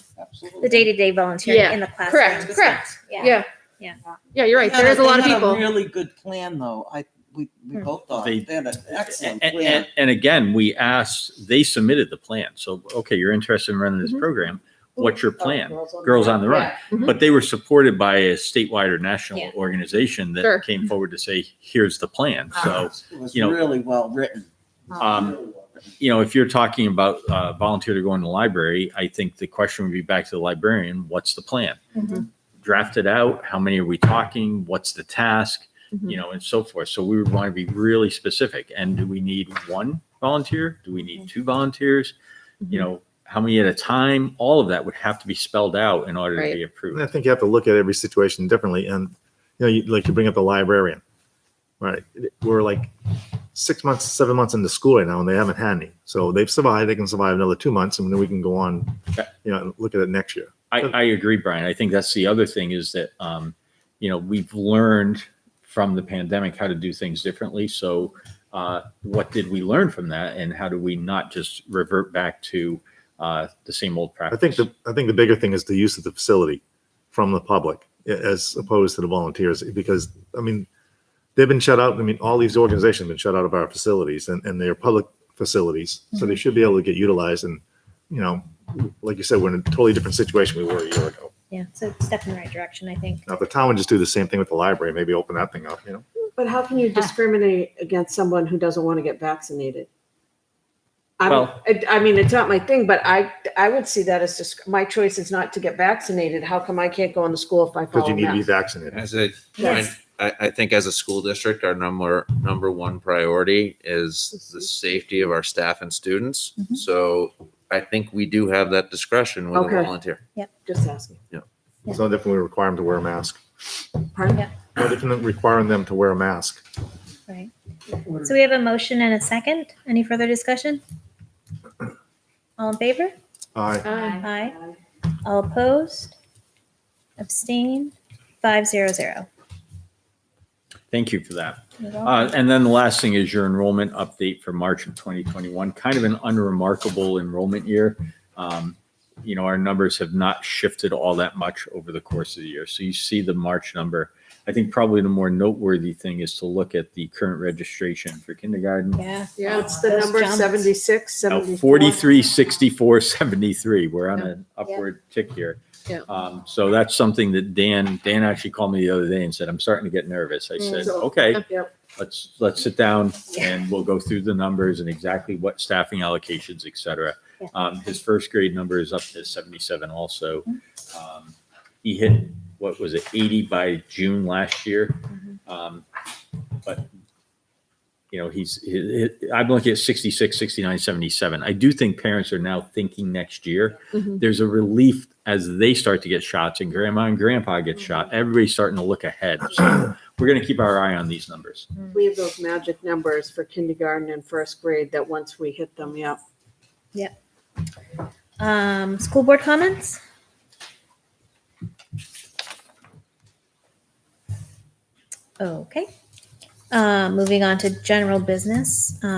The day-to-day volunteering Yeah, in the classroom. Correct. Yeah. Yeah. Yeah. Yeah, you're right. They had There is a lot of they had people. Really good plan, though. We both thought They- they had an excellent And, plan. and again, we asked, they submitted the plan. So, okay, you're interested in running this Mhm. program. What's your plan? Girls Girls on the Run. Mhm. But they were supported by a statewide or national Yeah. organization that Sure. came forward to say, here's the plan. So, It was you know, really well written. you know, if you're talking about volunteer to go in the library, I think the question would be back to the librarian, what's the plan? Mhm. Draft it out. How many are we talking? What's the task? Mhm. You know, and so forth. So we would want to be really specific. And do we need one volunteer? Do we need two volunteers? You know, how many at a time? All of that would have to be spelled out in order Right. to be And approved. I think you have to look at every situation differently. And, you know, like you bring up the librarian, right? We're like 6 months, 7 months into school right now, and they haven't had any. So they've survived. They can survive another 2 months, and then we can go on, you know, and look at it next year. I agree, Brian. I think that's the other thing is that, you know, we've learned from the pandemic how to do things differently. So what did we learn from that? And how do we not just revert back to the same old I practice? think the bigger thing is the use of the facility from the public as opposed to the volunteers, because, I mean, they've been shut out. I mean, all these organizations have been shut out of our facilities, and they're public facilities. So they should be able to get utilized. And, you know, like you said, we're in a totally different situation we were a year ago. Yeah, so step in the right direction, I think. Now, if the town would just do the same thing with the library, maybe open that thing up, you know? But how can you discriminate against someone who doesn't want to get vaccinated? Well- I mean, it's not my thing, but I would see that as just, my choice is not to get vaccinated. How come I can't go into school if I Because follow you need to be masks? vaccinated. As a, Yes. I think as a school district, our number one priority is the safety of our staff and students. Mhm. So I think we do have that discretion with Okay. a volunteer. Just asking. It's no different. We require them to wear a mask. Pardon? Yeah. No different than requiring them to wear a mask. Right. So we have a motion and a second. Any further discussion? All in favor? Aye. Aye. All opposed? Abstain? 500. Thank you for that. And then the last thing is your enrollment update for March of 2021, kind of an unremarkable enrollment year. You know, our numbers have not shifted all that much over the course of the year. So you see the March number. I think probably the more noteworthy thing is to look at the current registration for kindergarten. Yeah. Yeah, what's the Those number? jumped. 76, Now 74? 43, 64, 73. We're on an upward tick here. Yeah. So that's something that Dan actually called me the other day and said, I'm starting to get nervous. I said, So- okay, Yep. let's sit down and we'll go through the numbers and exactly what staffing allocations, et cetera. His first grade number is up to 77 also. He hit, what was it, 80 by June last year. But, you know, I'm looking at 66, 69, 77. I do think parents are now thinking next year. Mhm. There's a relief as they start to get shots and grandma and grandpa get shot. Everybody's starting to look ahead. So we're going to keep our eye on these numbers. We have those magic numbers for kindergarten and first grade that once we hit them, yeah. School board comments? Okay. Moving on to general business. We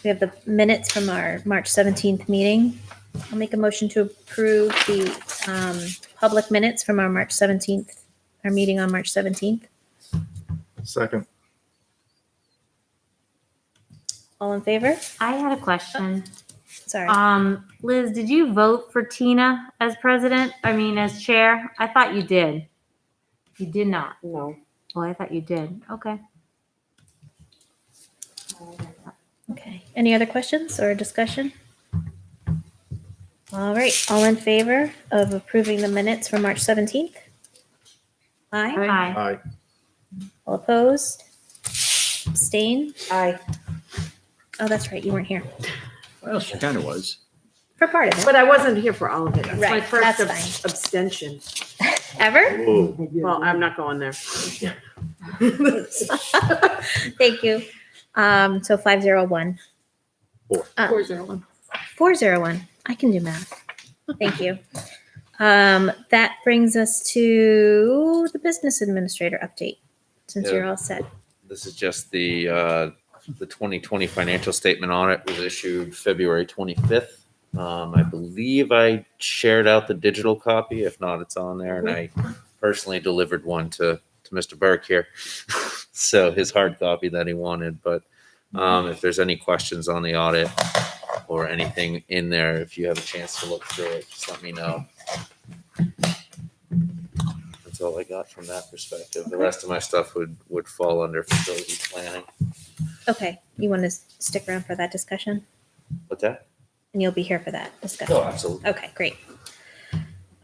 have the minutes from our March 17th meeting. I'll make a motion to approve the public minutes from our March 17th, our meeting on March 17th. Second. All in favor? I had a question. Sorry. Liz, did you vote for Tina as president? I mean, as chair? I thought you did. You did not. No. Oh, I thought you did. Okay. Okay. Any other questions or discussion? All right. All in favor of approving the minutes for March 17th? Aye. Aye. Aye. All opposed? Abstain? Aye. Oh, that's right. You weren't here. Well, she kind of was. For part of it. But I wasn't here for all of it. It's my Right, first that's abstention. Ever? Whoa. Well, I'm not going there. Thank you. So 501. 401. 401. I can do math. Thank you. That brings us to the business administrator update, since Yeah. you're all set. This is just the 2020 financial statement audit was issued February 25th. I believe I shared out the digital copy. If not, it's on there. And I personally delivered one to Mr. Burke here. So his hard copy that he wanted. But if there's any questions on the audit or anything in there, if you have a chance to look through it, just let me know. That's all I got from that perspective. The rest of my stuff would fall under facility planning. Okay, you want to stick around for that discussion? What's that? And you'll be here for that discussion? Oh, absolutely. Okay, great.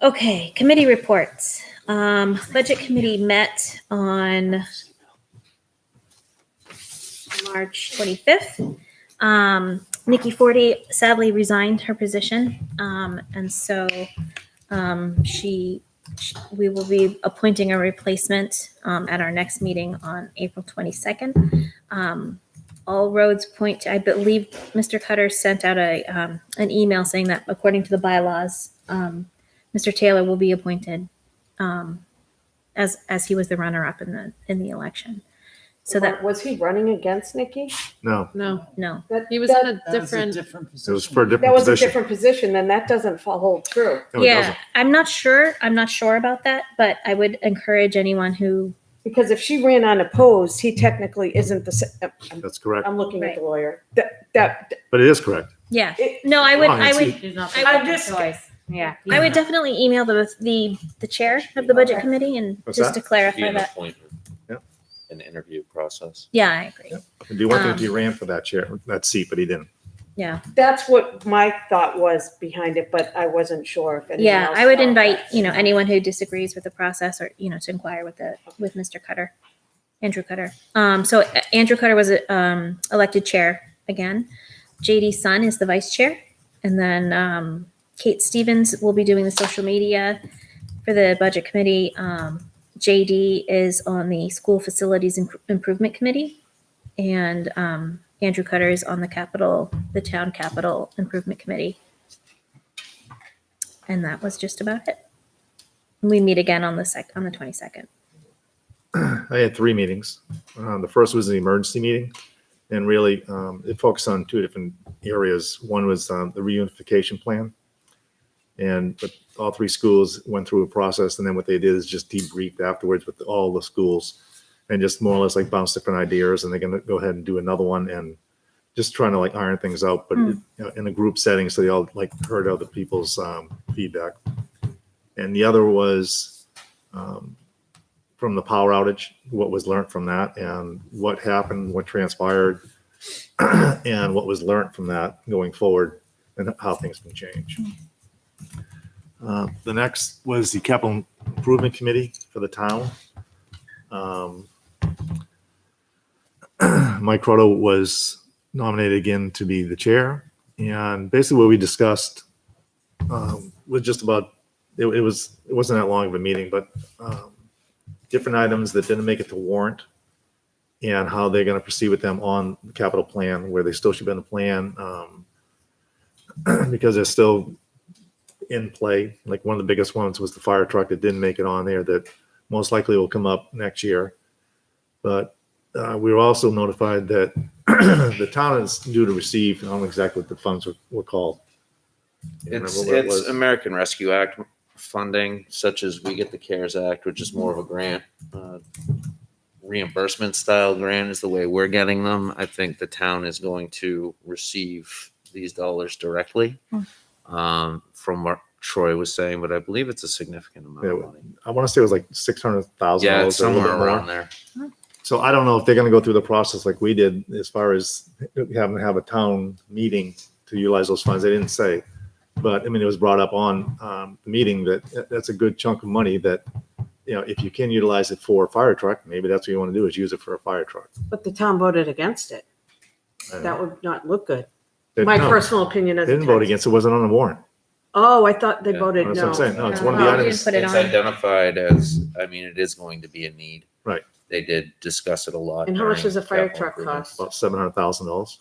Okay, committee reports. Budget committee met on March 25th. Nikki Forty sadly resigned her position. And so we will be appointing a replacement at our next meeting on April 22nd. All roads point to, I believe Mr. Cutter sent out an email saying that according to the bylaws, Mr. Taylor will be appointed as he was the runner-up in the election. So that Was he running against Nikki? No, No, no, he was in a That was a different. different it was position. for a That different was a position. different position, then that doesn't hold true. No, it yeah, doesn't. I'm not sure about that, but I would encourage anyone who Because if she ran unopposed, he technically isn't the, That's correct. I'm looking at Right. the lawyer. That, But it is correct. yeah. it- No, I Wrong, it's- would There's no I'm just- choice. Yeah. I would definitely email the chair of the budget committee and What's just that? to Be clarify an that. appointment. Yep. An interview process. Yeah, I agree. Do you want him if he ran for that seat, but he didn't. Yeah. that's what my thought was behind it, but I wasn't sure if anyone Yeah, else I would thought invite, that. anyone who disagrees with the process or, to inquire with Mr. Cutter, Andrew Cutter. So Andrew Cutter was elected chair again. JD Sun is the vice chair. And then Kate Stevens will be doing the social media for the budget committee. JD is on the school facilities improvement committee. And Andrew Cutter is on the town capital improvement committee. And that was just about it. We meet again on the 22nd. I had 3 meetings. The first was the emergency meeting, and really it focused on 2 different areas. One was the reunification plan, but all 3 schools went through a process, and then what they did is just debriefed afterwards with all the schools, and just more or less like bounce different ideas, and they're going to go ahead and do another one, and just trying to like iron things out, but in a group setting, so they all like heard other people's feedback. And the other was from the power outage, what was learned from that, and what happened, what transpired, and what was learned from that going forward, and how things can change. The next was the capital improvement committee for the town. Mike Crotto was nominated again to be the chair, and basically what we discussed was just about it wasn't that long of a meeting, but different items that didn't make it to warrant and how they're going to proceed with them on the capital plan, where they still should be in the plan because they're still in play. Like one of the biggest ones was the fire truck that didn't make it on there, that most likely will come up next year. But we were also notified that the town is due to receive, I don't know exactly what the funds were called. You remember what it It's was? American Rescue Act funding, such as we get the CARES Act, which is more of a grant, reimbursement style grant is the way we're getting them. I think the town is going to receive these dollars directly from what Troy was saying, but I believe it's a significant amount of money. I want to say it was like $600,000. Yeah, it's or a little somewhere bit more. around there. So I don't know if they're going to go through the process like we did as far as having to have a town meeting to utilize those funds. They didn't say, but I mean, it was brought up on the meeting that that's a good chunk of money that, if you can utilize it for a fire truck, maybe that's what you want to do, is use it for a fire truck. But the town voted against it. I don't That know. would not look good. My No, personal opinion They as a didn't vote tax. against, it wasn't on the warrant. Oh, I thought they Yeah, voted That's what I'm no. saying. No, it's No. one of the Oh, we items. didn't put it It's on. identified as, I mean, it is going to be a need. Right. They did discuss it a lot. And how much during does a fire capital truck improvements. cost? About $700,000.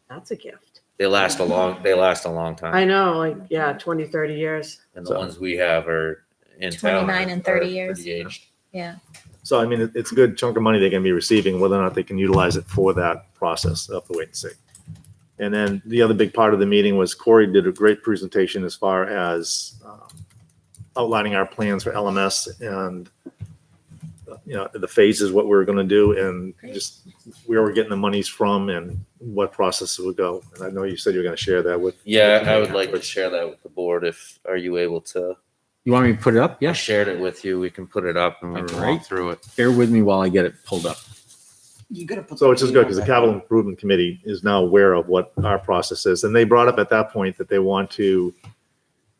That's a gift. They last a long time. I know, like, yeah, 20, 30 years. And the ones we have are in town. 29 and are 30 years. pretty aged. Yeah. So, I mean, it's a good chunk of money they're going to be receiving. Whether or not they can utilize it for that process, they'll have to wait and see. And then the other big part of the meeting was Corey did a great presentation as far as outlining our plans for LMS and, the phases, what we're going to do, and just where we're getting the monies from and what process it would go. And I know you said you were going to share that with. Yeah, I would like to share that with the board. Are you able to? You want me to put it up? I Yeah. shared it with you. We can put it up and we can Alright. walk through it. Bear with me while I get it pulled up. You gotta put. So which is good because the capital improvement committee is now aware of what our process is. And they brought up at that point that they want to,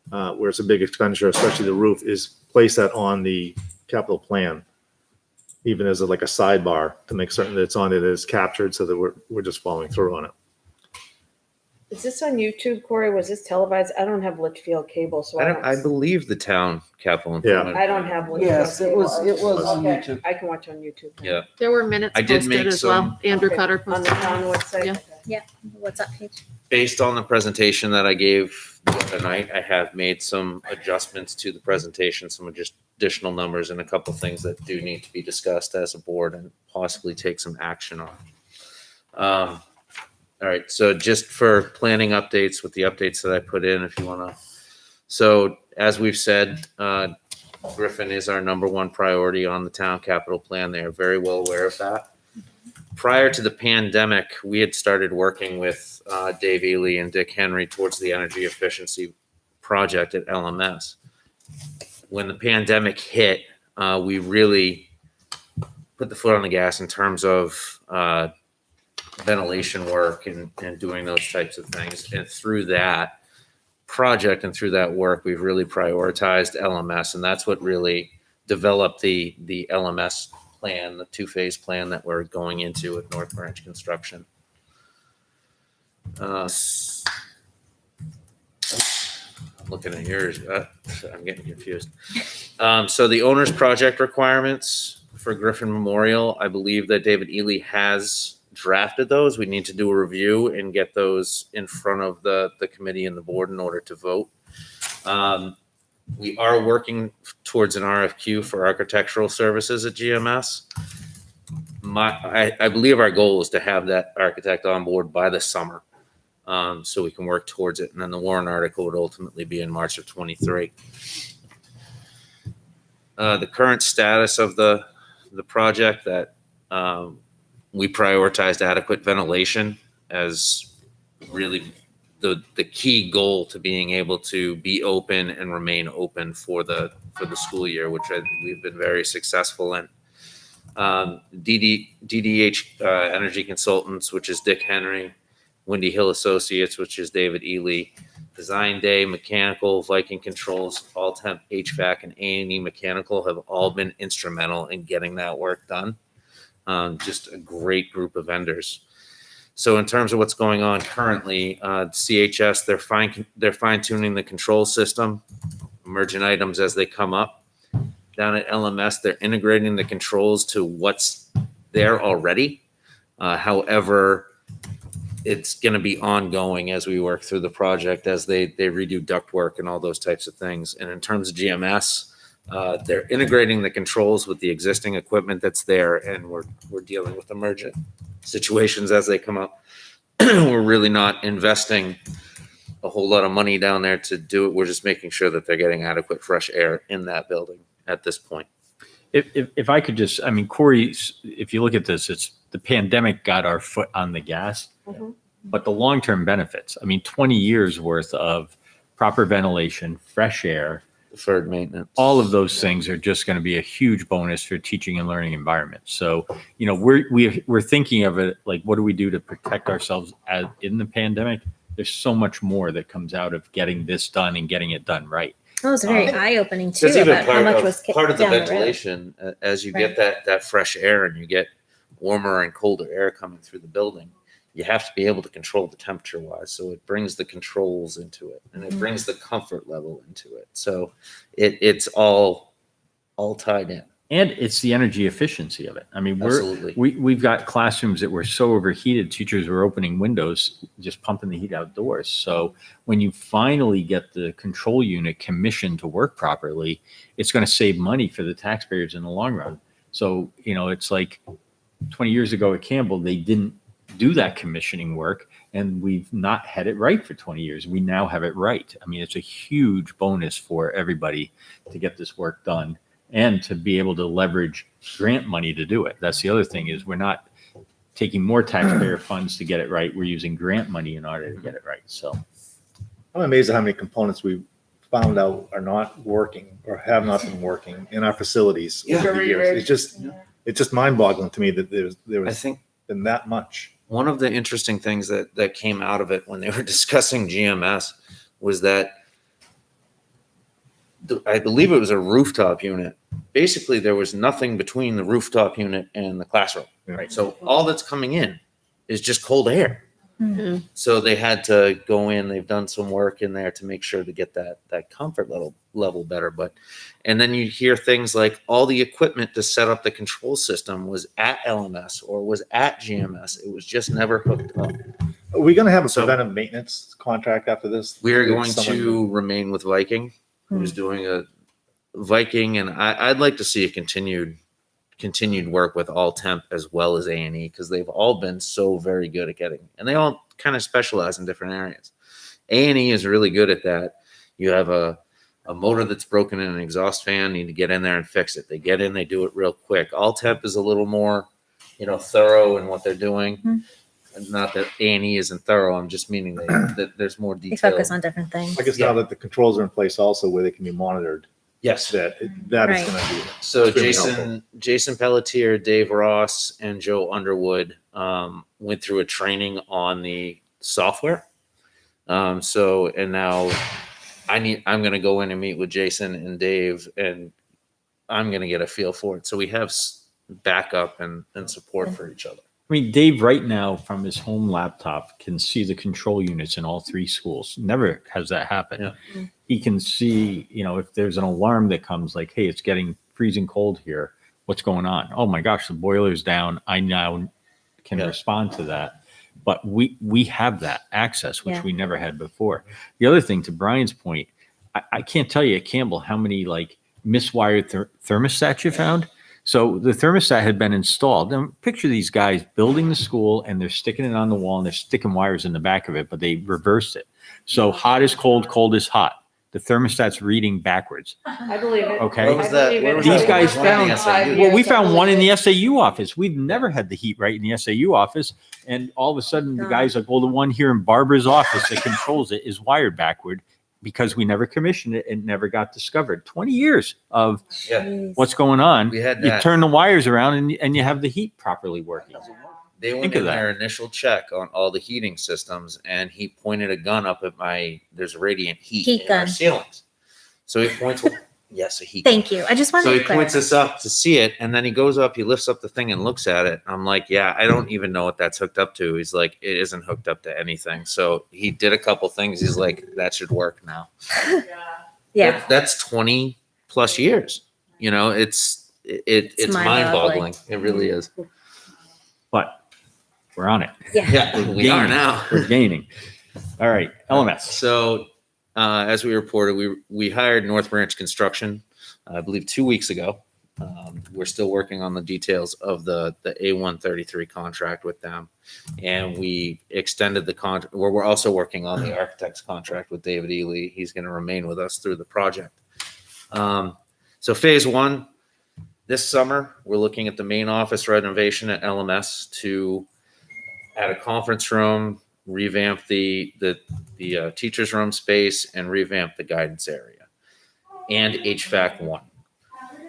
where it's a big expenditure, especially the roof, is place that on the capital plan, even as like a sidebar to make certain that it's on it is captured so that we're just following through on it. Is this on YouTube, Corey? Was this televised? I don't have Litchfield cable, so I believe the town capital Yeah. improvement. I don't have Litchfield. Yes, it was on Okay, YouTube. I can watch on YouTube. Yeah. There were minutes I did posted make as well. Andrew Okay, Cutter On the posted. town website? Yeah. Okay. Yeah. What's that page? Based on the presentation that I gave the other night, I have made some adjustments to the presentation, some just additional numbers and a couple things that do need to be discussed as a board and possibly take some action on. All right, so just for planning updates with the updates that I put in, if you want to. So as we've said, Griffin is our number one priority on the town capital plan. They are very well aware of that. Prior to the pandemic, we had started working with Dave Ely and Dick Henry towards the energy efficiency project at LMS. When the pandemic hit, we really put the foot on the gas in terms of ventilation work and doing those types of things. And through that project and through that work, we've really prioritized LMS. And that's what really developed the LMS plan, the two-phase plan that we're going into with North Branch Construction. I'm looking at yours. I'm getting confused. So the owner's project requirements for Griffin Memorial, I believe that David Ely has drafted those. We need to do a review and get those in front of the committee and the board in order to vote. We are working towards an RFQ for architectural services at GMS. I believe our goal is to have that architect on board by the summer, so we can work towards it. And then the warrant article would ultimately be in March of 23. The current status of the project that we prioritized adequate ventilation as really the key goal to being able to be open and remain open for the school year, which we've been very successful in. DDH Energy Consultants, which is Dick Henry, Windy Hill Associates, which is David Ely, Design Day, Mechanical, Viking Controls, All Temp HVAC, and A&E Mechanical have all been instrumental in getting that work done. Just a great group of vendors. So in terms of what's going on currently, CHS, they're fine tuning the control system, emergent items as they come up. Down at LMS, they're integrating the controls to what's there already. However, it's going to be ongoing as we work through the project, as they redo ductwork and all those types of things. And in terms of GMS, they're integrating the controls with the existing equipment that's there, and we're dealing with emergent situations as they come up. We're really not investing a whole lot of money down there to do it. We're just making sure that they're getting adequate fresh air in that building at this point. If I could just, I mean, Corey, if you look at this, it's the pandemic got our foot on the gas, but the long-term benefits, I mean, 20 years worth of proper ventilation, fresh air, Deferred maintenance. all of those things are just going to be a huge bonus for teaching and learning environments. So, we're thinking of it like, what do we do to protect ourselves in the pandemic? There's so much more that comes out of getting this done and getting it done right. That was very eye-opening too There's even about how much was part of the down the road. ventilation as you get that fresh air and you get warmer and colder air coming through the building. you have to be able to control the temperature wise. So it brings the controls into it, and it brings the comfort level into it. So it's all tied in. And it's the energy efficiency of it. I mean, Absolutely. we've got classrooms that were so overheated, teachers were opening windows, just pumping the heat outdoors. So when you finally get the control unit commissioned to work properly, it's going to save money for the taxpayers in the long run. So, it's like 20 years ago at Campbell, they didn't do that commissioning work, and we've not had it right for 20 years. We now have it right. I mean, it's a huge bonus for everybody to get this work done and to be able to leverage grant money to do it. That's the other thing, is we're not taking more taxpayer funds to get it right. We're using grant money in order to get it right. So I'm amazed at how many components we found out are not working or have not been working in our facilities over the years. It's just mind-boggling to me that there I was think been that much. one of the interesting things that came out of it when they were discussing GMS was that I believe it was a rooftop unit. Basically, there was nothing between the rooftop unit and the classroom, right? So all that's coming in is just cold air. Mm-hmm. So they had to go in. They've done some work in there to make sure to get that comfort level better. And then you hear things like all the equipment to set up the control system was at LMS or was at GMS. It was just never hooked up. Are we going to have a preventive maintenance contract after this? We are going to remain with Viking, who's doing a Viking, and I'd like to see a continued work with all temp as well as A&E, because they've all been so very good at getting, and they all kind of specialize in different areas. A&E is really good at that. You have a motor that's broken in an exhaust fan, need to get in there and fix it. They get in, they do it real quick. All temp is a little more, thorough in what they're doing. And not that A&E isn't thorough. I'm just meaning that there's more They detail. focus on different things. I guess now that the controls are in place also where they can be monitored, Yes. that is Right. going to be So extremely helpful. Jason Pelletier, Dave Ross, and Joe Underwood went through a training on the software. And now I'm going to go in and meet with Jason and Dave, and I'm going to get a feel for it. So we have backup and support for each other. I mean, Dave right now from his home laptop can see the control units in all 3 schools. Never has that happened. Yeah. He can see, if there's an alarm that comes like, hey, it's getting freezing cold here. What's going on? Oh my gosh, the boiler's down. I now can respond to that. But we have that access, which we never had before. The other thing, to Brian's point, I can't tell you at Campbell how many miswired thermostats you found. So the thermostat had been installed. Now picture these guys building the school, and they're sticking it on the wall, and they're sticking wires in the back of it, but they reversed it. So hot is cold, cold is hot. The thermostat's reading backwards. I believe it. Okay. Where was that? Where was These that guys one in the found, SAU? well, we found one in the SAU office. We've never had the heat right in the SAU office. And all of a sudden the guy's like, well, the one here in Barbara's office that controls it is wired backward, because we never commissioned it and never got discovered. 20 years of what's going on. We had You that. turn the wires around and you have the heat properly working. They went Think in of that. their initial check on all the heating systems, and he pointed a gun up at there's radiant heat Heat in our gun. ceilings. So he points, yes, a heat Thank you. I just wanted So to he points clarify. us up to see it, and then he goes up, he lifts up the thing and looks at it. I'm like, yeah, I don't even know what that's hooked up to. He's like, it isn't hooked up to anything. So he did a couple things. He's like, that should work now. Yeah. That's 20 plus years. It's mind-boggling. mind-boggling. It really is. But we're on it. Yeah, we are Gaining. now. We're gaining. All right. LMS. So, as we reported, we hired North Branch Construction, I believe 2 weeks ago. We're still working on the details of the A133 contract with them, and we extended the contract. We're also working on the architect's contract with David Ely. He's going to remain with us through the project. So phase 1, this summer, we're looking at the main office renovation at LMS to add a conference room, revamp the teacher's room space, and revamp the guidance area, and HVAC 1.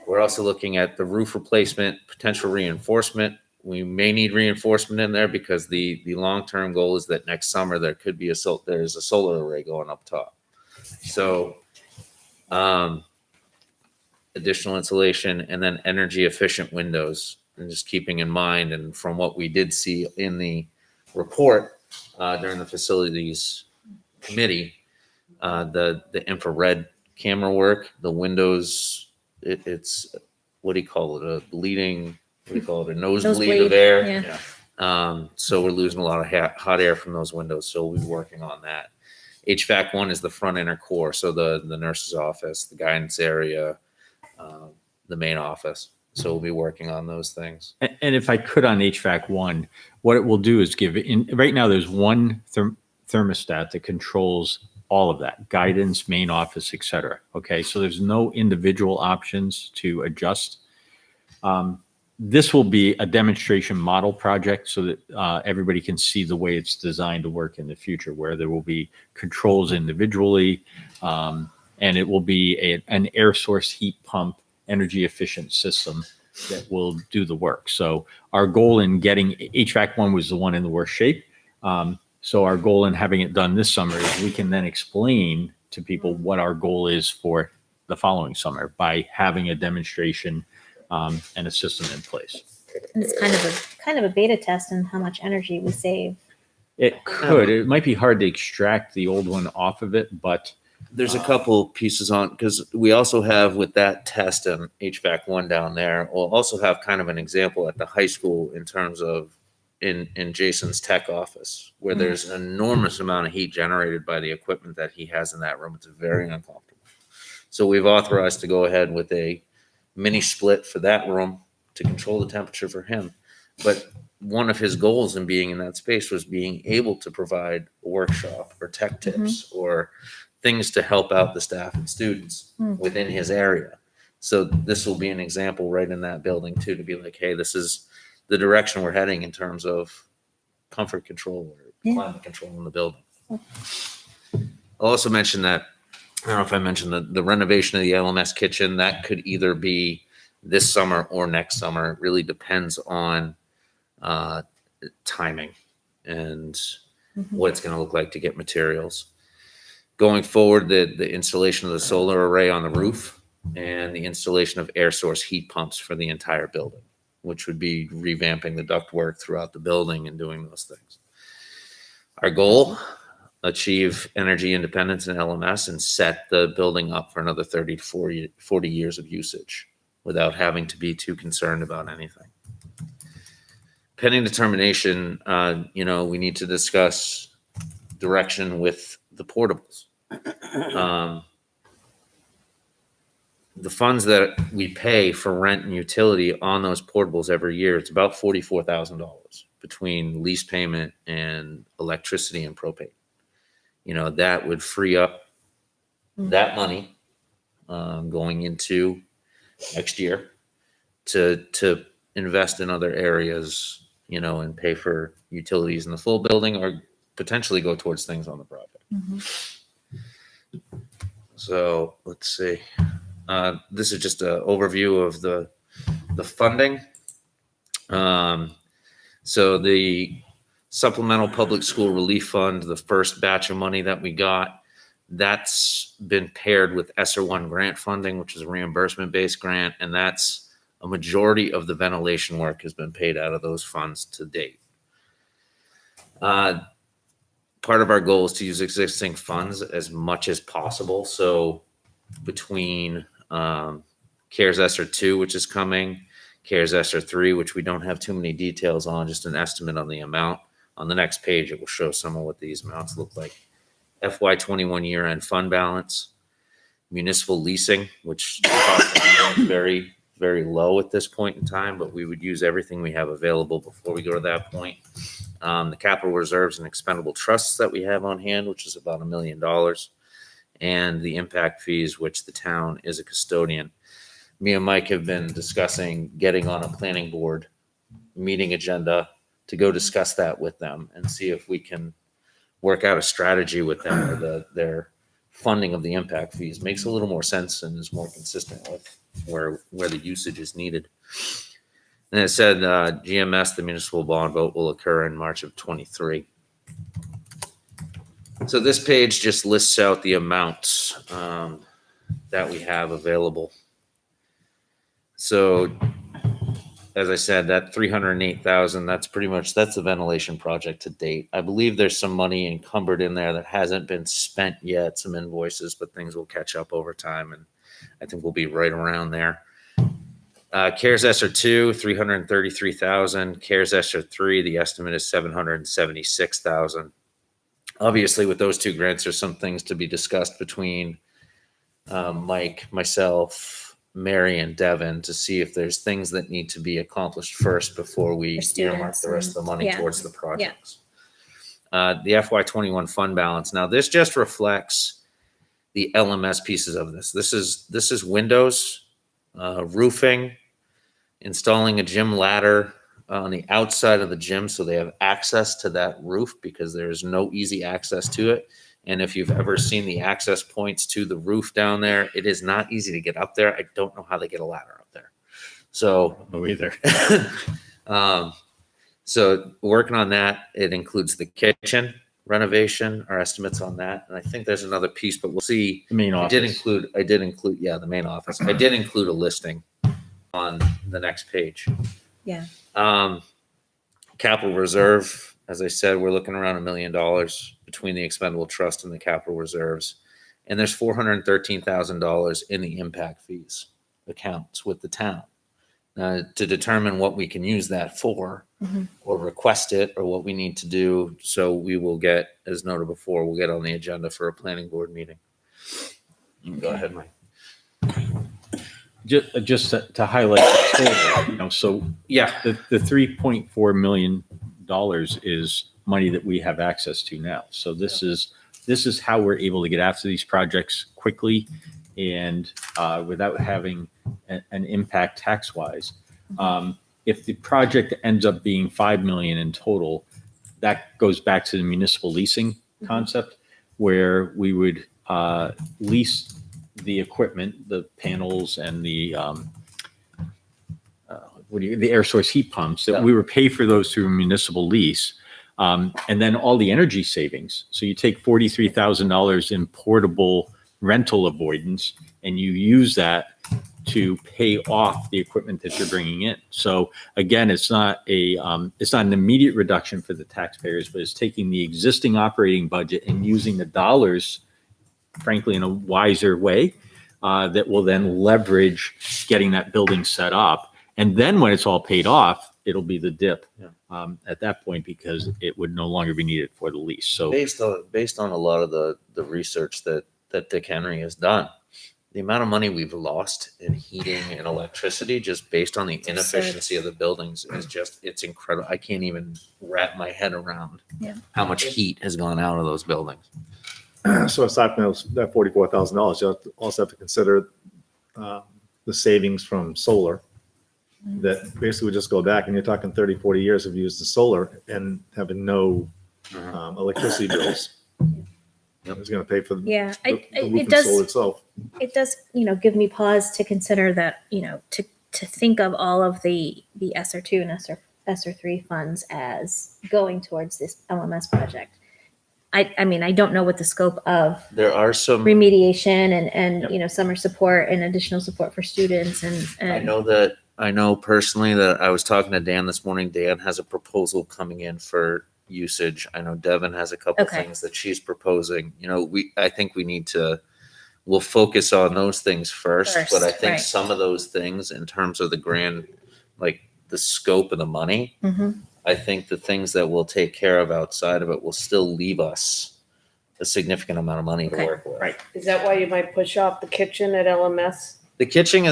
We're also looking at the roof replacement, potential reinforcement. We may need reinforcement in there because the long-term goal is that next summer there could be there's a solar array going up top. So additional insulation, and then energy efficient windows. And just keeping in mind, and from what we did see in the report during the facilities committee, the infrared camera work, the windows, it's, what do you call it? A bleeding, what do you call it? A nosebleed of air. Yeah. So we're losing a lot of hot air from those windows. So we'll be working on that. HVAC one is the front inner core. So the nurse's office, the guidance area, the main office. So we'll be working on those things. And if I could on HVAC one, what it will do is right now there's one thermostat that controls all of that, guidance, main office, et cetera. Okay, so there's no individual options to adjust. This will be a demonstration model project so that everybody can see the way it's designed to work in the future, where there will be controls individually, and it will be an air source heat pump, energy efficient system that will do the work. So our goal in getting HVAC one was the one in the worst shape. So our goal in having it done this summer is we can then explain to people what our goal is for the following summer by having a demonstration and a system in place. And it's kind of a beta test on how much energy we save. It could. It might be hard to extract the old one off of it, but There's a couple pieces on, because we also have with that test and HVAC one down there, we'll also have kind of an example at the high school in terms of in Jason's tech office, where there's an enormous amount of heat generated by the equipment that he has in that room. It's very uncomfortable. So we've authorized to go ahead with a mini split for that room to control the temperature for him. But one of his goals in being in that space was being able to provide a workshop or tech tips or things to help out the staff and students within his area. So this will be an example right in that building too, to be like, hey, this is the direction we're heading in terms of comfort control or climate control in the building. I'll also mention that, I don't know if I mentioned the renovation of the LMS kitchen, that could either be this summer or next summer. It really depends on timing and what it's going to look like to get materials. Going forward, the installation of the solar array on the roof and the installation of air source heat pumps for the entire building, which would be revamping the ductwork throughout the building and doing those things. Our goal, achieve energy independence in LMS and set the building up for another 30 to 40 years of usage without having to be too concerned about anything. Pending determination, we need to discuss direction with the portables. The funds that we pay for rent and utility on those portables every year, it's about $44,000 between lease payment and electricity and propane. That would free up that money going into next year to invest in other areas, and pay for utilities in the full building or potentially go towards things on the project. So let's see. This is just an overview of the funding. So the Supplemental Public School Relief Fund, the first batch of money that we got, that's been paired with ESSER 1 grant funding, which is a reimbursement-based grant, and that's a majority of the ventilation work has been paid out of those funds to date. Part of our goal is to use existing funds as much as possible. So between CARES ESSER 2, which is coming, CARES ESSER 3, which we don't have too many details on, just an estimate on the amount. On the next page, it will show some of what these amounts look like. FY21 year-end fund balance, municipal leasing, which is very, very low at this point in time, but we would use everything we have available before we go to that point. The capital reserves and expendable trusts that we have on hand, which is about $1 million, and the impact fees, which the town is a custodian. Me and Mike have been discussing getting on a planning board meeting agenda to go discuss that with them and see if we can work out a strategy with them where their funding of the impact fees makes a little more sense and is more consistent with where the usage is needed. And it said GMS, the municipal bond vote, will occur in March of 23. So this page just lists out the amounts that we have available. So as I said, that 308,000, that's the ventilation project to date. I believe there's some money encumbered in there that hasn't been spent yet, some invoices, but things will catch up over time. And I think we'll be right around there. CARES ESSER 2, 333,000. CARES ESSER 3, the estimate is 776,000. Obviously, with those two grants, there's some things to be discussed between Mike, myself, Mary, and Devin to see if there's things that need to be accomplished first before we earmark the rest of the money towards the projects. The FY21 fund balance. Now, this just reflects the LMS pieces of this. This is windows, roofing, installing a gym ladder on the outside of the gym so they have access to that roof, because there's no easy access to it. And if you've ever seen the access points to the roof down there, it is not easy to get up there. I don't know how they get a ladder up there. So No either. so working on that. It includes the kitchen renovation, our estimates on that. And I think there's another piece, but we'll see. The main I office. did include, the main office. I did include a listing on the next page. Yeah. Capital reserve, as I said, we're looking around $1 million between the expendable trust and the capital reserves. And there's $413,000 in the impact fees accounts with the town. To determine what we can use that for, or request it, or what we need to do. So we will get, as noted before, we'll get on the agenda for a planning board meeting. Go ahead, Mike. Just to highlight the total, so Yeah. the $3.4 million is money that we have access to now. So this is how we're able to get after these projects quickly and without having an impact tax wise. If the project ends up being $5 million in total, that goes back to the municipal leasing concept, where we would lease the equipment, the panels and the air source heat pumps, that we would pay for those through a municipal lease. And then all the energy savings. So you take $43,000 in portable rental avoidance and you use that to pay off the equipment that you're bringing in. So again, it's not an immediate reduction for the taxpayers, but it's taking the existing operating budget and using the dollars, frankly, in a wiser way that will then leverage getting that building set up. And then when it's all paid off, it'll be the dip at that point, because it would no longer be needed for the lease. So Based on a lot of the research that Dick Henry has done, the amount of money we've lost in heating and electricity just based on the inefficiency of the buildings is it's incredible. I can't even wrap my head around how much heat has gone out of those buildings. So aside from that $44,000, you also have to consider the savings from solar. That basically would just go back, and you're talking 30, 40 years of use of solar and having no electricity bills. Who's going to pay for the roof and solar itself? It does, give me pause to consider that, to think of all of the ESSER 2 and ESSER 3 funds as going towards this LMS project. I mean, I don't know what the scope of There are some. remediation and summer support and additional support for students and I know personally that I was talking to Dan this morning. Dan has a proposal coming in for usage. I know Devin has a couple things that she's proposing. I think we'll focus on those things first, but I think some of those things in terms of the grand, like the scope of the money, I think the things that we'll take care of outside of it will still leave us a significant amount of money to work with. Right. Is that why you might push off the kitchen at LMS? The kitchen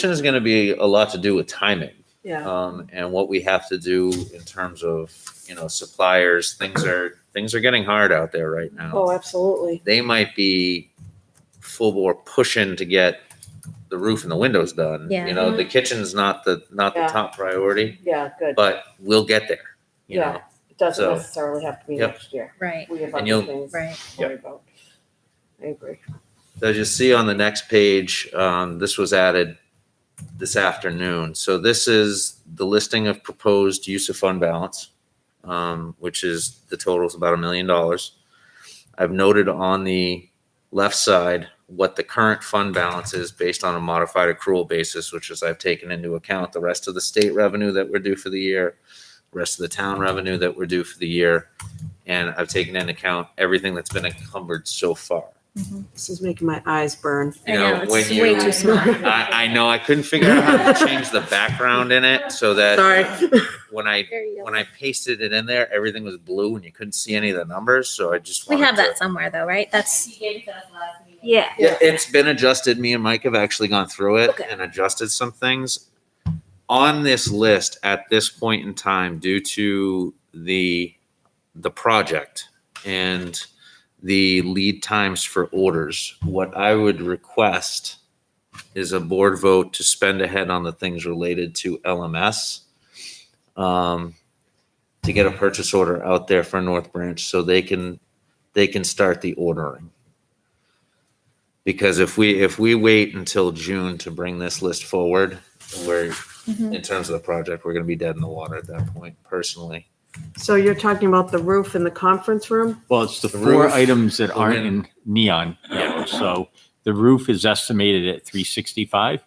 is going to be a lot to do with timing. Yeah. And what we have to do in terms of, suppliers, things are getting hard out there right now. Oh, absolutely. They might be full bore pushing to get the roof and the windows done. Yeah. The kitchen's not the top priority, Yeah, good. but we'll get there. You know? It doesn't So, necessarily have to be yep. next year. right. We have And other you'll- things Right. to worry about. I agree. So as you see on the next page, this was added this afternoon. So this is the listing of proposed use of fund balance, which is the total is about $1 million. I've noted on the left side what the current fund balance is based on a modified accrual basis, which is I've taken into account the rest of the state revenue that we're due for the year, the rest of the town revenue that we're due for the year, and I've taken into account everything that's been encumbered so far. This is making my eyes burn. I know, when it's way too small. I know I couldn't figure out how to change the background in it so that Sorry. when I pasted it in there, everything was blue and you couldn't see any of the numbers. So I just We wanted have to- that somewhere though, right? That's, He gave it to us last meeting. yeah. Yeah, it's been adjusted. Me and Mike have actually gone through it Okay. and adjusted some things. On this list at this point in time, due to the project and the lead times for orders, what I would request is a board vote to spend ahead on the things related to LMS, to get a purchase order out there for North Branch so they can start the ordering. Because if we wait until June to bring this list forward, we're, in terms of the project, we're gonna be dead in the water at that point, personally. So you're talking about the roof in the conference room? Well, it's the The four roof, items that the aren't wind. in neon yellow. So the roof is estimated at 365.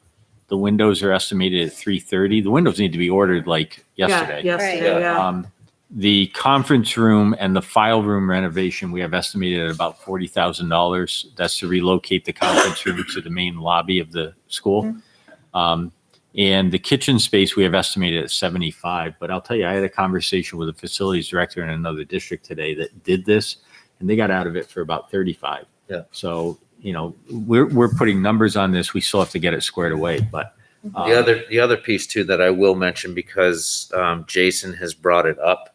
The windows are estimated at 330. The windows need to be ordered like yesterday. Yeah, yesterday, yeah. The conference room and the file room renovation, we have estimated at about $40,000. That's to relocate the conference room to the main lobby of the school. And the kitchen space, we have estimated at 75. But I'll tell you, I had a conversation with a facilities director in another district today that did this, and they got out of it for about 35. Yeah. So, we're putting numbers on this. We still have to get it squared away, but. The other piece too that I will mention because Jason has brought it up,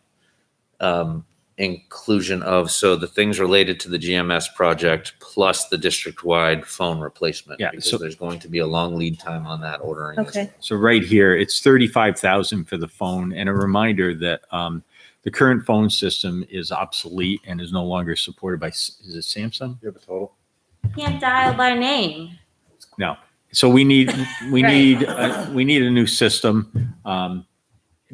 inclusion of, so the things related to the GMS project plus the district-wide phone replacement. Yeah, Because so- there's going to be a long lead time on that ordering. as Okay. So right here, it's 35,000 for the phone, and a reminder that the current phone system is obsolete and is no longer supported by, is it Samsung? You have a total? Can't dial by name. No. So we need Right. a new system,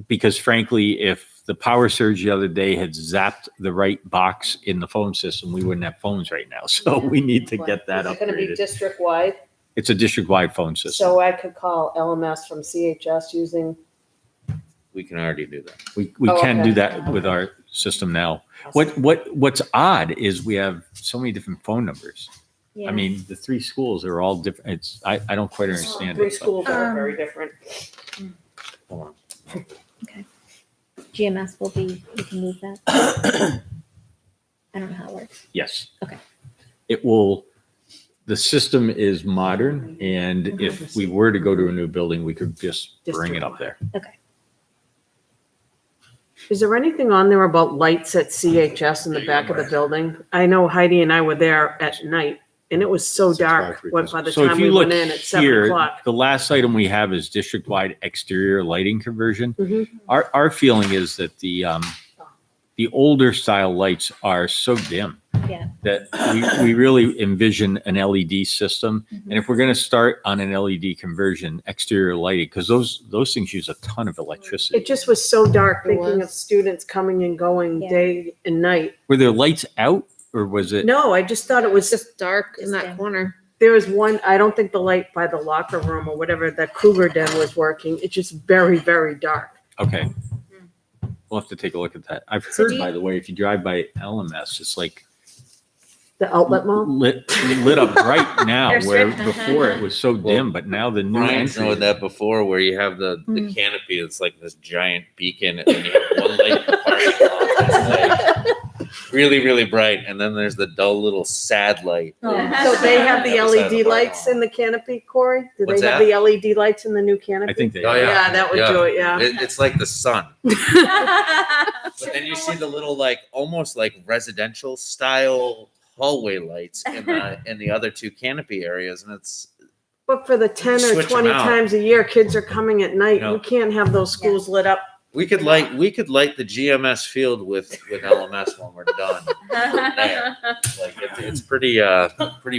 because frankly, if the power surge the other day had zapped the right box in the phone system, we wouldn't have phones right now. So we need to get that Is it gonna be upgraded. district-wide? It's a district-wide phone system. So I could call LMS from CHS using, We can already do that. We Oh, can do okay. that with our system now. What's odd is we have so many different phone numbers. Yeah. I mean, the three schools are all different. I don't quite understand three it. but- schools that are very different. Hold on. GMS will be, we can move that. I don't know how it works. Yes. Okay. It will, the system is modern, and if we were to go to a new building, we could just bring it up there. Okay. Is there anything on there about lights at CHS in the back of the building? I know Heidi and I were there at night and it was so 6 o'clock, dark 3 when by the So if time you we look went in at 7 here, o'clock. the last item we have is district-wide exterior lighting conversion. Mhm. Our feeling is that the older style lights are so dim. Yeah. That we really envision an LED system. Mm-hmm. And if we're going to start on an LED conversion, exterior lighting, because those things use a ton of electricity. It just was so dark It thinking was. of students coming and going Yeah. day and night. Were there lights out, or was it? No, I just thought it was It's just dark in Just that dim. corner. there was one, I don't think the light by the locker room or whatever, that Cougar Den was working. It's just very, very dark. Okay. We'll have to take a look at that. I've So heard, do you- by the way, if you drive by LMS, it's like The outlet mall? lit up bright now, There's where strip. before it was so dim, but now the new Brian's entry. known that before, where you have the Mm. canopy. It's like this giant beacon, and then you have one light in the parking lot that's like really, really bright, and then there's the dull little sad light. Oh. So they have the Outside of the LED lights parking in the canopy, Corey? Do What's they have that? the LED lights in the new canopy? I think they. Oh, Yeah, that would do it, yeah. It's like the sun. But then you see the little, like, almost like residential style hallway lights in the other two canopy areas, and it's But for the 10 or Switch 'em 20 out. times a year, kids are coming at night. No. You can't have those schools lit up. we could light the GMS field with LMS when we're done. There. Like it's pretty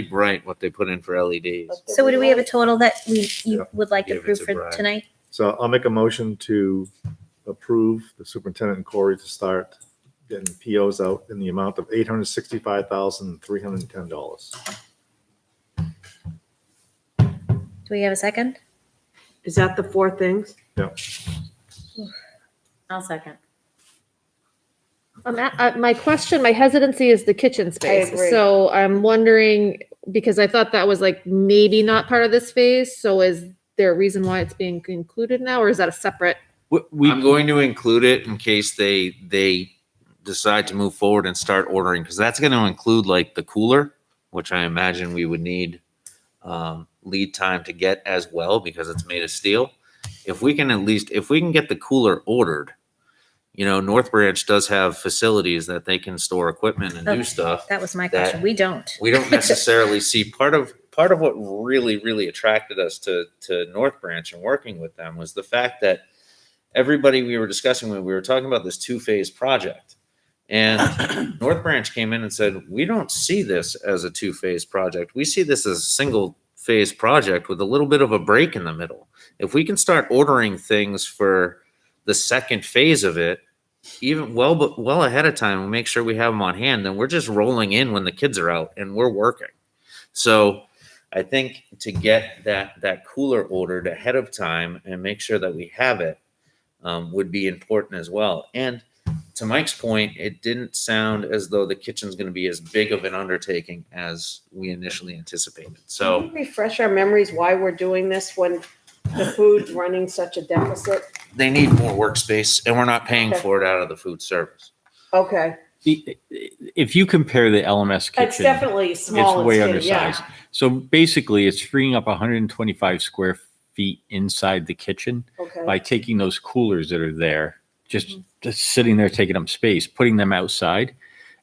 bright what they put in for LEDs. So do we have a total that you Yeah. would like to Give it approve to for Brian. tonight? So I'll make a motion to approve the superintendent and Corey to start getting POs out in the amount of $865,310. we have a second? Is that the four things? I'll second. My question, my hesitancy is the kitchen space. agree. So I'm wondering, because I thought that was like maybe not part of this phase. So is there a reason why it's being included now, or is that a separate? I'm going to include it in case they decide to move forward and start ordering, because that's going to include like the cooler, which I imagine we would need lead time to get as well because it's made of steel. If we can get the cooler ordered, North Branch does have facilities that they can store equipment and do Okay. stuff. That was my question. That- We don't. We don't necessarily see part of what really, really attracted us to North Branch and working with them was the fact that everybody we were discussing when we were talking about this 2-phase project. And North Branch came in and said, we don't see this as a 2-phase project. We see this as a single-phase project with a little bit of a break in the middle. If we can start ordering things for the second phase of it, even well ahead of time, and make sure we have them on hand, then we're just rolling in when the kids are out and we're working. So I think to get that cooler ordered ahead of time and make sure that we have it would be important as well. And to Mike's point, it didn't sound as though the kitchen's going to be as big of an undertaking as we initially anticipated. Can So you refresh our memories why we're doing this when the food's running such a deficit? they need more workspace, and we're not paying Okay. for it out of the food service. Okay, If you compare the LMS kitchen. it's definitely small and way skinny, undersized. yeah. So basically, it's freeing up 125 square feet inside the kitchen Okay, by taking those coolers that are there, just sitting there taking up space, putting them outside,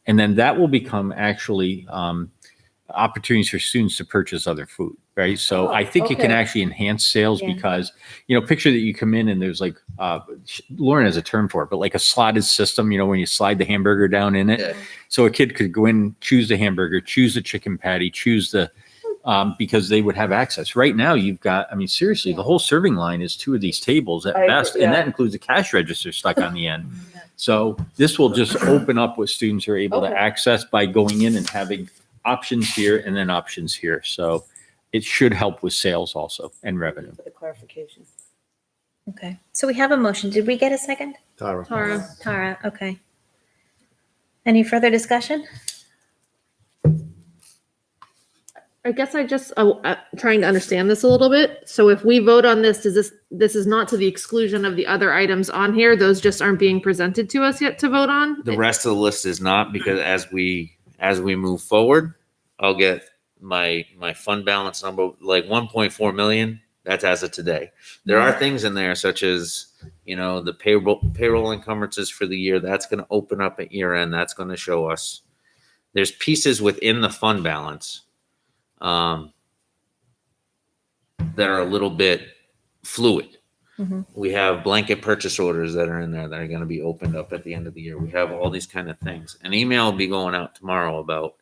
and then that will become actually opportunities for students to purchase other food, right? So Oh, I think it can okay. actually enhance sales Yeah. because, picture that you come in and there's like, Lauren has a term for it, but like a slotted system, when you slide the hamburger down in it. Yeah. So a kid could go in, choose the hamburger, choose the chicken patty, choose the, because they would have access. Right now, you've got, seriously, the whole serving line is 2 of these tables at I agree, best, and yeah. that includes a cash register stuck on the end. So this will just open up what students are able Okay. to access by going in and having options here and then options here. So it should help with sales also and revenue. for the clarification. Okay. So we have a motion. Did we get a second? Tara. Tara, okay. Any further discussion? I guess I just trying to understand this a little bit. So if we vote on this, this is not to the exclusion of the other items on here. Those just aren't being presented to us yet to vote on. The rest of the list is not, because as we move forward, I'll get my fund balance number, like 1.4 million. That's as of today. There are things in there such as, the payroll encumbrances for the year. That's going to open up at year end. That's going to show us. There's pieces within the fund balance that are a little bit fluid. Mhm. We have blanket purchase orders that are in there that are going to be opened up at the end of the year. We have all these kind of things. An email will be going out tomorrow about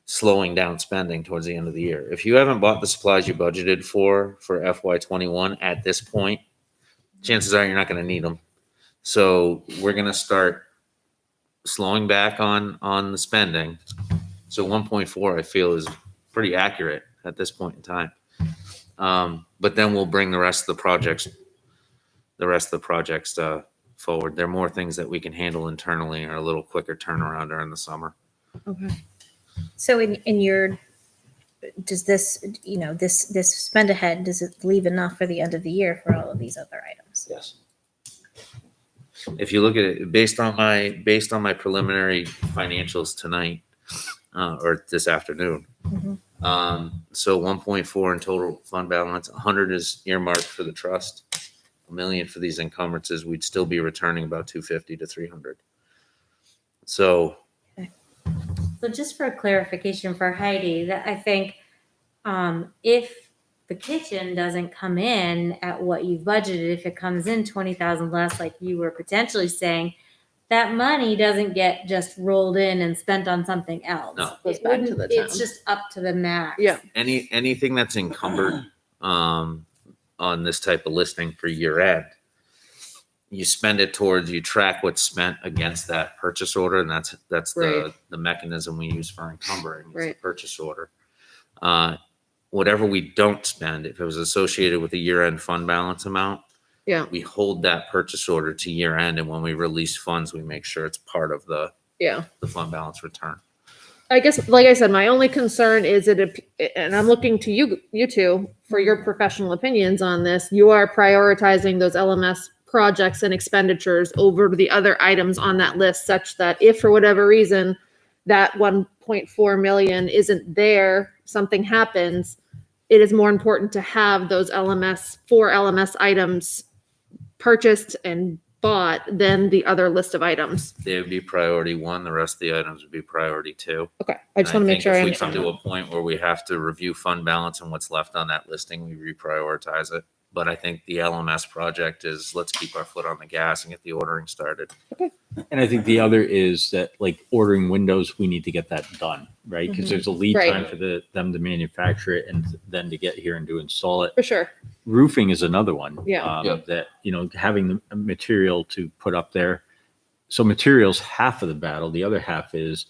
slowing down spending towards the end of the year. If you haven't bought the supplies you budgeted for FY21 at this point, chances are you're not going to need them. So we're going to start slowing back on the spending. So 1.4 I feel is pretty accurate at this point in time. But then we'll bring the rest of the projects forward. There are more things that we can handle internally and are a little quicker turnaround during the summer. Okay. So in your, does this, this spend ahead, does it leave enough for the end of the year for all of these other items? Yes. If you look at it based on my preliminary financials tonight, or this afternoon. Mhm. So 1.4 in total fund balance, 100 is earmarked for the trust, $1 million for these encumbrances. We'd still be returning about 250 to 300. So So just for clarification for Heidi, that I think if the kitchen doesn't come in at what you've budgeted, if it comes in 20,000 less, like you were potentially saying, that money doesn't get just rolled in and spent on something else. No. Goes It back to wouldn't- the It's town. just up to the max. Yeah. anything that's encumbered on this type of listing for year end, you spend it towards, you track what's spent against that purchase order, and that's Right. the mechanism we use for encumbering is the Right. purchase order. whatever we don't spend, if it was associated with a year-end fund balance amount, Yeah. we hold that purchase order to year end, and when we release funds, we make sure it's part of the fund balance return. I guess, like I said, my only concern is and I'm looking to you two for your professional opinions on this. You are prioritizing those LMS projects and expenditures over the other items on that list, such that if for whatever reason that 1.4 million isn't there, something happens, it is more important to have those four LMS items purchased and bought than the other list of items. They would be priority one, the rest of the items would be priority two. Okay, I just want to make sure I If we understand come to that. a point where we have to review fund balance and what's left on that listing, we reprioritize it. But I think the LMS project is, let's keep our foot on the gas and get the ordering started. And I think the other is that, like, ordering windows, we need to get that done, right? Because there's a lead Right. time for them to manufacture it and then to get here and to install it. For sure. Roofing is another one. Yeah. That, having the material to put up there. So material's half of the battle. The other half is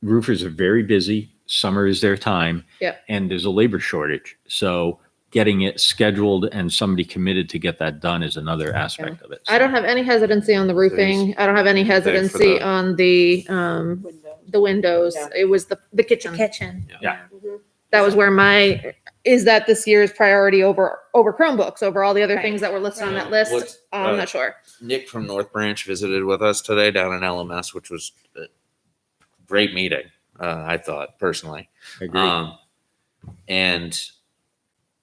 roofers are very busy. Summer is their time. Yep. And there's a labor shortage. So getting it scheduled and somebody committed to get that done is another aspect of it. I don't have any hesitancy on the roofing. I don't have any hesitancy the- on the windows. Yeah. It was the kitchen. Kitchen. Yeah. That was where is that this year's priority over Chromebooks, over all the other things that were listed on that list? What's- I'm not sure. Nick from North Branch visited with us today down in LMS, which was a great meeting, I thought, personally. I agree. And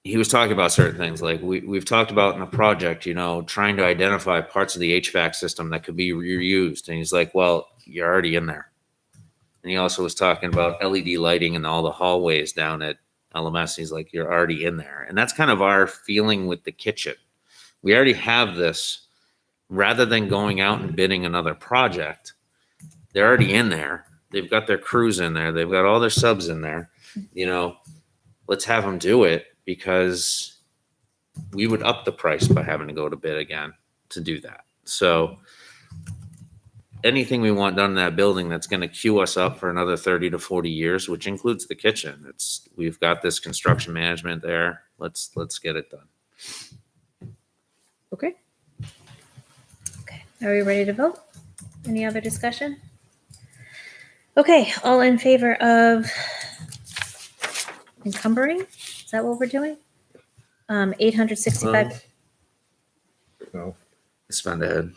he was talking about certain things like we've talked about in a project, trying to identify parts of the HVAC system that could be reused. And he's like, well, you're already in there. And he also was talking about LED lighting in all the hallways down at LMS. He's like, you're already in there. And that's kind of our feeling with the kitchen. We already have this. Rather than going out and bidding another project, they're already in there. They've got their crews in there. They've got all their subs in there. Let's have them do it, because we would up the price by having to go to bid again to do that. So anything we want done in that building that's going to queue us up for another 30 to 40 years, which includes the kitchen. We've got this construction management there. Let's get it done. Okay. Okay, are we ready to vote? Any other discussion? Okay, all in favor of encumbering? Is that what we're doing? 865, No. Spend ahead.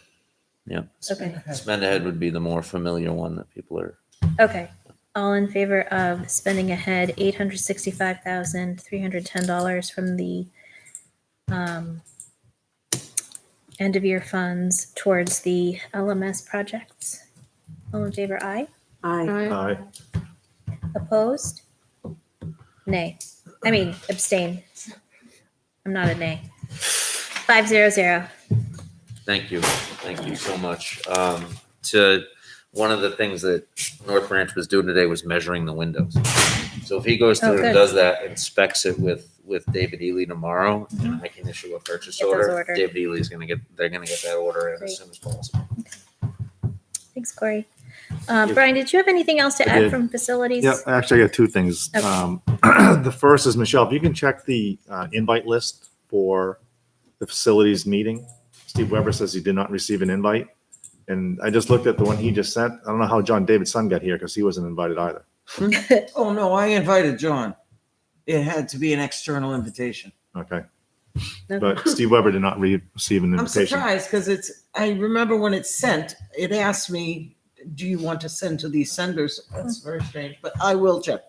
Yeah. okay, Spend ahead would be the more familiar one that people are. okay. All in favor of spending ahead $865,310 from the end of year funds towards the LMS projects? All in favor, aye. Aye. Opposed? Nay. I mean, abstain. I'm not a nay. 500. Thank you. Thank you so much. One of the things that North Branch was doing today was measuring the windows. So if he goes through good. and does that, inspects it with David Ely tomorrow, and I can issue a purchase Get those order. ordered. David Ely's they're gonna get that order in Great. as soon as possible. Thanks, Corey. Brian, did you have anything else to I add did. from facilities? Yeah, actually, I got two things. Okay. The first is, Michelle, if you can check the invite list for the facilities meeting. Steve Weber says he did not receive an invite. And I just looked at the one he just sent. I don't know how John David's son got here because he wasn't invited either. Oh, no, I invited John. It had to be an external invitation. Okay. Okay. But Steve Weber did not receive an I'm invitation. surprised because I remember when it's sent, it asked me, do you want to send to these senders? That's very strange, but I will check.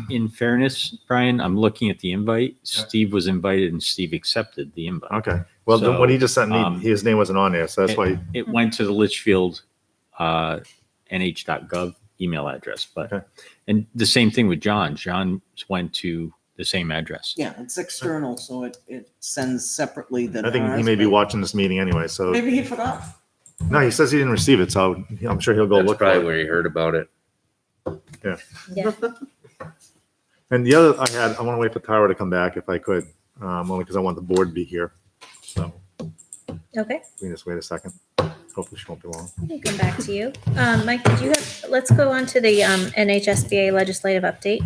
In fairness, Brian, I'm looking at the invite. Steve was invited and Steve accepted the invite. Okay. Well, So, what he just sent me, um, his name wasn't on there, so that's why. It went to the Litchfield nh.gov email address, Okay. and the same thing with John. John went to the same address. Yeah, it's external, so it sends separately than I think he ours, may be but watching this meeting anyway, so. Maybe he forgot. No, he says he didn't receive it, so I'm sure he'll go That's look for probably it. where he heard about it. Yeah. And the other I want to wait for Tara to come back if I could, only because I want the board to be here. So Okay, we can just wait a second. Hopefully she won't be long. we can come back to you. Mike, did you have, let's go on to the NHSBA legislative update.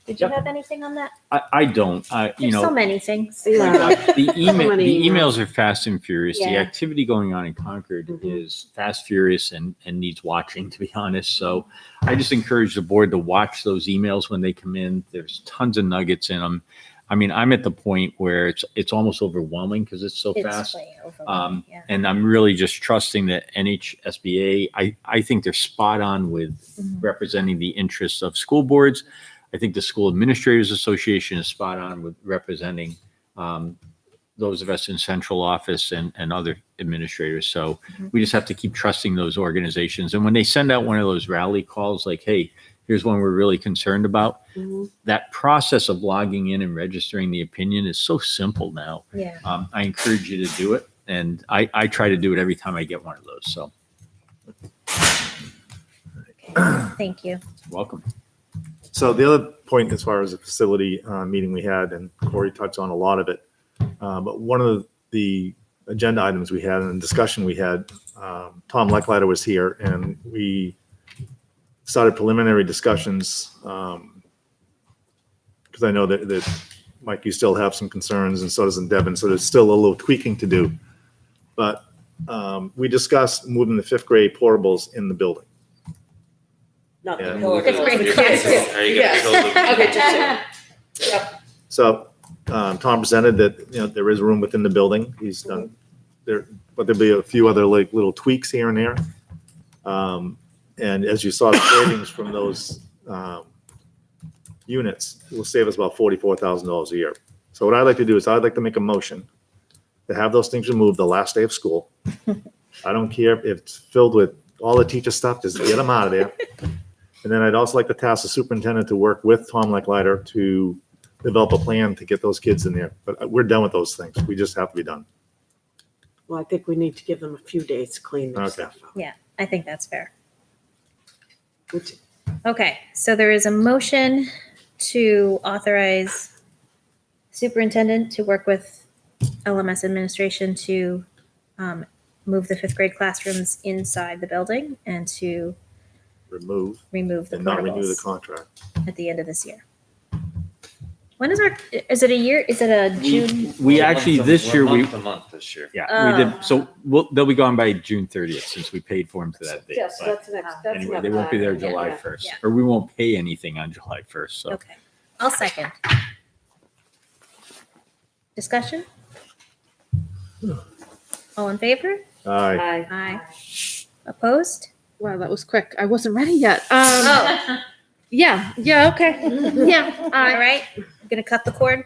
Did you Yep. have anything on that? I don't, you There's so know, many things. the many emails are fast and furious. The Yeah. activity going on in Concord Mhm. is fast, furious, and needs watching, to be honest. So I just encourage the board to watch those emails when they come in. There's tons of nuggets in them. I mean, I'm at the point where it's almost overwhelming because it's so It's fast. way overwhelming, yeah. And I'm really just trusting that NHSBA, I think they're spot on with Mhm. representing the interests of school boards. I think the School Administrators Association is spot on with representing those of us in central office and other administrators. So Mhm. we just have to keep trusting those organizations. And when they send out one of those rally calls, like, hey, here's one we're really concerned about, Mhm. that process of logging in and registering the opinion is so simple now. Yeah. I encourage you to do it. And I try to do it every time I get one of those. So Thank you. welcome. So the other point, as far as the facility meeting we had, and Corey touched on a lot of it, but one of the agenda items we had and the discussion we had, Tom Leckliter was here, and we started preliminary discussions, because I know that Mike, you still have some concerns, and so does Devin, so there's still a little tweaking to do. But we discussed moving the fifth grade portables in the building. Not the Yeah. pillar. Fifth grade Yes. classroom. Are you Yes. gonna build a- Okay, just, yep. So Tom presented that, there is room within the building. He's done there, but there'll be a few other like little tweaks here and there. And as you saw, the savings from those units will save us about $44,000 a year. So what I'd like to do is I'd like to make a motion to have those things removed the last day of school. I don't care if it's filled with all the teacher stuff, just get them out of there. And then I'd also like to task the superintendent to work with Tom Leckliter to develop a plan to get those kids in there. But we're done with those things. We just have to be done. Well, I think we need to give them a few days to clean their Okay. stuff up. Yeah, I think that's fair. Which- Okay, so there is a motion to authorize superintendent to work with LMS administration to move the fifth grade classrooms inside the building and to Remove remove the and not renew the portables contract. at the end of this year. When is is it a year? Is it a June? We actually, this year, Month to month this year. yeah, we did. So they'll be gone by June 30th since we paid for them to that date. Yes, But that's next, that's anyway, next. they won't be there Yeah, July yeah, 1st, yeah. or we won't pay anything on July 1st. So Okay, I'll second. Discussion? All in favor? Aye. Aye. Aye. Opposed? Wow, that was quick. I wasn't ready yet. Oh, Yeah, okay. Yeah, all right. Gonna cut the cord?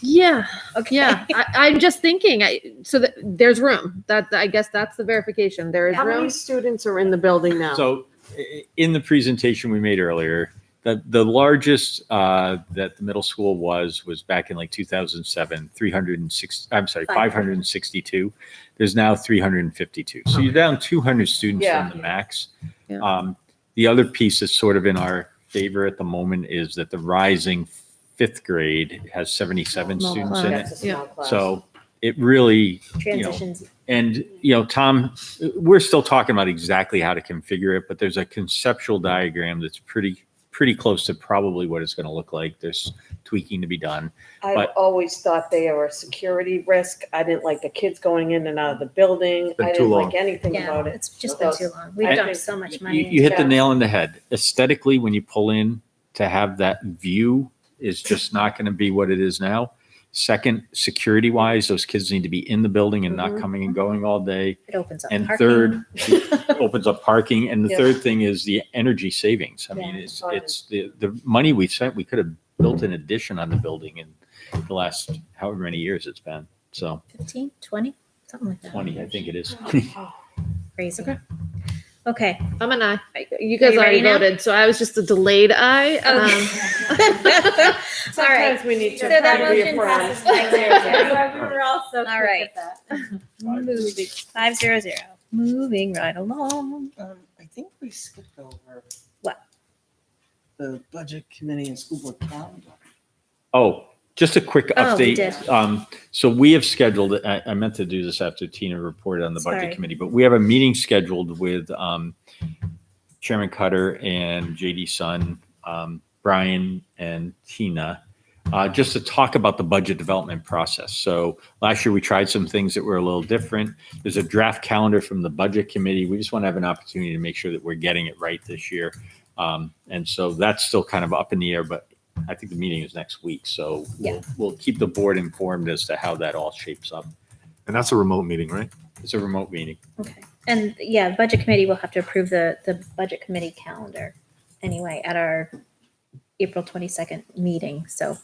yeah, Okay. yeah. I'm just thinking, so that there's room. I guess that's the verification. There is How many room. students are in the building now? So in the presentation we made earlier, the largest that the middle school was back in like 2007, 562. There's now 352. So you're down 200 students Yeah. from the max. Yeah. The other piece that's sort of in our favor at the moment is that the rising fifth grade has 77 Small students class. in That's it. a small class. So it really, Transitions. and, Tom, we're still talking about exactly how to configure it, but there's a conceptual diagram that's pretty close to probably what it's going to look like. There's tweaking to be done. I've but- always thought they were a security risk. I didn't like the kids going in and out of the building. been I too didn't long. like anything Yeah, about it. it's just been too long. We've I dumped think so much You, money. you hit the Yeah. nail on the head. Aesthetically, when you pull in to have that view is just not going to be what it is now. Second, security wise, those kids need to be in the building and not Mhm. coming and going all day. It opens up And parking. third, it opens up parking. And the Yeah. third thing is the energy savings. I mean, Yeah. it's the money we spent. We could have built an addition on the building in the last however many years it's been. So 15, 20, something like that. 20, I think it is. Crazy. Okay. Okay. I'm an aye. You Are guys you already ready now? voted, so I was just a delayed aye. Okay. All right. Sometimes we need So to that kind of motion reaffirm. passes 500. We were all so All quick right. at that. Moving 500. Moving right along. I think we skipped over. What? The budget committee and school board calendar. Oh, just a quick Oh, we update. did. So we have scheduled, I meant to do this after Tina reported on the budget Sorry. committee, but we have a meeting scheduled with Chairman Cutter and JD Sun Brian and Tina, just to talk about the budget development process. So last year we tried some things that were a little different. There's a draft calendar from the budget committee. We just want to have an opportunity to make sure that we're getting it right this year. And so that's still kind of up in the air, but I think the meeting is next week. So we'll keep the board informed as to how that all shapes up. And that's a remote meeting, right? It's a remote meeting. Okay. And yeah, the budget committee will have to approve the budget committee calendar anyway at our April 22nd meeting. So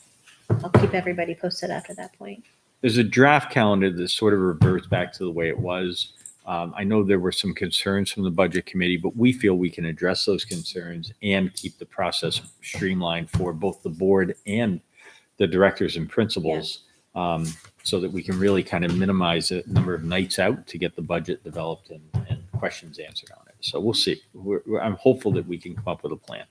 I'll keep everybody posted after that point. There's a draft calendar that sort of reverts back to the way it was. I know there were some concerns from the budget committee, but we feel we can address those concerns and keep the process streamlined for both the board and the directors and principals, so that we can really kind of minimize the number of nights out to get the budget developed and questions answered on it. So we'll see. I'm hopeful that we can come up with a plan.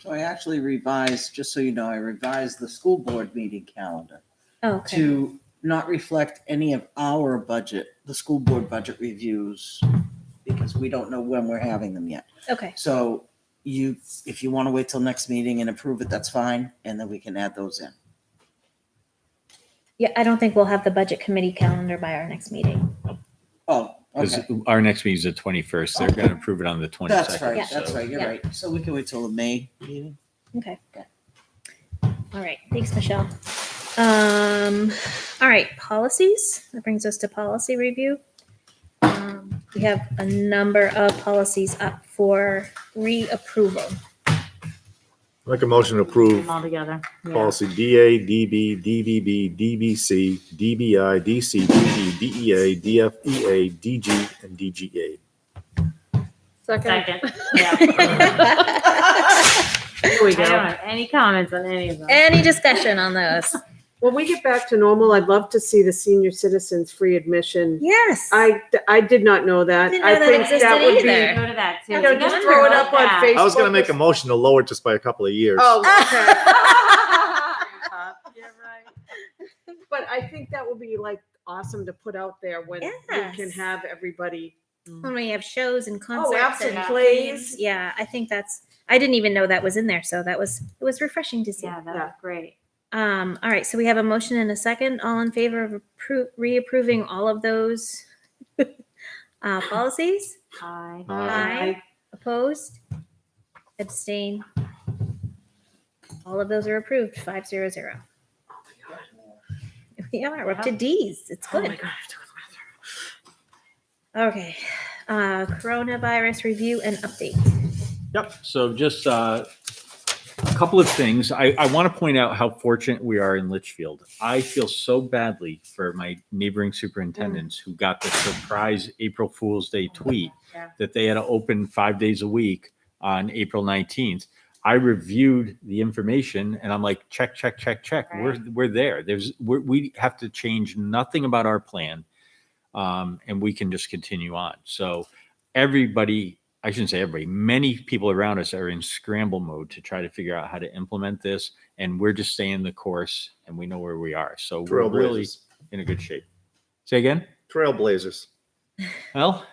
So I actually revised, just so you know, I revised the school board meeting calendar Okay. to not reflect any of our budget, the school board budget reviews, because we don't know when we're having them yet. Okay. So if you want to wait till next meeting and approve it, that's fine. And then we can add those in. Yeah, I don't think we'll have the budget committee calendar by our next meeting. Oh, Because okay. our next meeting is the 21st. They're going to approve it on the 22nd. That's right. Yeah. That's so- right. You're Yeah. right. So we can wait till the May meeting. Okay, good. All right, thanks, Michelle. All right, policies. That brings us to policy review. We have a number of policies up for reapproval. Make a motion to approve All together. Yeah. policy DA, DB, DVB, DBC, DBI, DCDD, DEA, DFEA, DG, and DGA. Second. Yeah. Here we I don't go. have any comments on any of them. Any discussion on those? When we get back to normal, I'd love to see the senior citizens free admission. Yes. I did not know that. Didn't I know that think existed that would be, either. Go to that too. you know, We just gotta throw it promote up on that. Facebook. I was gonna make a motion to lower it just by a couple of years. Oh, okay. Yeah, right. But I think that would be like awesome to put out there when we can Yes. have everybody. When we have shows and concerts apps and and plays. plays. Yeah, I think I didn't even know that was in there. So it was refreshing to see. Yeah, that was great. All right, so we have a motion and a second. All in favor of reapproving all of those policies? Hi. Aye. Opposed? Abstain? All of those are approved, 500. Yeah, we're up to Ds. It's Oh my good. God. Okay. Coronavirus review and update. Yep. So just a couple of things. I want to point out how fortunate we are in Litchfield. I feel so badly for my neighboring superintendents who got the surprise April Fool's Day tweet Yeah. that they had to open 5 days a week on April 19th. I reviewed the information and I'm like, check. Right. We're there. We have to change nothing about our plan. And we can just continue on. So everybody, I shouldn't say everybody, many people around us are in scramble mode to try to figure out how to implement this. And we're just staying the course and we know where we are. So we're really Trailblazers. in a good shape. Say again? Trailblazers. Well,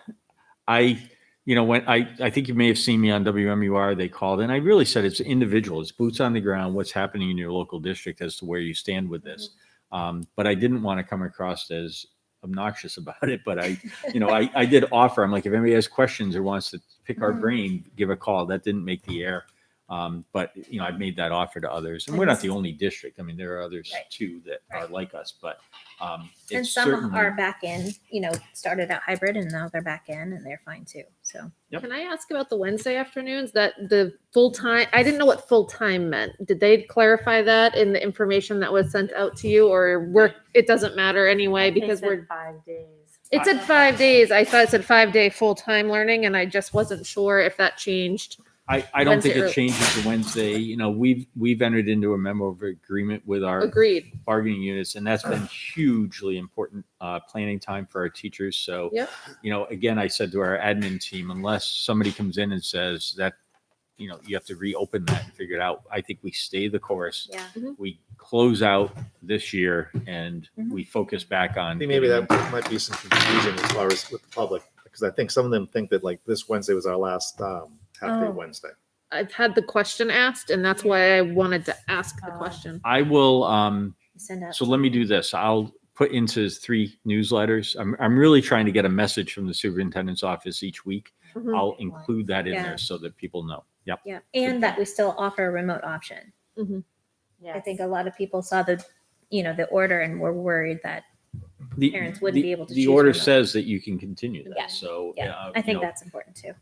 when I think you may have seen me on WMUR, they called, and I really said it's individual. It's boots on the ground, what's happening in your local district as to where you stand with this. But I didn't want to come across as obnoxious about it, but I did offer. I'm like, if anybody has questions or wants to pick our brain, give a call. That didn't make the air. But I've made that offer to others, and we're not the only district. I mean, there are others Right. too that are like us, but And it's some certainly- are back in, started out hybrid and now they're back in and they're fine too. So Yep. Can I ask about the Wednesday afternoons? That the full time, I didn't know what full time meant. Did they clarify that in the information that was sent out to you, or it doesn't matter anyway because They said we're 5 days. it said 5 days. I thought it said 5-day full time learning, and I just wasn't sure if that changed. I don't think Wednesday it early. changes to Wednesday. We've entered into a memo of agreement with our Agreed. bargaining units, and that's been hugely important planning time for our teachers. So, Yep. Again, I said to our admin team, unless somebody comes in and says that, you have to reopen that and figure it out. I think we stay the course. yeah. We close out this year and Mhm. we focus back on. I think maybe that might be some confusion as far as with the public, because I think some of them think that like this Wednesday was our last half day Oh. Wednesday. I've had the question asked, and that's why I wanted to ask the question. I will, Send out. so let me do this. I'll put into 3 newsletters. I'm really trying to get a message from the superintendent's office each week. Mhm. I'll include that in Yeah. there so that people know. Yep. Yeah, and that we still offer a remote option. I think a lot of people saw the, the order and were worried that The- parents wouldn't be able to The choose order remote. says that you can continue Yeah. that. So Yeah, I you think know, that's important too.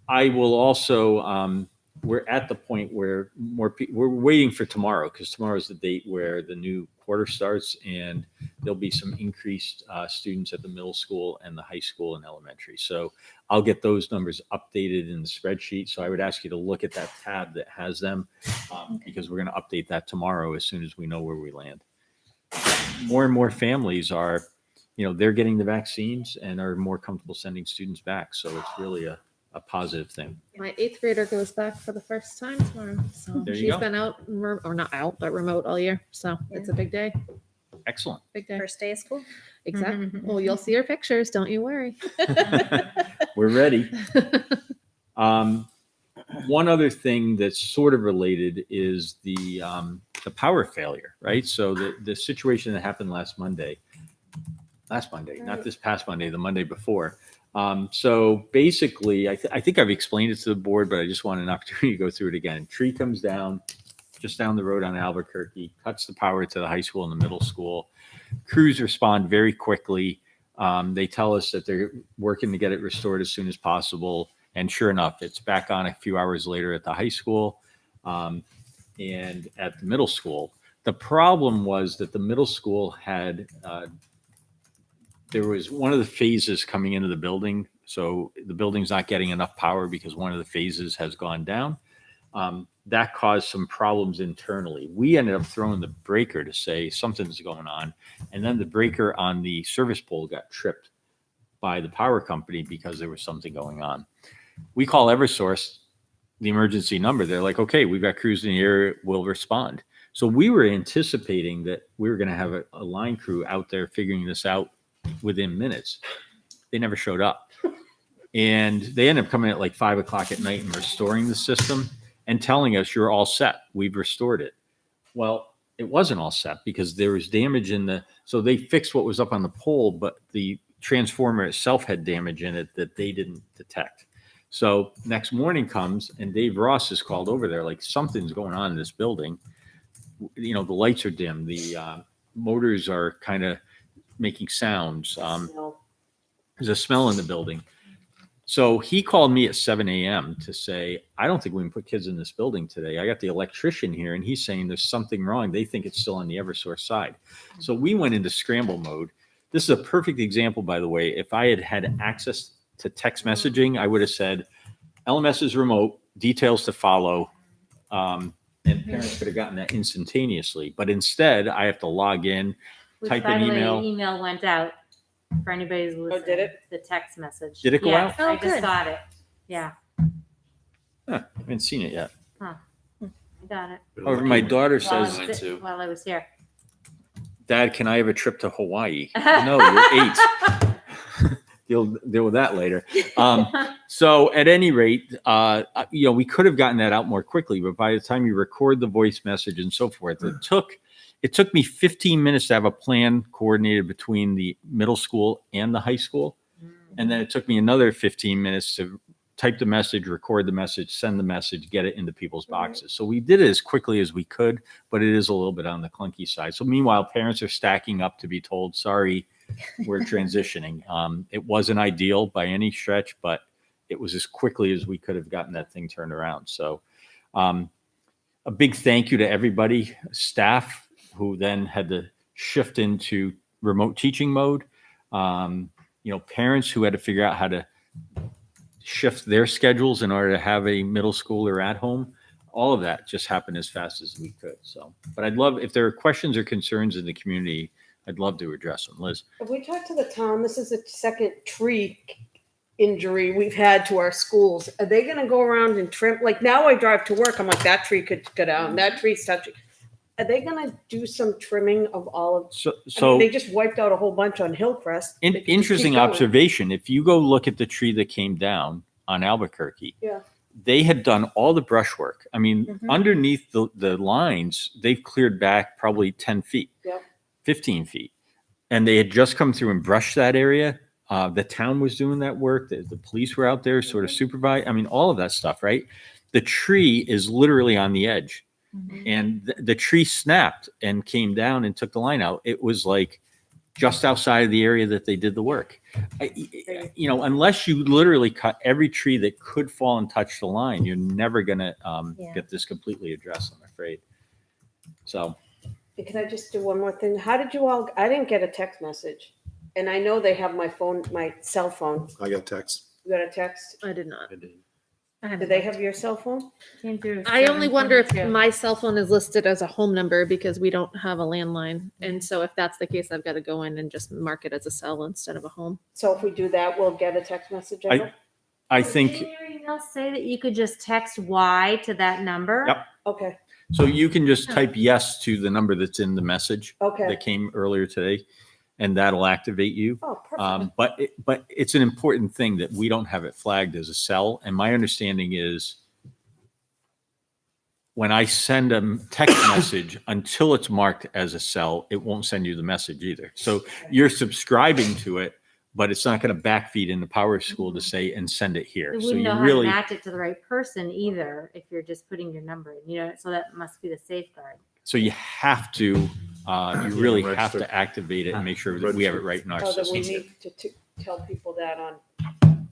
I will also, we're at the point where we're waiting for tomorrow, because tomorrow is the date where the new quarter starts, and there'll be some increased students at the middle school and the high school and elementary. So I'll get those numbers updated in the spreadsheet. So I would ask you to look at that tab that has them, because we're going to update that tomorrow as soon as we know where we land. More and more families are, they're getting the vaccines and are more comfortable sending students back. So it's really a positive thing. My 8th grader goes back for the first time tomorrow. So There you she's go. been out, or not out, but remote all year. So it's a big day. Excellent. Big day. First day of school. Exactly. Well, you'll see her pictures. Don't you worry. We're ready. One other thing that's sort of related is the power failure, right? So the situation that happened last Monday, not this past Monday, the Monday before. So basically, I think I've explained it to the board, but I just want an opportunity to go through it again. Tree comes down just down the road on Albuquerque, cuts the power to the high school and the middle school. Crews respond very quickly. They tell us that they're working to get it restored as soon as possible. And sure enough, it's back on a few hours later at the high school and at the middle school. The problem was that the middle school had, there was one of the phases coming into the building. So the building's not getting enough power because one of the phases has gone down. That caused some problems internally. We ended up throwing the breaker to say something's going on. And then the breaker on the service pole got tripped by the power company because there was something going on. We call Eversource, the emergency number. They're like, okay, we've got crews in the area, we'll respond. So we were anticipating that we were going to have a line crew out there figuring this out within minutes. They never showed up. And they ended up coming at like 5 o'clock at night and restoring the system and telling us you're all set. We've restored it. Well, it wasn't all set because there was damage in so they fixed what was up on the pole, but the transformer itself had damage in it that they didn't detect. So next morning comes and Dave Ross is called over there, like something's going on in this building. The lights are dim. The motors are kind of making sounds. There's a smell in the building. So he called me at 7 a.m. to say, I don't think we can put kids in this building today. I got the electrician here and he's saying there's something wrong. They think it's still on the Eversource side. So we went into scramble mode. This is a perfect example, by the way. If I had had access to text messaging, I would have said, LMS is remote, details to follow. And parents could have gotten that instantaneously. But instead, I have to log in, Which, type by an the way, email. email went out for anybody who's listening. did it? The text message. Did it go Yes, out? I Oh, just good. got it. Yeah, I haven't seen it yet. I got it. However, my daughter While says, I was, while I was here. Dad, can I have a trip to Hawaii? No, you're 8. You'll deal with that later. So at any rate, we could have gotten that out more quickly, but by the time you record the voice message and so forth, it took me 15 minutes to have a plan coordinated between the middle school and the high school. And then it took me another 15 minutes to type the message, record the message, send the message, get it into people's boxes. So we did it as quickly as we could, but it is a little bit on the clunky side. So meanwhile, parents are stacking up to be told, sorry, we're transitioning. It wasn't ideal by any stretch, but it was as quickly as we could have gotten that thing turned around. So a big thank you to everybody, staff who then had to shift into remote teaching mode. Parents who had to figure out how to shift their schedules in order to have a middle schooler at home. All of that just happened as fast as we could. So, but I'd love, if there are questions or concerns in the community, I'd love to address them. Liz? Have we talked to the town? This is the second tree injury we've had to our schools. Are they going to go around and trim? Like now I drive to work. I'm like, that tree could go down. That tree's touching. Are they going to do some trimming of all of? So they just wiped out a whole bunch on Hillcrest. They could just interesting keep going. observation. If you go look at the tree that came down on Albuquerque, Yeah. they had done all the brushwork. I mean, Mhm. underneath the lines, they've cleared back probably 10 feet, Yep. 15 feet. And they had just come through and brushed that area. The town was doing that work. The police were out there sort of supervise. I mean, all of that stuff, right? The tree is literally on the edge. And the tree snapped and came down and took the line out. It was like just outside of the area that they did the work. You know, unless you literally cut every tree that could fall and touch the line, you're never going to Yeah. get this completely addressed, I'm afraid. So Can I just do one more thing? How did you all, I didn't get a text message. And I know they have my phone, my cell phone. I got a text. You got a text? I did not. Do they have your cell phone? Came through I only wonder if 7:22. my cell phone is listed as a home number because we don't have a landline. And so if that's the case, I've got to go in and just mark it as a cell instead of a home. So if we do that, we'll get a text message ever? I think, Did your email say that you could just text Y to that number? Yep. Okay, so you can just type yes to the number that's in the message okay. that came earlier today, and that'll activate you. Oh, perfect. But it's an important thing that we don't have it flagged as a cell. And my understanding is when I send a text message, until it's marked as a cell, it won't send you the message either. So you're subscribing to it, but it's not going to backfeed into Power School to say and send it here. It So wouldn't you know how really, to match it to the right person either if you're just putting your number in, you know, so that must be the safeguard. so you have to, you really have register. to activate it and make sure that we have it right in our Oh, then we system. need to tell people that on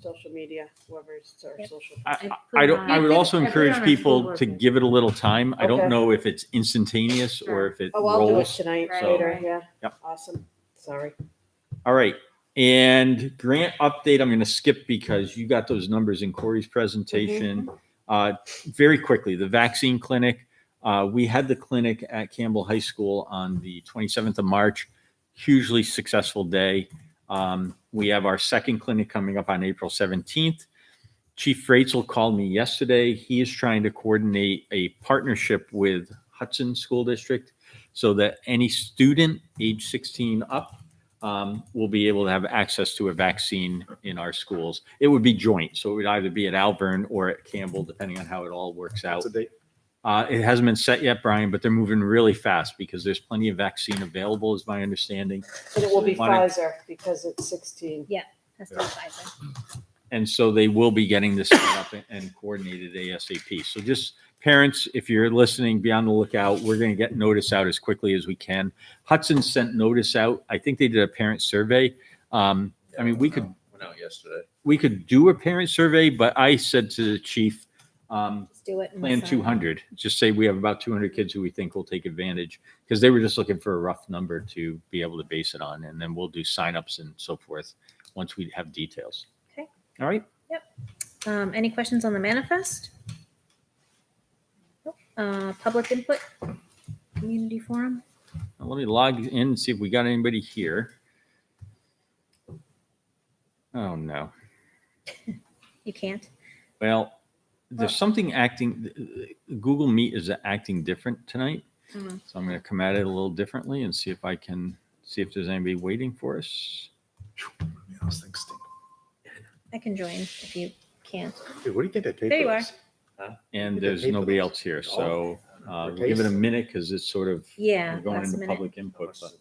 social media, whoever's our Yep. social. I would also I put it encourage on our people schoolwork to list. give it a little time. I don't Okay. know if it's instantaneous or if it Oh, I'll do it rolls. tonight, Right, later, right. yeah. Yep. Awesome, sorry. All right. And grant update, I'm going to skip because you got those numbers in Corey's presentation. Very quickly, the vaccine clinic. We had the clinic at Campbell High School on the 27th of March. Hugely successful day. We have our second clinic coming up on April 17th. Chief Freitzel called me yesterday. He is trying to coordinate a partnership with Hudson School District so that any student age 16 up will be able to have access to a vaccine in our schools. It would be joint, so it would either be at Alvern or at Campbell, depending on how it all works out. What's the date? It hasn't been set yet, Brian, but they're moving really fast because there's plenty of vaccine available, is my understanding. And it will be Why don't- Pfizer because it's 16. That's the Pfizer. And so they will be getting this set up and coordinated ASAP. So just parents, if you're listening, be on the lookout. We're going to get notice out as quickly as we can. Hudson sent notice out. I think they did a parent survey. I mean, we could Went out yesterday. do a parent survey, but I said to the chief, Just do it. in the plan summer. 200. Just say we have about 200 kids who we think will take advantage, because they were just looking for a rough number to be able to base it on, and then we'll do signups and so forth once we have details. Okay. All right. Any questions on the manifest? Nope. Public input, community forum. Now let me log in and see if we got anybody here. Oh no. You can't. Well, there's something acting. Google Meet is acting different tonight, Mhm. so I'm going to come at it a little differently and see if I can see if there's anybody waiting for us. I was thinking, stink. I can join if you can't. Dude, what do you get that paper? There you are. is? And We get there's paid for nobody those. else here, so Oh. we'll give it a minute because it's sort of Yeah, we're going last into minute. public input. But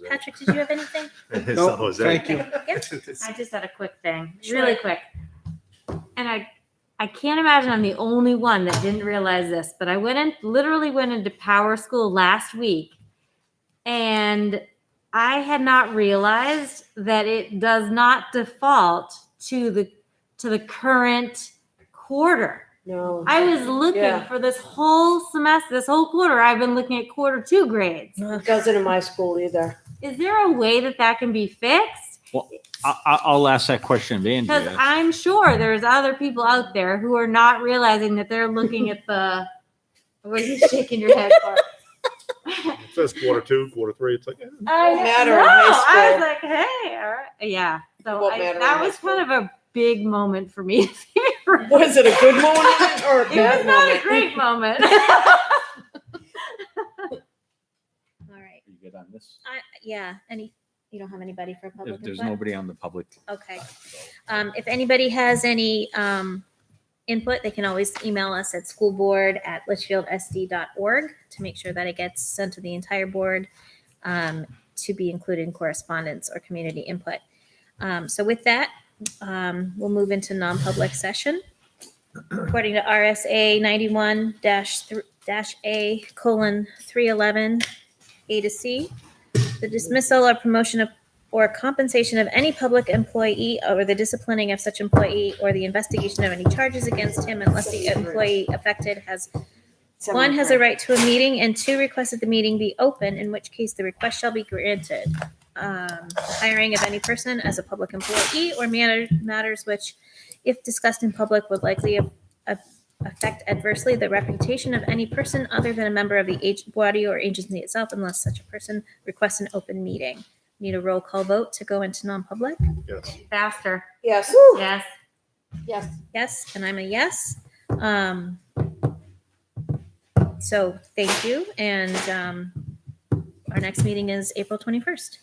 Patrick, did you have anything? San Jose. Thank you. I just had a quick thing, really quick. And I can't imagine I'm the only one that didn't realize this, but I literally went into Power School last week, and I had not realized that it does not default to the current quarter. No. I was looking Yeah. for this whole semester, this whole quarter. I've been looking at Q2 grades. It doesn't in my school either. Is there a way that can be fixed? I'll ask that question of Because Andrea. I'm sure there's other people out there who are not realizing that they're looking at the. What are you shaking your head for? It says Q2, Q3. It's like, I Won't matter know. in high I was school. like, hey, all right. Yeah. So Won't matter in that high was kind of a big moment for me. Was it a good moment or a It bad was not a moment? great moment. All right. You good on this? Yeah. You don't have anybody for public There's input? nobody on the public. Okay. If anybody has any input, they can always email us at schoolboard@litchfieldsd.org to make sure that it gets sent to the entire board to be included in correspondence or community input. So with that, we'll move into non-public session. According to RSA 91-A:311 A to C, the dismissal or promotion of or compensation of any public employee or the disciplining of such employee or the investigation of any charges against him unless the employee affected has one, has a right to a meeting, and two, requested the meeting be open, in which case the request shall be granted. Hiring of any person as a public employee or matters which, if discussed in public, would likely affect adversely the reputation of any person other than a member of the body or agency itself, unless such a person requests an open meeting. Need a roll call vote to go into non-public? Yes. Faster. Yes. Yes. Yes. Yes, and I'm a yes. So thank you, and our next meeting is April 21st.